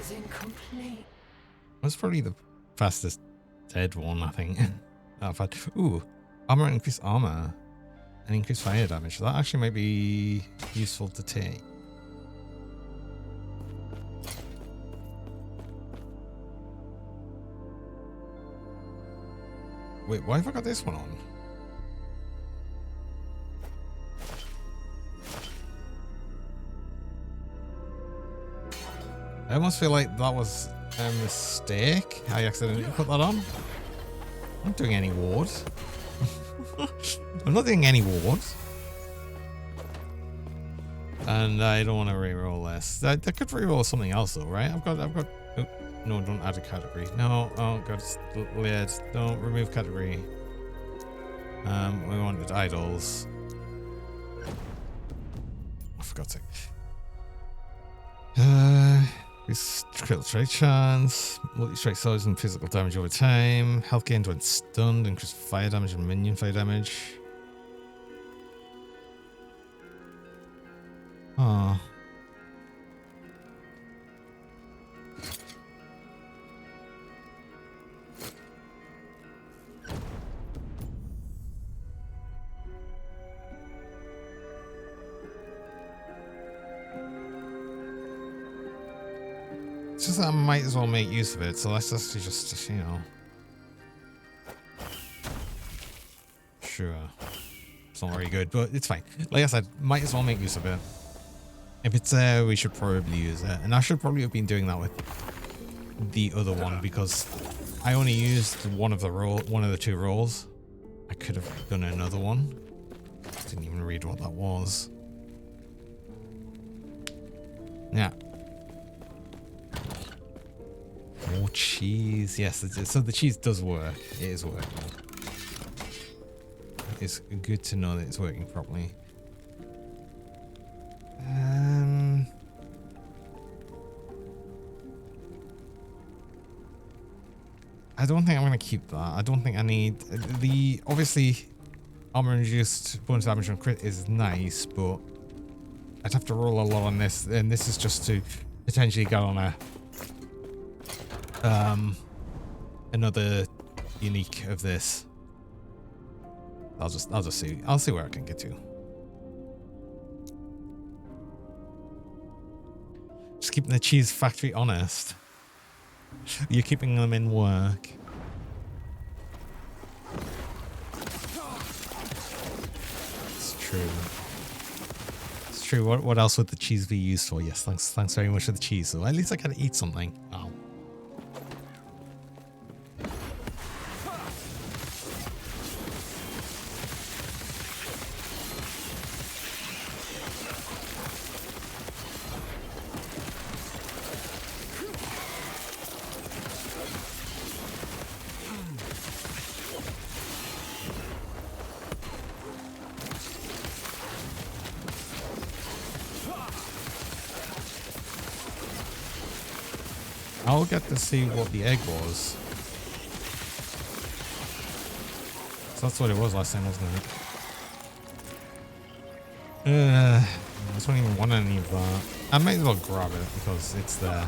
is incomplete. That's probably the fastest dead one, I think. I've had. Ooh, armor and increased armor and increased fire damage. That actually might be useful to take. Wait, why have I got this one on? I almost feel like that was a mistake. I accidentally put that on. I'm not doing any wards. I'm not doing any wards. And I don't want to reroll this. I could reroll something else though, right? I've got. Oh, no, don't add a category. No, oh god, it's weird. Don't remove category. We wanted idols. I forgot to. Increase critical strike chance, multi-strike size and physical damage over time, health gained when stunned, increase fire damage and minion fire damage. Oh. It's just that I might as well make use of it, so let's just, you know. Sure. It's not very good, but it's fine. Like I said, might as well make use of it. If it's there, we should probably use it. And I should probably have been doing that with the other one, because I only used one of the two rolls. I could have done another one. Didn't even read what that was. Yeah. More cheese. Yes, so the cheese does work. It is working. It's good to know that it's working properly. I don't think I'm going to keep that. I don't think I need the obviously armor induced bonus damage on crit is nice, but I'd have to roll a lot on this, and this is just to potentially go on a another unique of this. I'll just see. I'll see where I can get to. Just keeping the cheese factory honest. You're keeping them in work. It's true. It's true. What else would the cheese be used for? Yes, thanks very much for the cheese. So at least I can eat something. Oh. I'll get to see what the egg was. So that's what it was last time, wasn't it? I just don't even want any of that. I might as well grab it because it's there.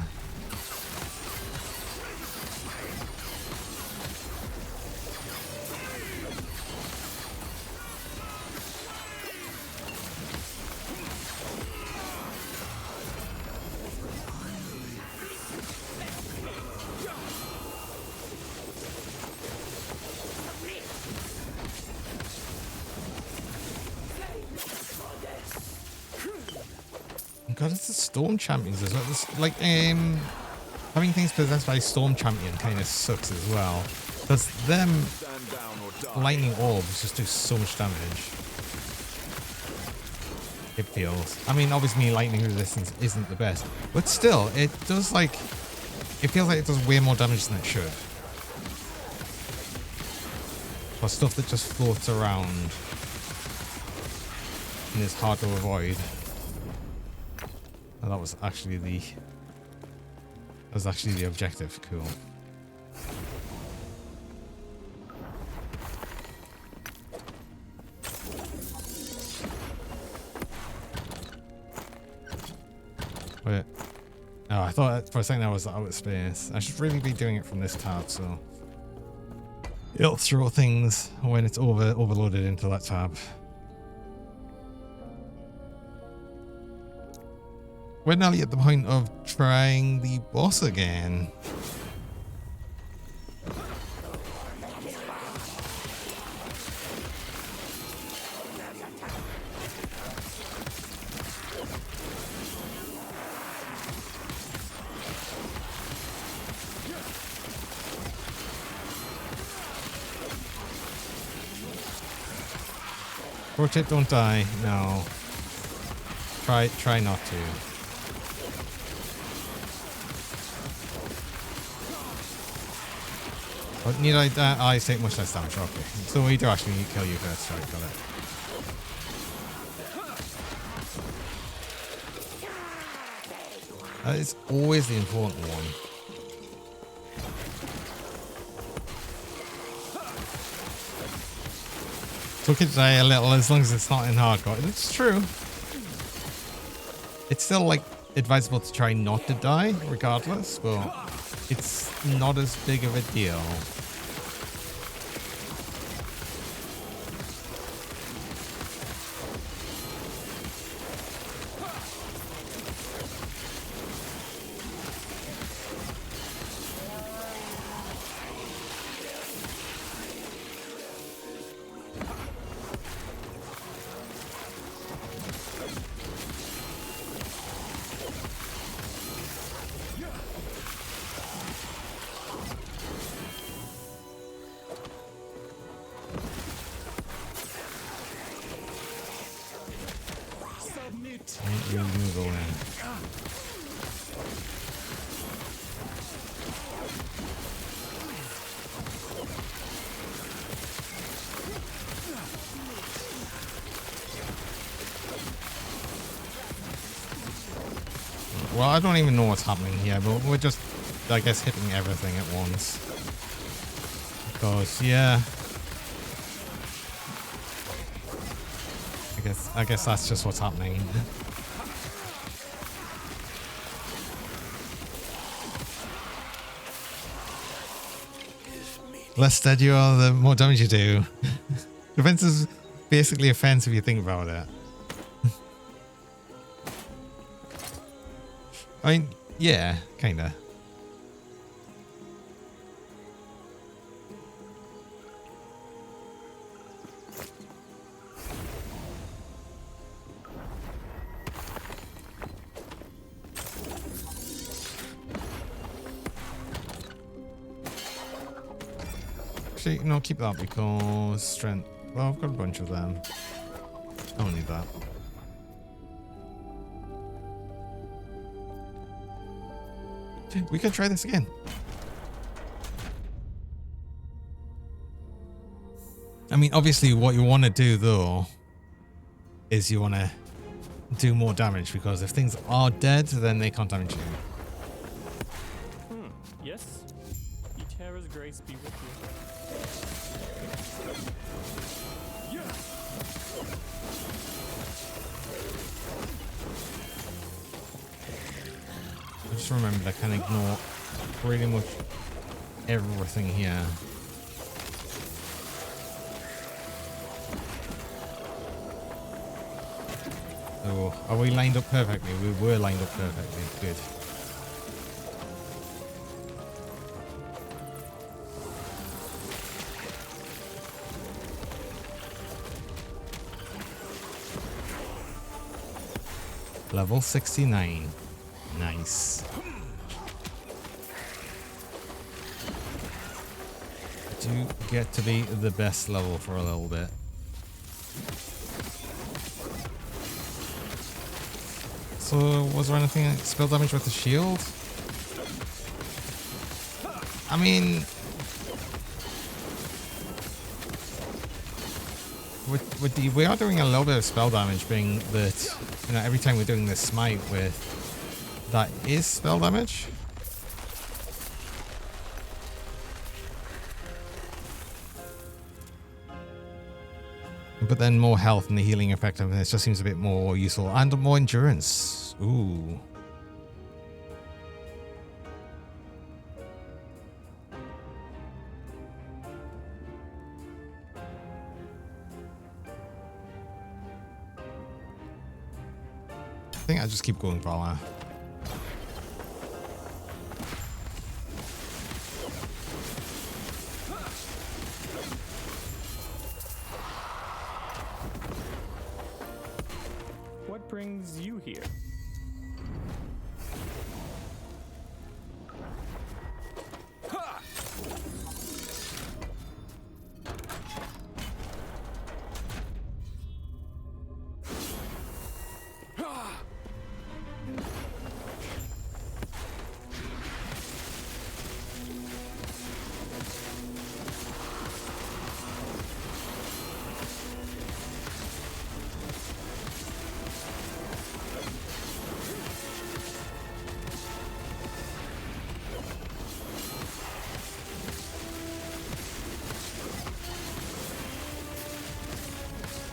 God, it's the Storm Champions as well. It's like, having things possessed by Storm Champion kind of sucks as well. Because them lightning orbs just do so much damage. It feels. I mean, obviously lightning resistance isn't the best. But still, it does like, it feels like it does way more damage than it should. For stuff that just floats around and is hard to avoid. Oh, that was actually the objective. Cool. Wait. Oh, I thought for a second that was out of space. I should really be doing it from this tab, so it'll throw things when it's overloaded into that tab. We're nearly at the point of trying the boss again. Rotate, don't die. No. Try not to. But need I take much less damage. Okay. So we do actually need to kill you first. Sorry, got it. That is always the important one. It's okay to die a little as long as it's not in hardcore. It's true. It's still like advisable to try not to die regardless, but it's not as big of a deal. Well, I don't even know what's happening here, but we're just, I guess, hitting everything at once. Because, yeah. I guess that's just what's happening. Less dead you are, the more damage you do. Defense is basically offensive if you think about it. I mean, yeah, kinda. Actually, no, keep that because strength. Well, I've got a bunch of them. I don't need that. We can try this again. I mean, obviously what you want to do though is you want to do more damage, because if things are dead, then they can't damage you. Yes. Etera's grace be with you. Just remember that I can ignore pretty much everything here. So, are we lined up perfectly? We were lined up perfectly. Good. Level 69. Nice. Do get to be the best level for a little bit. So, was there anything like spell damage with the shield? I mean, we are doing a little bit of spell damage, being that, you know, every time we're doing this smite with, that is spell damage. But then more health and the healing effectiveness just seems a bit more useful, and more endurance. Ooh. I think I just keep going Valor. What brings you here?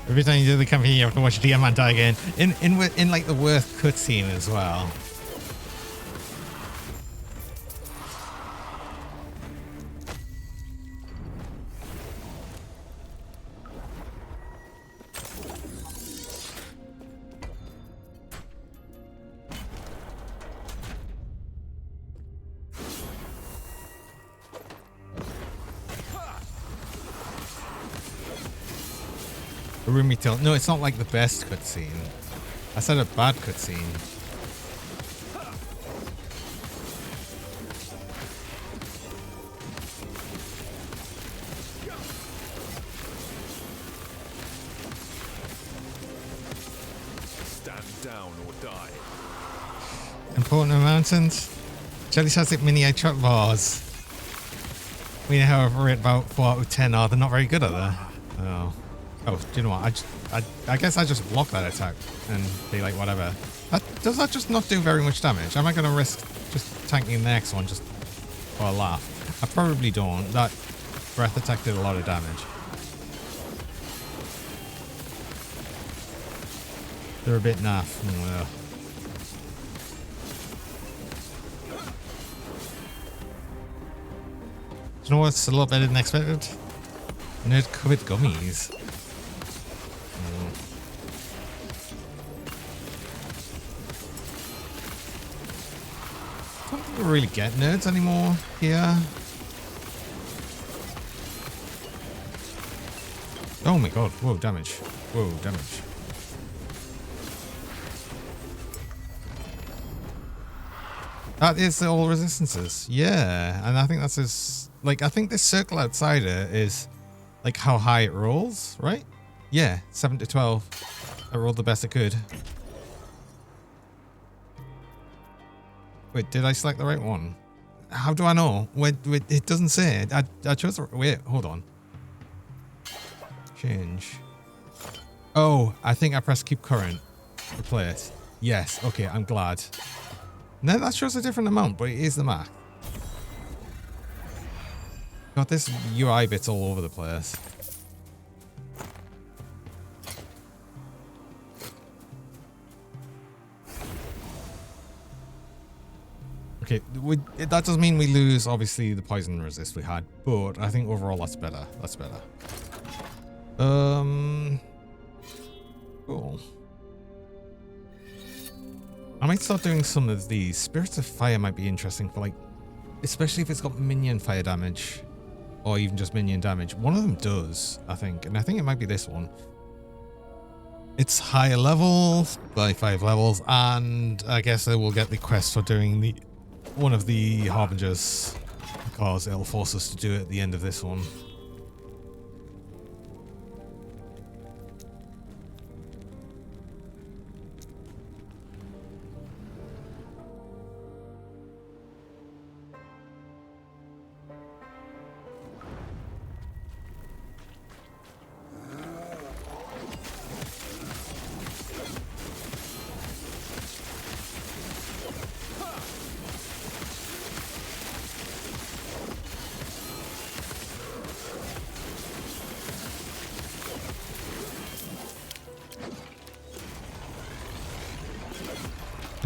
Every time you do the campaign, you have to watch DM man die again. In like the worst cutscene as well. Roomy tilt. No, it's not like the best cutscene. I said a bad cutscene. Stand down or die. Important announcement. Jelly-tastic mini egg truck bars. We however rate about 4 out of 10 are. They're not very good at that. Oh. Oh, do you know what? I guess I just block that attack and be like, whatever. Does that just not do very much damage? Am I going to risk just tanking the next one just for a laugh? I probably don't. That breath attack did a lot of damage. They're a bit naff. Ugh. Do you know what's a lot better than expected? Nerd-covered gummies. Don't really get nerds anymore here. Oh my god. Whoa, damage. Whoa, damage. That is all resistances. Yeah. And I think that's his... Like, I think this circle outside it is like how high it rolls, right? Yeah, 7 to 12. I rolled the best I could. Wait, did I select the right one? How do I know? Wait, it doesn't say. I chose the... Wait, hold on. Change. Oh, I think I pressed keep current. Replace. Yes, okay, I'm glad. No, that shows a different amount, but it is the max. God, this UI bit's all over the place. Okay, that does mean we lose, obviously, the poison resist we had, but I think overall that's better. That's better. Cool. I might start doing some of these. Spirits of Fire might be interesting for, like, especially if it's got minion fire damage, or even just minion damage. One of them does, I think, and I think it might be this one. It's higher level by 5 levels, and I guess they will get the quest for doing one of the Harbingers, because it'll force us to do it at the end of this one.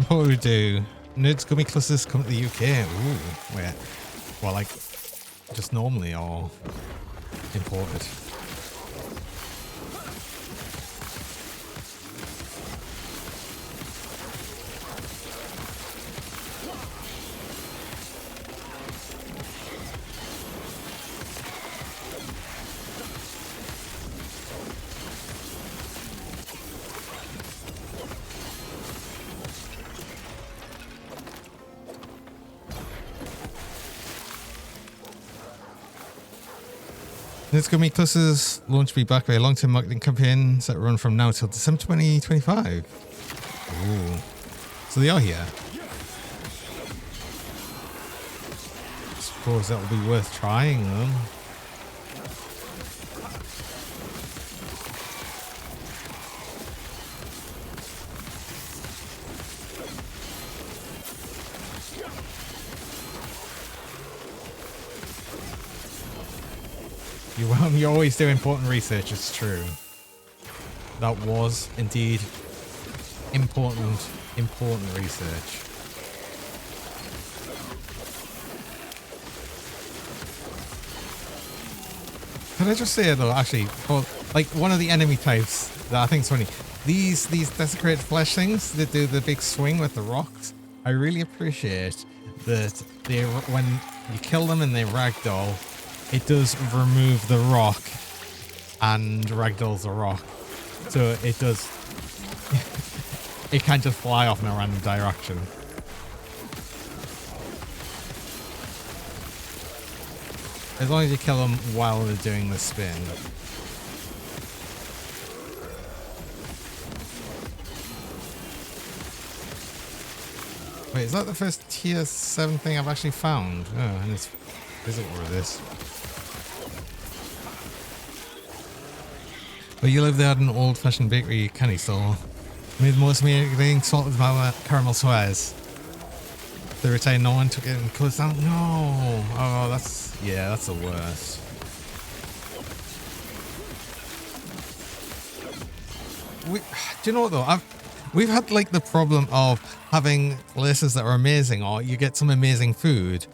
What would we do? Nerds Gummy Clusters come to the UK. Ooh, wait. Well, like, just normally or imported? This could be Clusters launch be back by a long-term marketing campaign set to run from now till December 2025. Ooh. So they are here. I suppose that will be worth trying them. You always do important research, it's true. That was indeed important research. Can I just say though, actually, well, like one of the enemy types that I think is funny, these desecrated flesh things that do the big swing with the rocks, I really appreciate that they, when you kill them and they ragdoll, it does remove the rock and ragdolls the rock. So it does, it can't just fly off in a random direction. As long as you kill them while they're doing the spin. Wait, is that the first tier 7 thing I've actually found? Oh, and it's visible with this. But you live there at an old-fashioned bakery candy store. Made the most amazing salted caramel squares. The retained no one took it and closed down. No! Oh, that's, yeah, that's the worst. Do you know what though? We've had like the problem of having places that are amazing, or you get some amazing food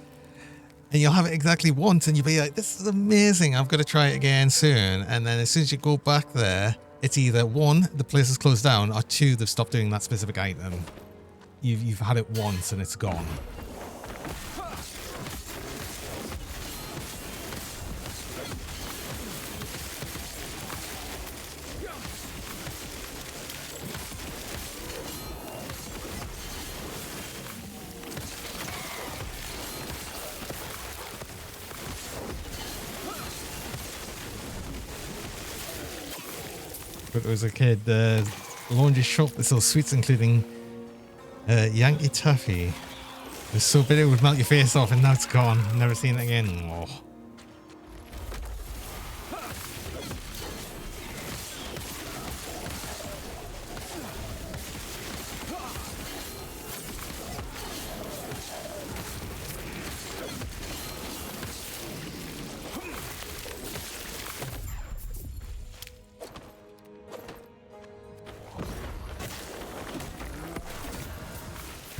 and you'll have it exactly once and you'll be like, this is amazing, I've got to try it again soon. And then as soon as you go back there, it's either 1, the place is closed down, or 2, they've stopped doing that specific item. You've had it once and it's gone. But there was a kid, laundry shop that sells sweets including Yankee Taffy. It was so bitter it would melt your face off and now it's gone. Never seen it again. Oh.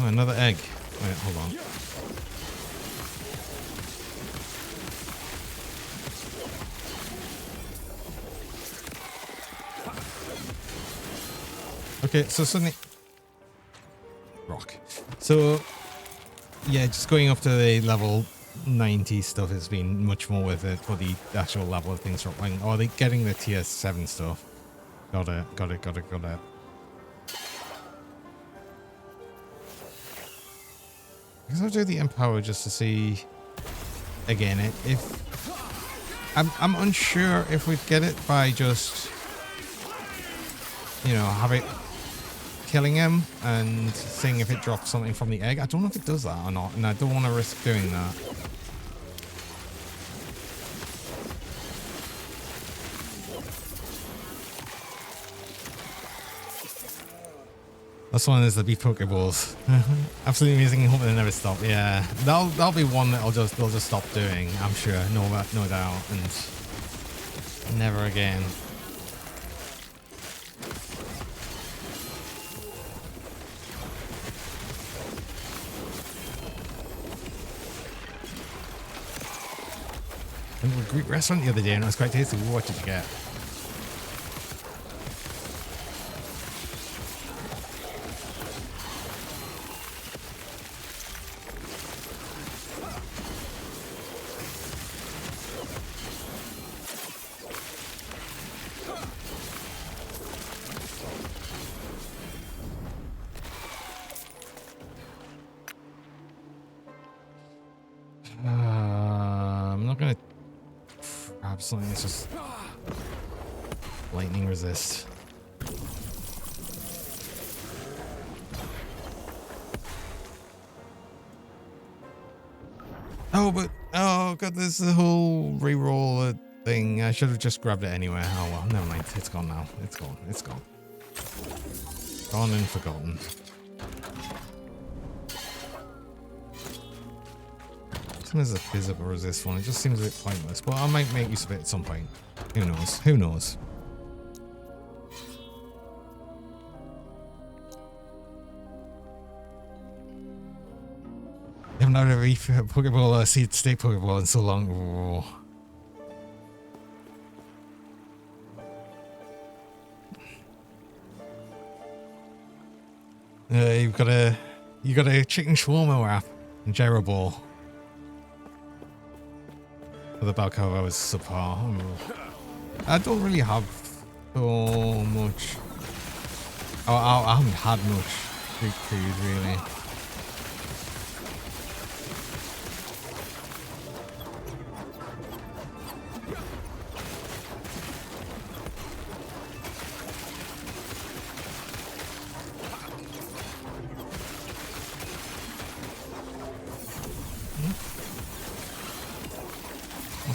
Oh, another egg. Wait, hold on. Okay, so suddenly... Rock. So, yeah, just going up to the level 90 stuff has been much more worth it for the actual level of things dropping. Or they getting the tier 7 stuff. Got it. I guess I'll do the Empower just to see again if I'm unsure if we'd get it by just, you know, have it killing him and seeing if it drops something from the egg. I don't know if it does that or not, and I don't want to risk doing that. This one is the beef Pokeballs. Absolutely amazing. Hope they never stop. Yeah, that'll be one that they'll just stop doing. I'm sure, no doubt, and never again. I went to a Greek restaurant the other day and it was quite tasty. What did you get? I'm not gonna grab something that's just lightning resist. Oh, but oh god, there's the whole reroll thing. I should have just grabbed it anyway. Oh well, never mind. It's gone now. It's gone. It's gone. Gone and forgotten. There's a physical resist one. It just seems a bit pointless, but I might make use of it at some point. Who knows? Who knows? I haven't had a Pokeball or Seed State Pokeball in so long. Oh. You got a chicken shawarma wrap and gyro ball. For the Balco, I was subpar. I don't really have so much. Oh, I haven't had much Greek food really.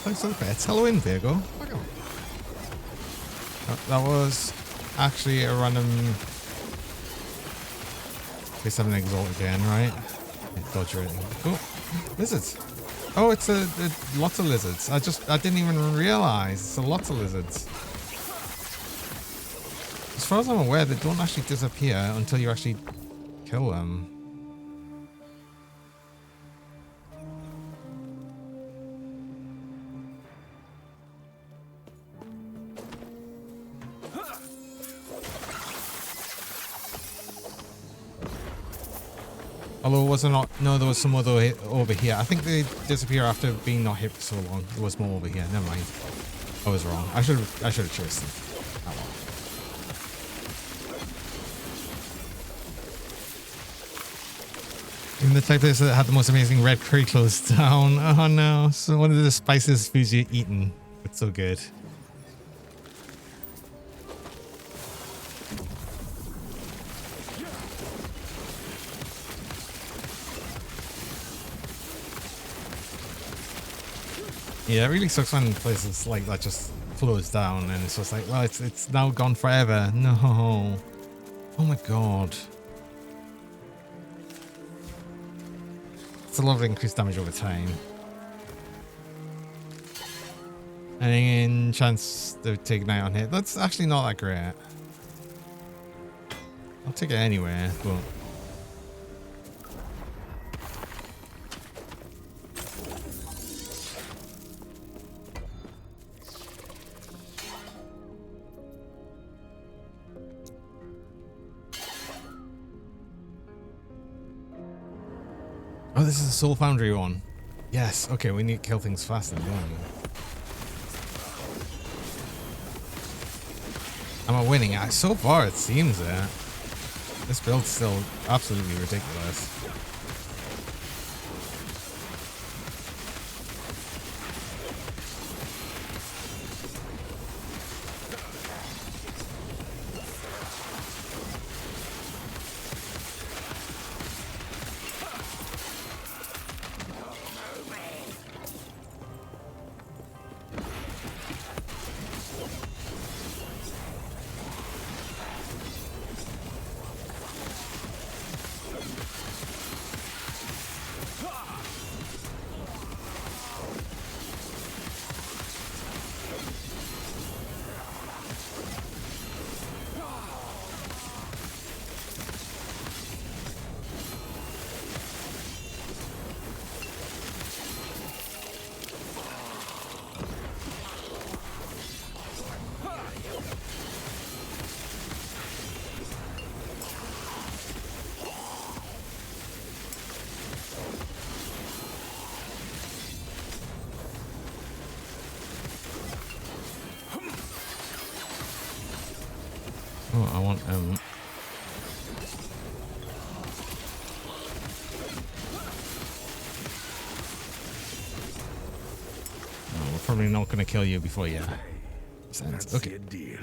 Thanks for the pets. Halloween, Virgo. That was actually a random. Case having an exalt again, right? Dodge rating. Oh, lizards. Oh, it's a lots of lizards. I didn't even realize it's a lot of lizards. As far as I'm aware, they don't actually disappear until you actually kill them. Although was there not? No, there was some other over here. I think they disappear after being not hit for so long. There was more over here. Never mind. I was wrong. I should have chased them. Oh well. Even the type place that had the most amazing red curry closed down. Oh no! So one of the spiciest foods you've eaten. It's so good. Yeah, it really sucks when places like that just close down and it's just like, well, it's now gone forever. No. Oh my god. It's a lot of increased damage over time. And in chance to take Ignite on hit. That's actually not that great. I'll take it anyway, but... Oh, this is a Soul Foundry one. Yes, okay, we need to kill things faster, don't we? Am I winning? So far, it seems that. This build's still absolutely ridiculous. Oh, I want oh, we'll probably not going to kill you before you. That's Okay. your deal.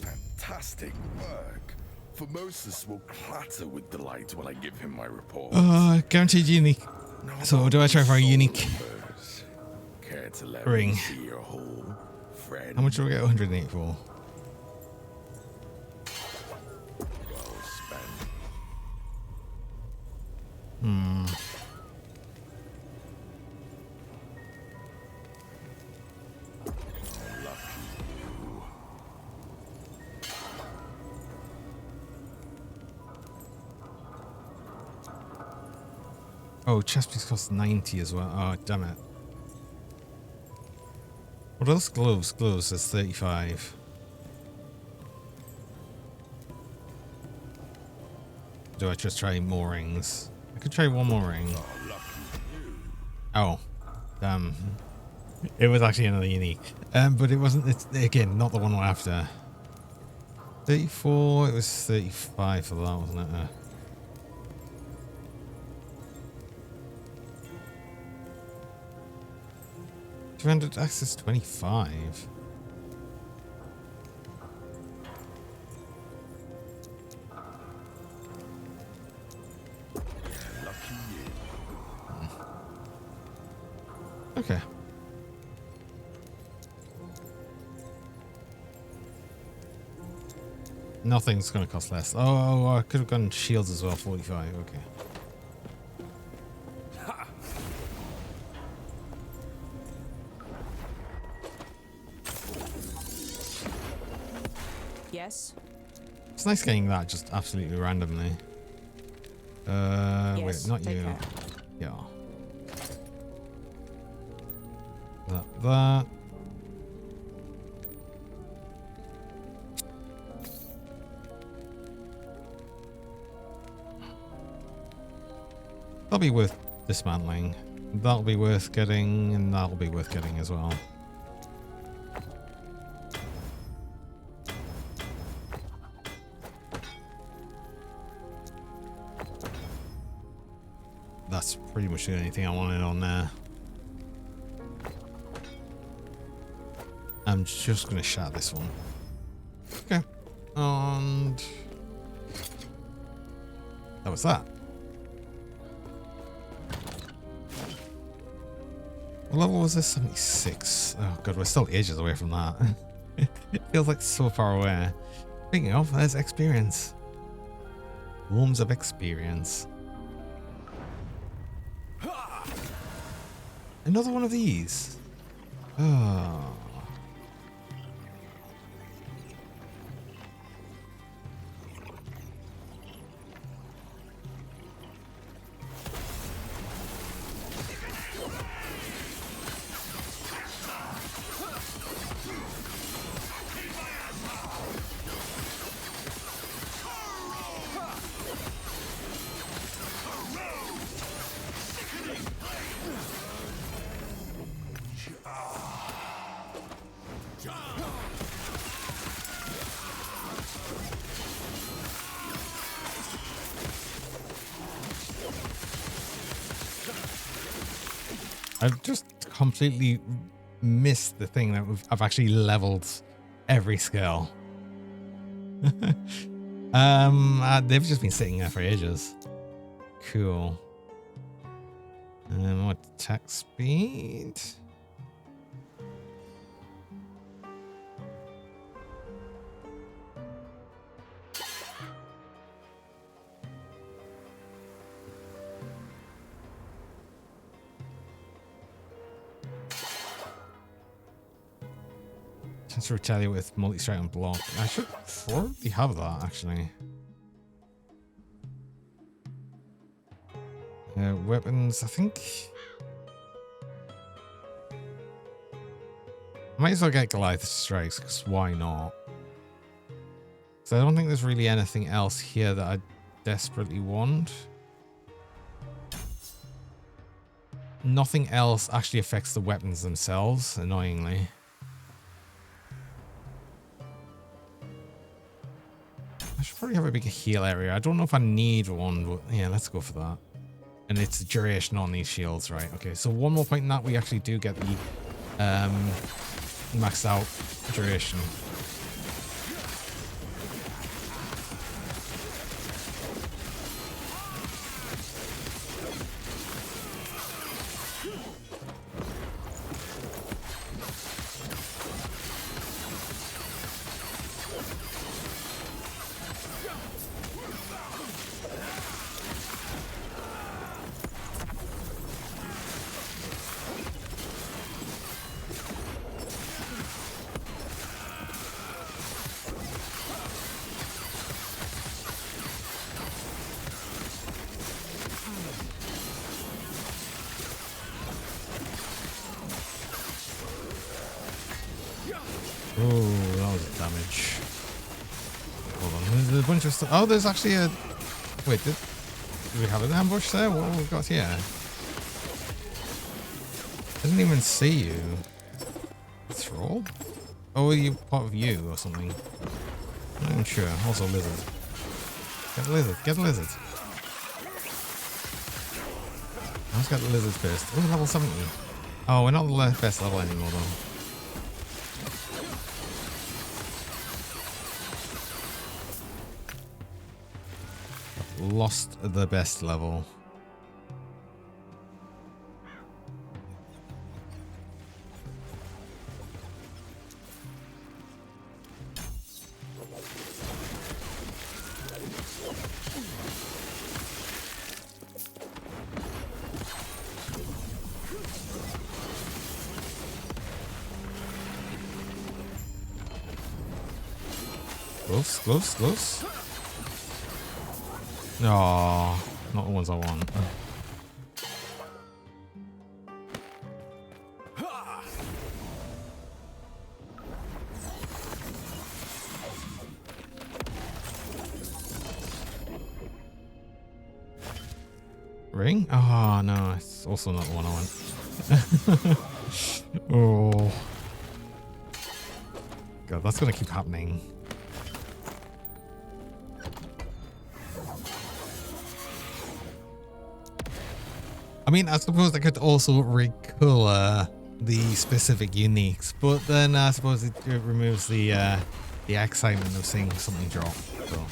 Fantastic work. Formosus will clatter with delight when I give him my report. Guaranteed unique. So do I try for a unique Care to let ring? me see your haul, friend? How much do I get 108 for? Well spent. Oh, chest piece costs 90 as well. Oh, damn it. What else? Gloves. Gloves is 35. Do I just try more rings? I could try one more ring. Oh, damn. It was actually another unique. But it wasn't, it's, again, not the one we're after. 34, it was 35 for that, wasn't it? 200 access 25. Okay. Nothing's going to cost less. Oh, I could have gone shields as well, 45. Okay. Yes. It's nice getting that just absolutely randomly. Yes, wait, not take you. care. Yeah. That. That'll be worth dismantling. That'll be worth getting, and that'll be worth getting as well. That's pretty much the only thing I wanted on there. I'm just going to shatter this one. Okay. And that was that. What level was this? 76. Oh god, we're still ages away from that. It feels like so far away. Speaking of, there's experience. Worms of experience. Another one of these. Oh. I've just completely missed the thing that I've actually leveled every skill. They've just been sitting there for ages. Cool. What attack speed? To retaliate with multi-strike and block. I should probably have that actually. Weapons, I think. Might as well get Goliath strikes, because why not? So I don't think there's really anything else here that I desperately want. Nothing else actually affects the weapons themselves, annoyingly. I should probably have a bigger heal area. I don't know if I need one, but yeah, let's go for that. And it's duration on these shields, right? Okay, so one more point in that we actually do get the maxed out duration. Oh, that was damage. Hold on, there's a bunch of stuff. Oh, there's actually a... Wait, do we have an ambush there? What have we got here? I didn't even see you. Thrall? Oh, are you part of you or something? Not even sure. Also lizard. Get the lizard. Get the lizard. Let's get the lizard first. Oh, level 70. Oh, we're not the best level anymore though. Lost the best level. Close, close, close. No, not the ones I want. Ring? Oh no, it's also not the one I want. Oh. God, that's gonna keep happening. I mean, I suppose I could also recolor the specific uniques, but then I suppose it removes the excitement of seeing something drop. So.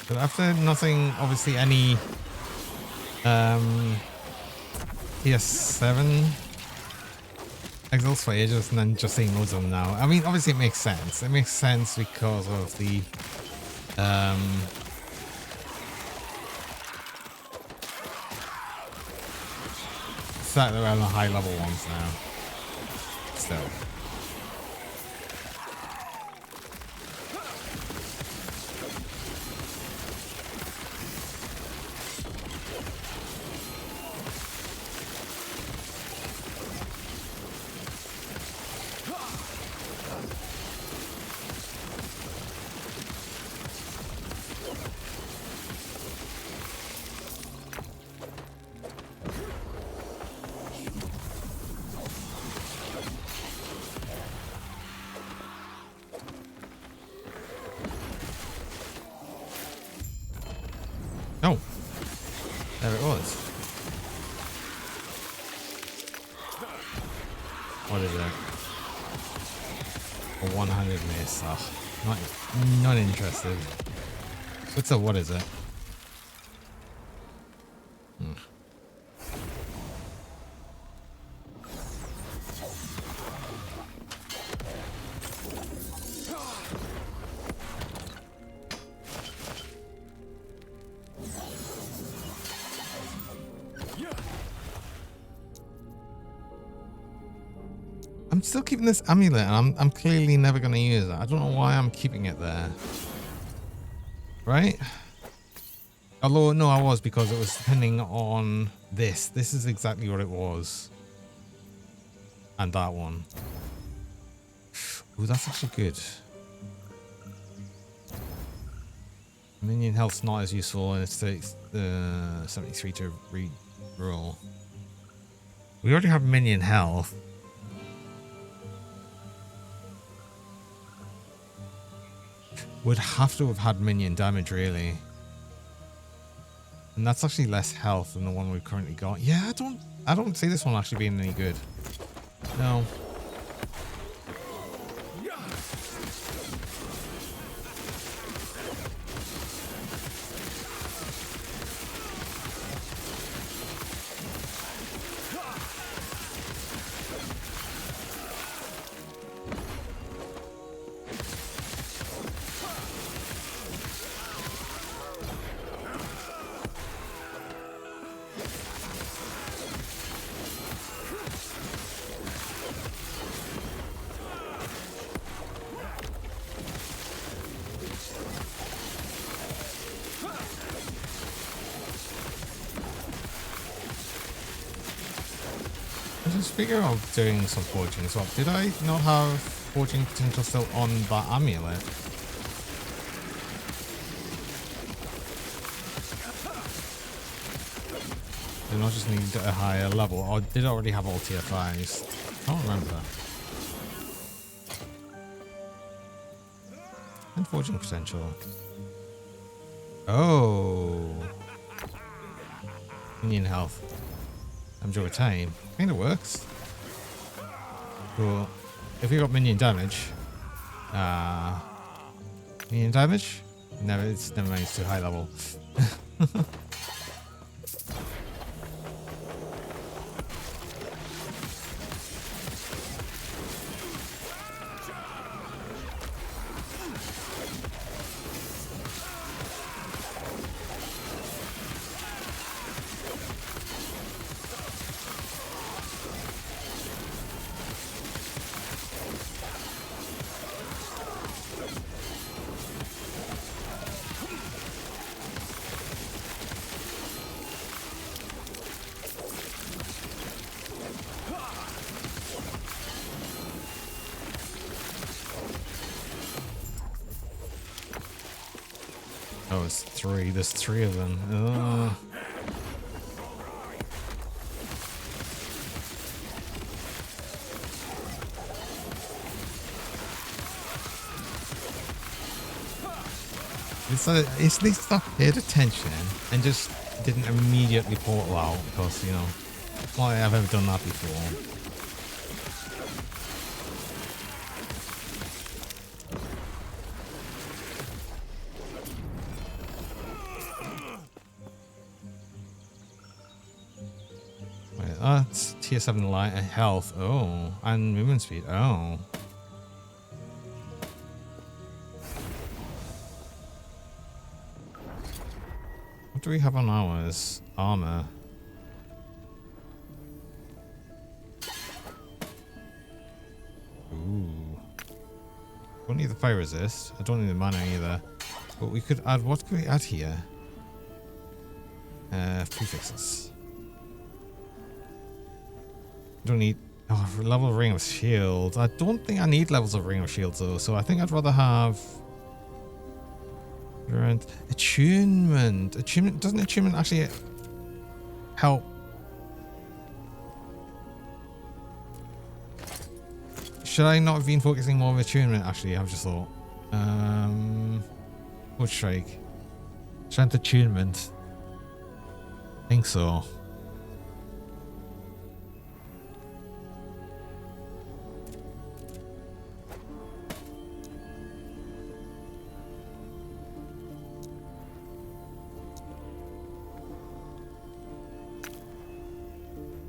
But after nothing, obviously any PS7 exiles for ages and then just seeing loads of them now. I mean, obviously it makes sense. It makes sense because of the fact that they're on the high level ones now. Still. Oh, there it was. What is it? A one-handed mace. Oh, not interested. What's a, what is it? I'm still keeping this amulet, and I'm clearly never going to use it. I don't know why I'm keeping it there. Right? Although, no, I was, because it was depending on this. This is exactly what it was. And that one. Ooh, that's actually good. Minion health's not as useful, and it's 73 to re-roll. We already have minion health. Would have to have had minion damage, really. And that's actually less health than the one we've currently got. Yeah, I don't see this one actually being any good. No. I just figure out doing some forging as well. Did I not have forging potential still on that amulet? Did I just need a higher level, or did I already have all tier 5s? I can't remember. And forging potential. Oh. Minion health. Damage over time. Kinda works. Cool. If we got minion damage. Minion damage? No, it's never mind, it's too high level. Oh, it's 3. There's 3 of them. It's at least I paid attention and just didn't immediately portal out because, you know, why I've ever done that before. That's tier 7 light and health. Oh, and movement speed. Oh. What do we have on ours? Armor. Ooh. Don't need the fire resist. I don't need the mana either. But we could add. What could we add here? Prefixes. Don't need level of ring of shields. I don't think I need levels of ring of shields though, so I think I'd rather have attunement. Doesn't attunement actually help? Should I not have been focusing more on attunement actually? I've just thought. Wood strike. Strength attunement. I think so.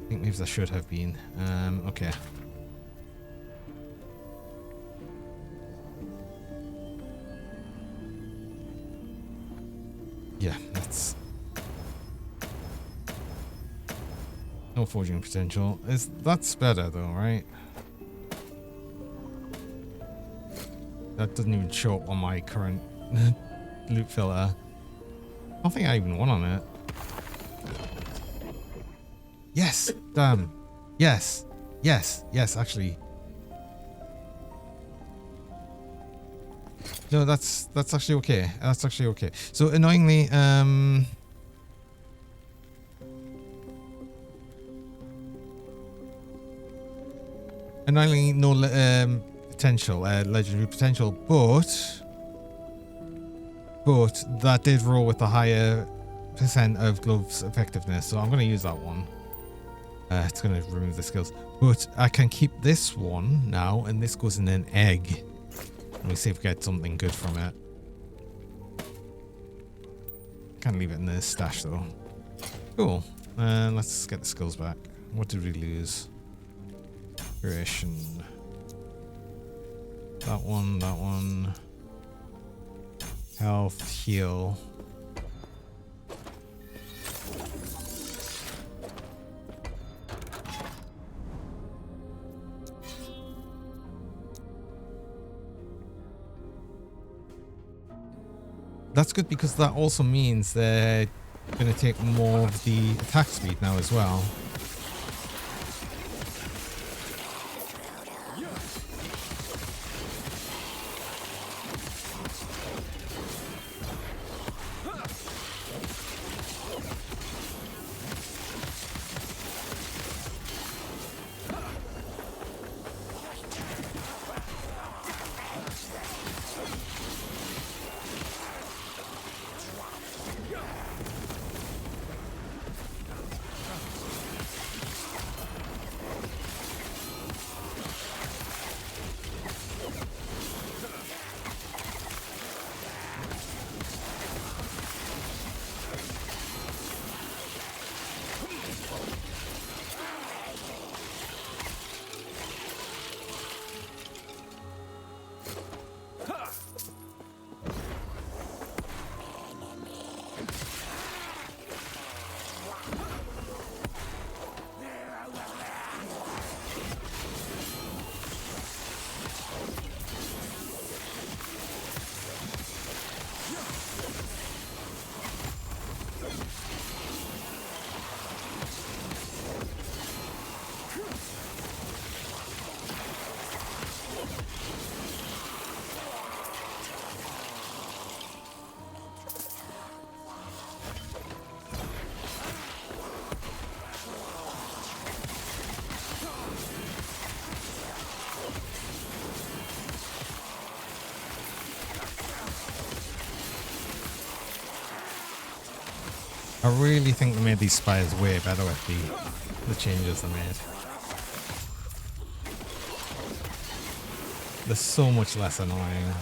I think maybe that should have been. Okay. Yeah, that's no forging potential. That's better though, right? That doesn't even show up on my current loot filter. I don't think I even won on it. Yes! Damn. Yes. Yes. Yes, actually. No, that's actually okay. That's actually okay. So annoyingly, no potential, legendary potential, but that did roll with the higher percent of gloves effectiveness, so I'm going to use that one. It's going to remove the skills, but I can keep this one now, and this goes in an egg. Let me see if we get something good from it. Can't leave it in the stash though. Cool. Let's get the skills back. What did we lose? Creation. That one, that one. Health, heal. That's good because that also means they're going to take more of the attack speed now as well. I really think they made these spires way better with the changes they made. They're so much less annoying.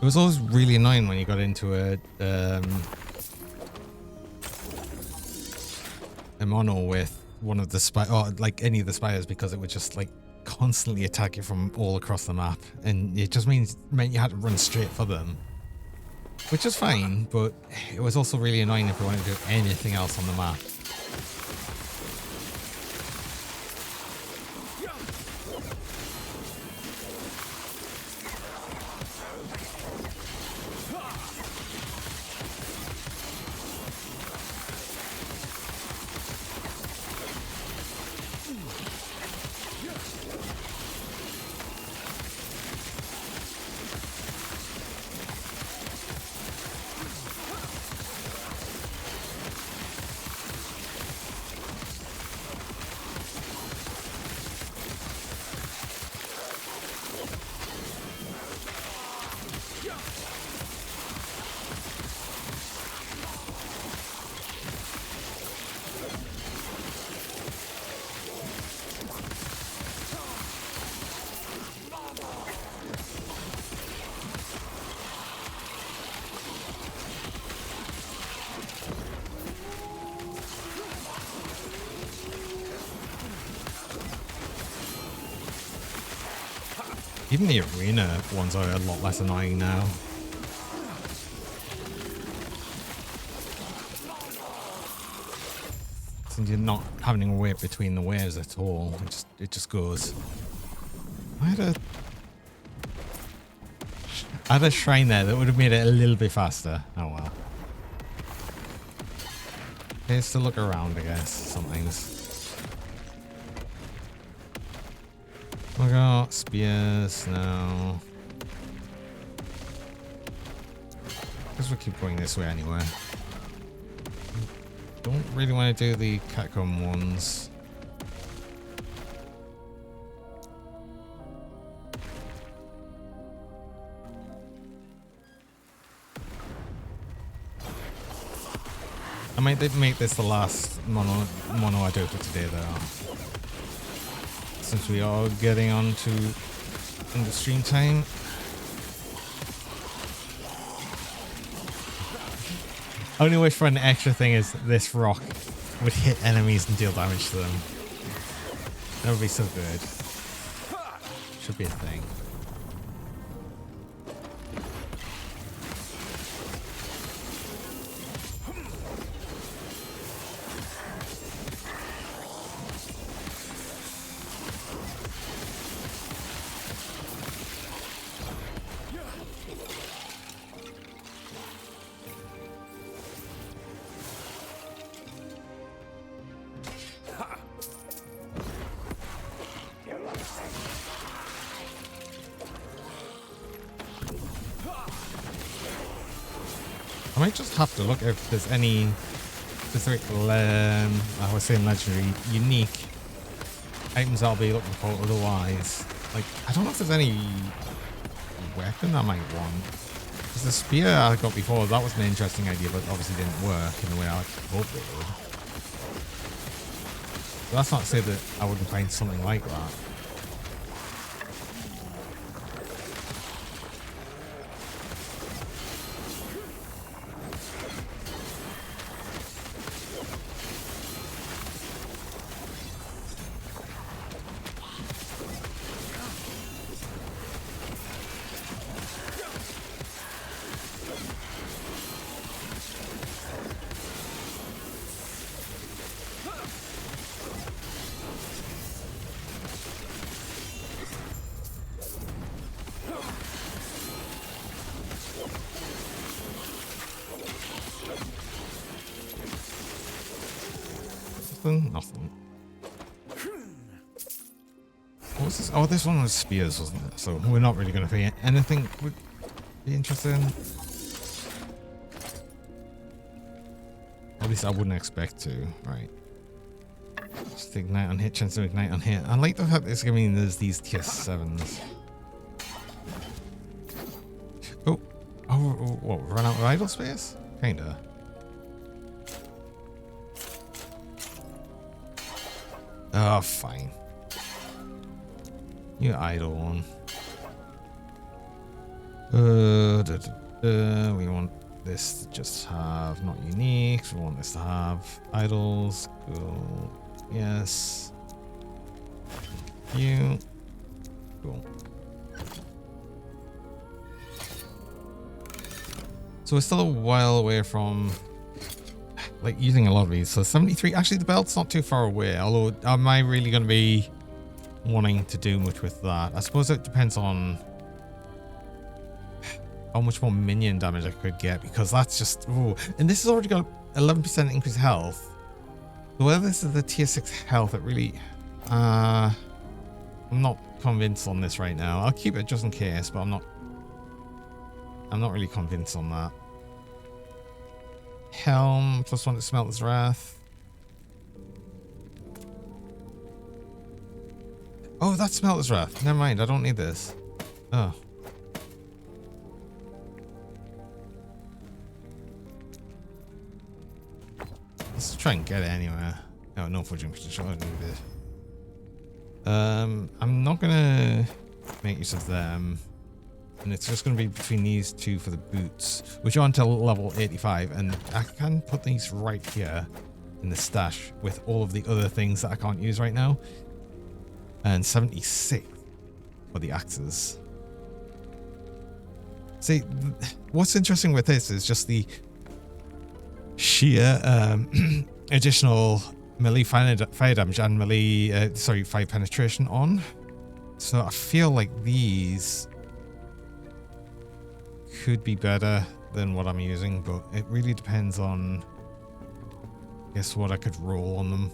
It was always really annoying when you got into a mono with one of the spires, or like any of the spires, because it would just like constantly attack you from all across the map, and it just meant you had to run straight for them, which is fine, but it was also really annoying if you wanted to do anything else on the map. Even the arena ones are a lot less annoying now. Since you're not having to wait between the waves at all. It just goes. I had a shrine there that would have made it a little bit faster. Oh well. It's to look around, I guess, sometimes. We got spears now. Guess we'll keep going this way anyway. Don't really want to do the catcomb ones. I might make this the last mono I do for today though. Since we are getting on to in the stream time. Only wish for an extra thing is this rock would hit enemies and deal damage to them. That would be so good. Should be a thing. I might just have to look if there's any specific, I was saying legendary, unique items I'll be looking for otherwise. Like, I don't know if there's any weapon I might want. Because the spear I got before, that was an interesting idea, but obviously didn't work in the way I hoped it would. But that's not to say that I wouldn't find something like that. Nothing. What was this? Oh, this one was spears, wasn't it? So we're not really going to pay anything would be interested in. At least I wouldn't expect to. Right. Just ignite on hit, chance to ignite on hit. I like the fact that it's giving me these tier 7s. Oh, what? Run out of idle space? Kinda. Oh, fine. You idle one. We want this to just have not unique. We want this to have idols. Cool. Yes. You. Cool. So we're still a while away from like using a lot of these. So 73, actually the belt's not too far away, although am I really going to be wanting to do much with that? I suppose it depends on how much more minion damage I could get, because that's just, ooh. And this has already got 11% increased health. So whether this is the tier 6 health, it really, I'm not convinced on this right now. I'll keep it just in case, but I'm not really convinced on that. Helm, +1 to Smelter's Wrath. Oh, that's Smelter's Wrath. Never mind, I don't need this. Oh. Let's try and get it anyway. Oh, no fudging position. I don't need it. I'm not gonna make use of them. And it's just going to be between these two for the boots, which are until level 85. And I can put these right here in the stash with all of the other things that I can't use right now. And 76 for the axes. See, what's interesting with this is just the sheer additional melee fire damage and melee, fire penetration on. So I feel like these could be better than what I'm using, but it really depends on, I guess, what I could roll on them.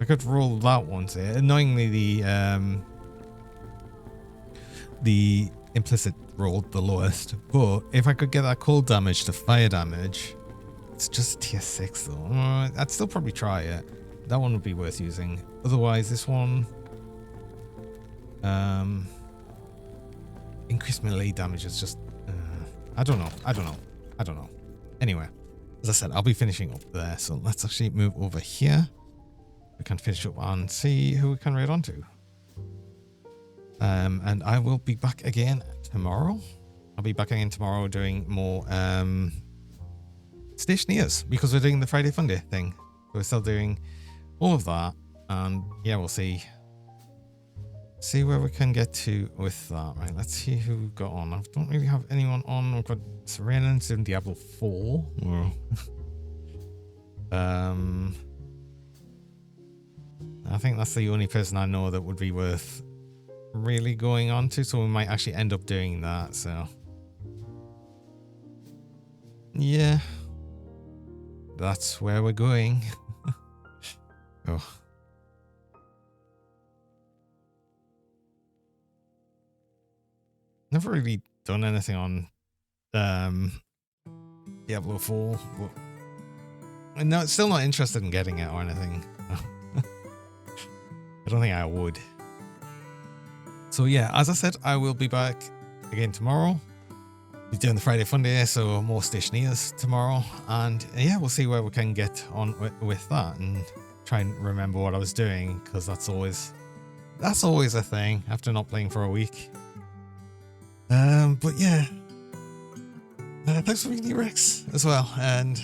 I could roll that one, say. Annoyingly, the implicit rolled the lowest, but if I could get that cold damage to fire damage, it's just tier 6 though. I'd still probably try it. That one would be worth using. Otherwise, this one, increased melee damage is just, I don't know. Anyway, as I said, I'll be finishing up there, so let's actually move over here. We can finish up and see who we can raid on to. And I will be back again tomorrow. I'll be back again tomorrow doing more stationeers, because we're doing the Friday Fun Day thing. So we're still doing all of that, and yeah, we'll see where we can get to with that. Right, let's see who we've got on. I don't really have anyone on. We've got Serenans in Diablo 4. I think that's the only person I know that would be worth really going on to, so we might actually end up doing that. So yeah, that's where we're going. Oh, never really done anything on Diablo 4, but I'm still not interested in getting it or anything. I don't think I would. So yeah, as I said, I will be back again tomorrow. We're doing the Friday Fun Day, so more stationeers tomorrow. And yeah, we'll see where we can get on with that and try and remember what I was doing, because that's always a thing after not playing for a week. But yeah, thanks for being here, Rex, as well, and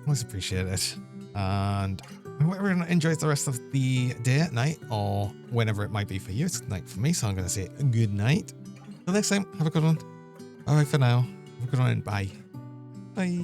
always appreciate it. And whoever enjoys the rest of the day, night, or whenever it might be for you, it's night for me, so I'm going to say good night. Till next time, have a good one. Bye for now. Have a good one, and bye. Bye.